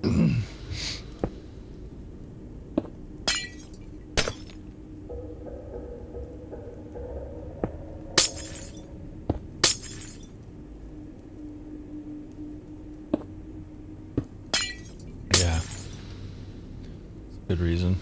Hmm. Yeah. Good reason.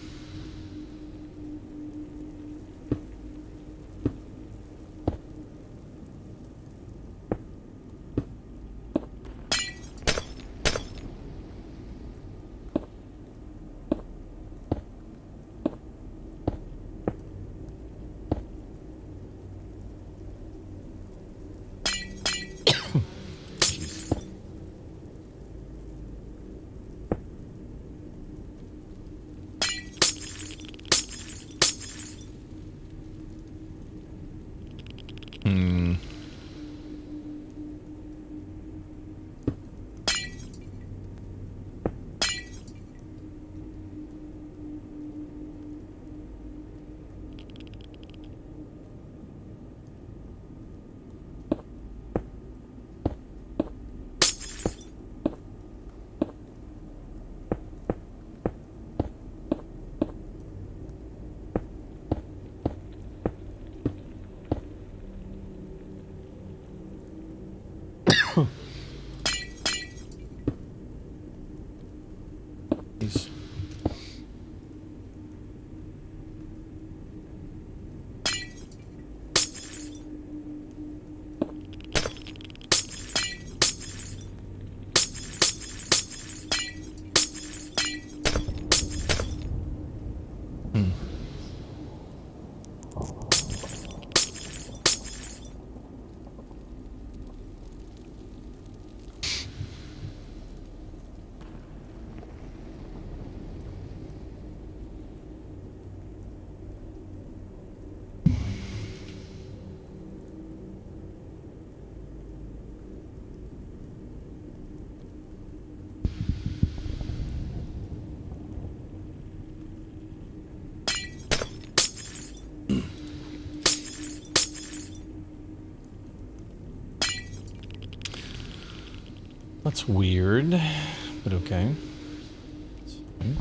Hmm. That's weird, but okay. It's fine.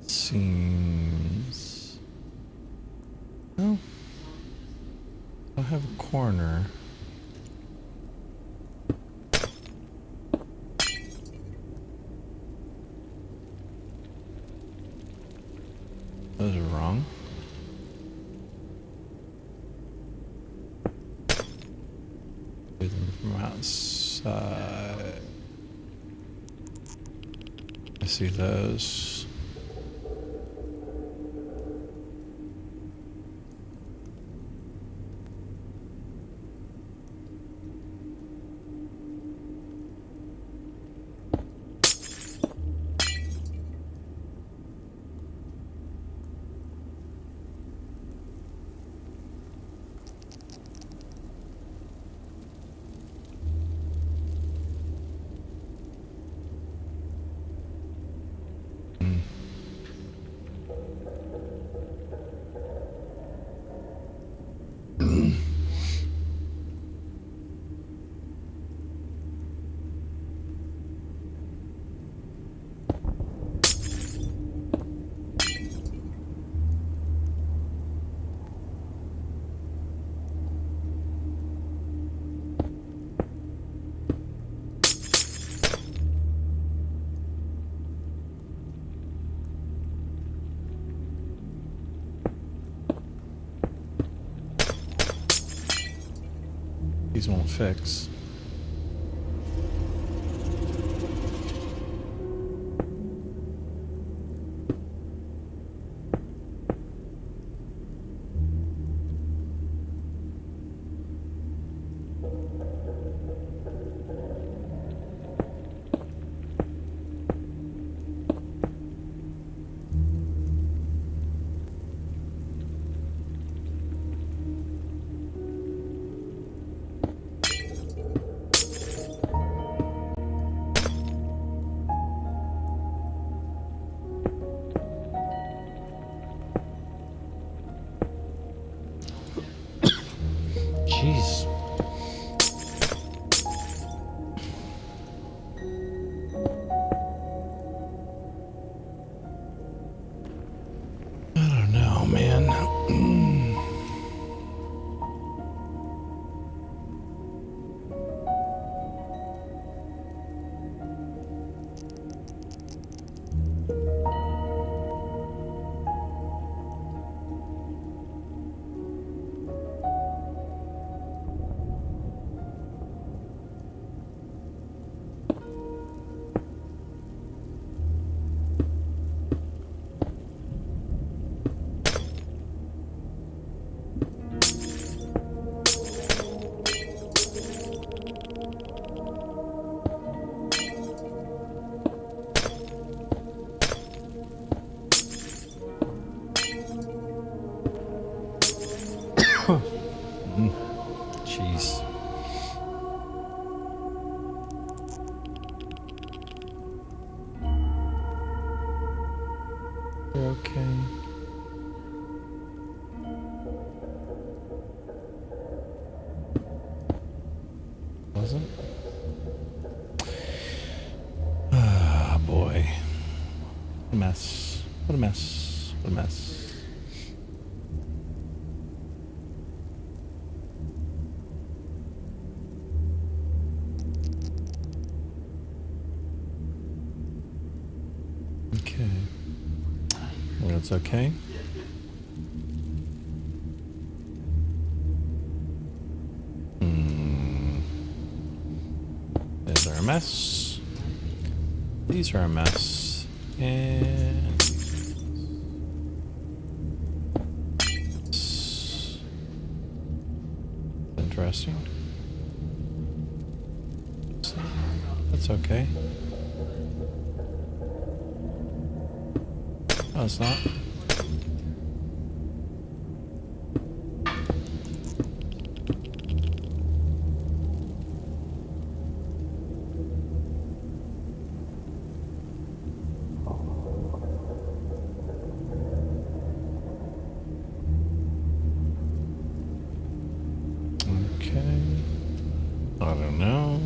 Seems... Oh. I have a corner. Those are wrong. Do them from outside. I see those. These won't fix. a mess. What a mess. Okay. That's okay. These are a mess. These are a mess. And interesting. That's okay. No, it's not. Okay. I don't know.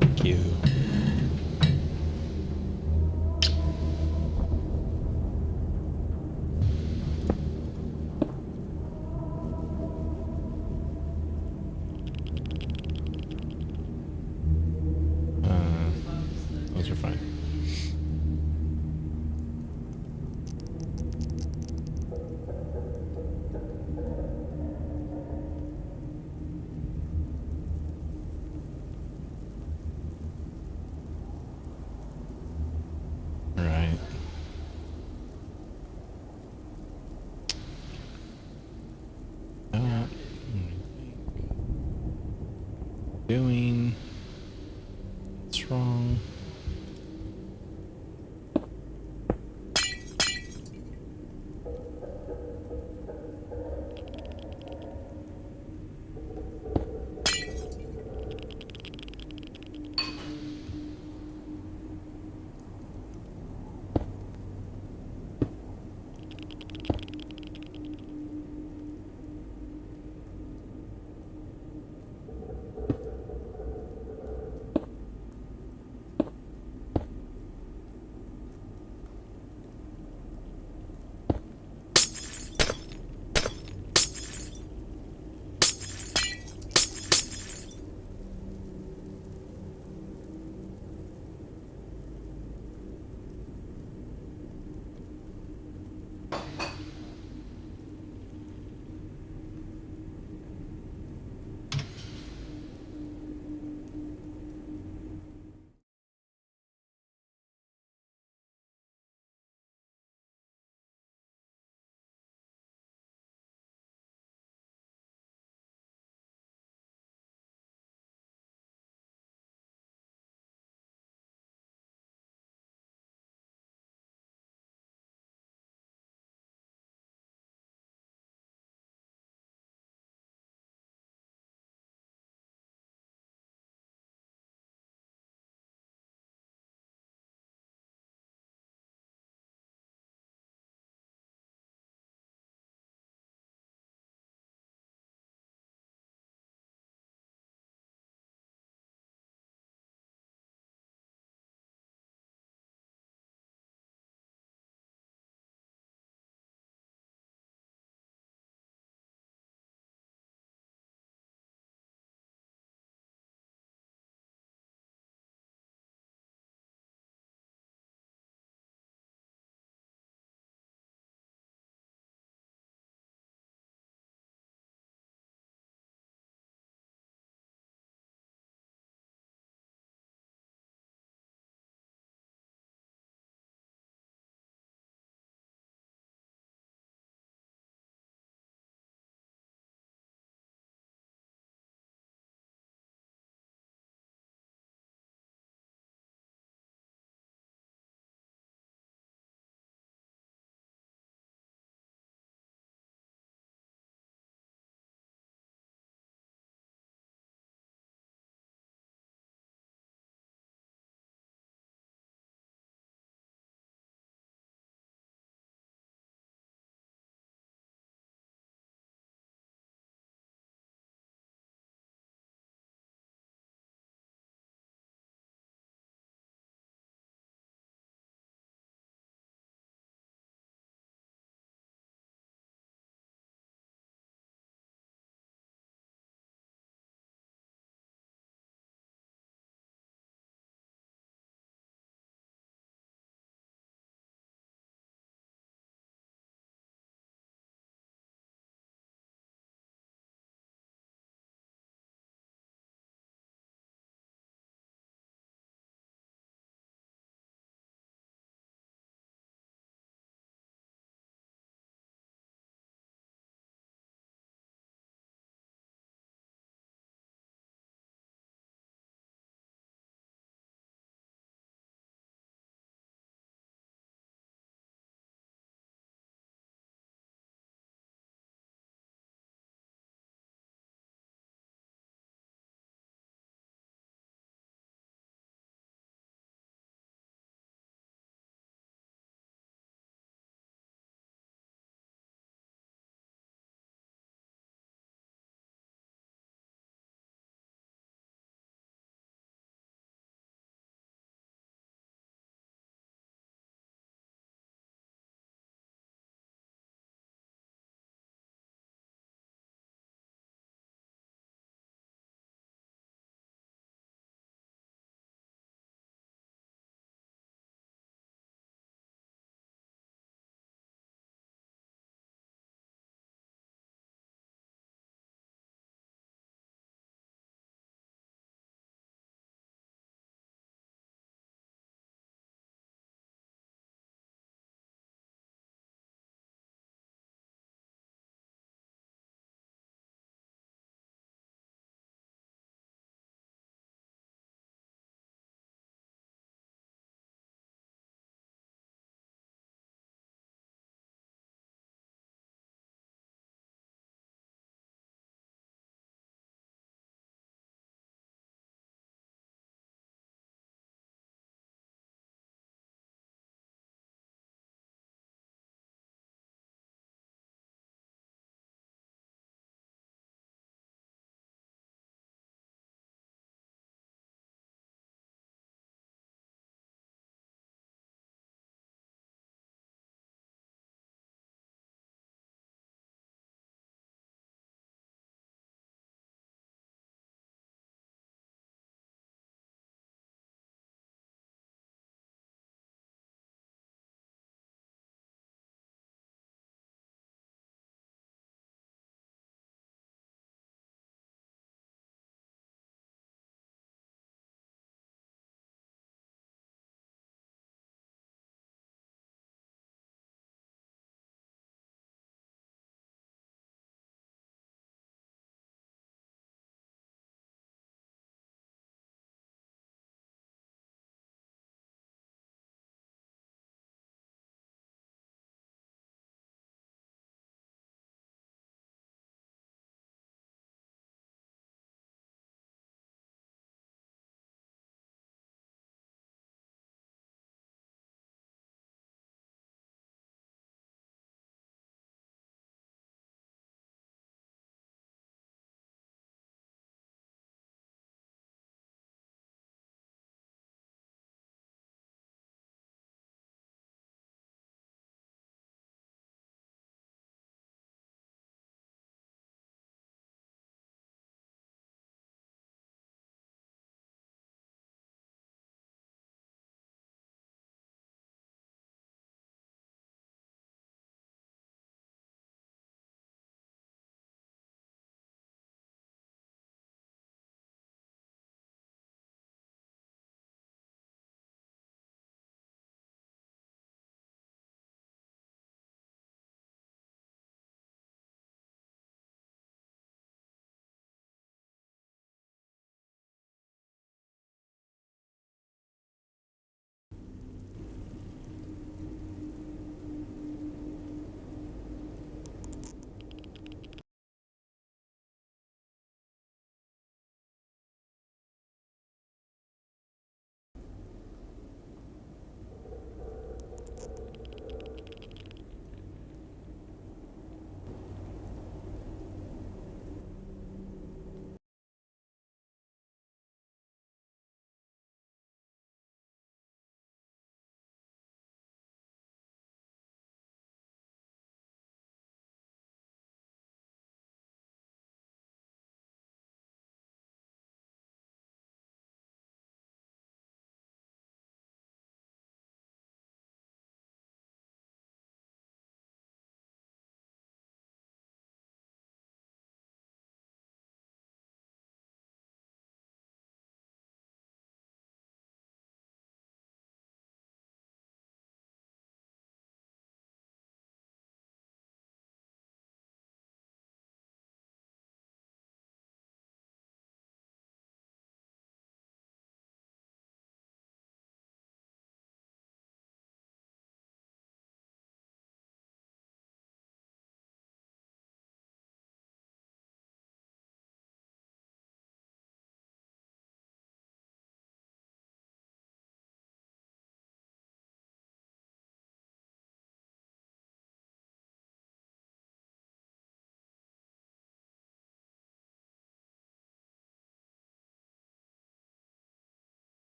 Thank you. Those are fine. Right. Doing. What's wrong?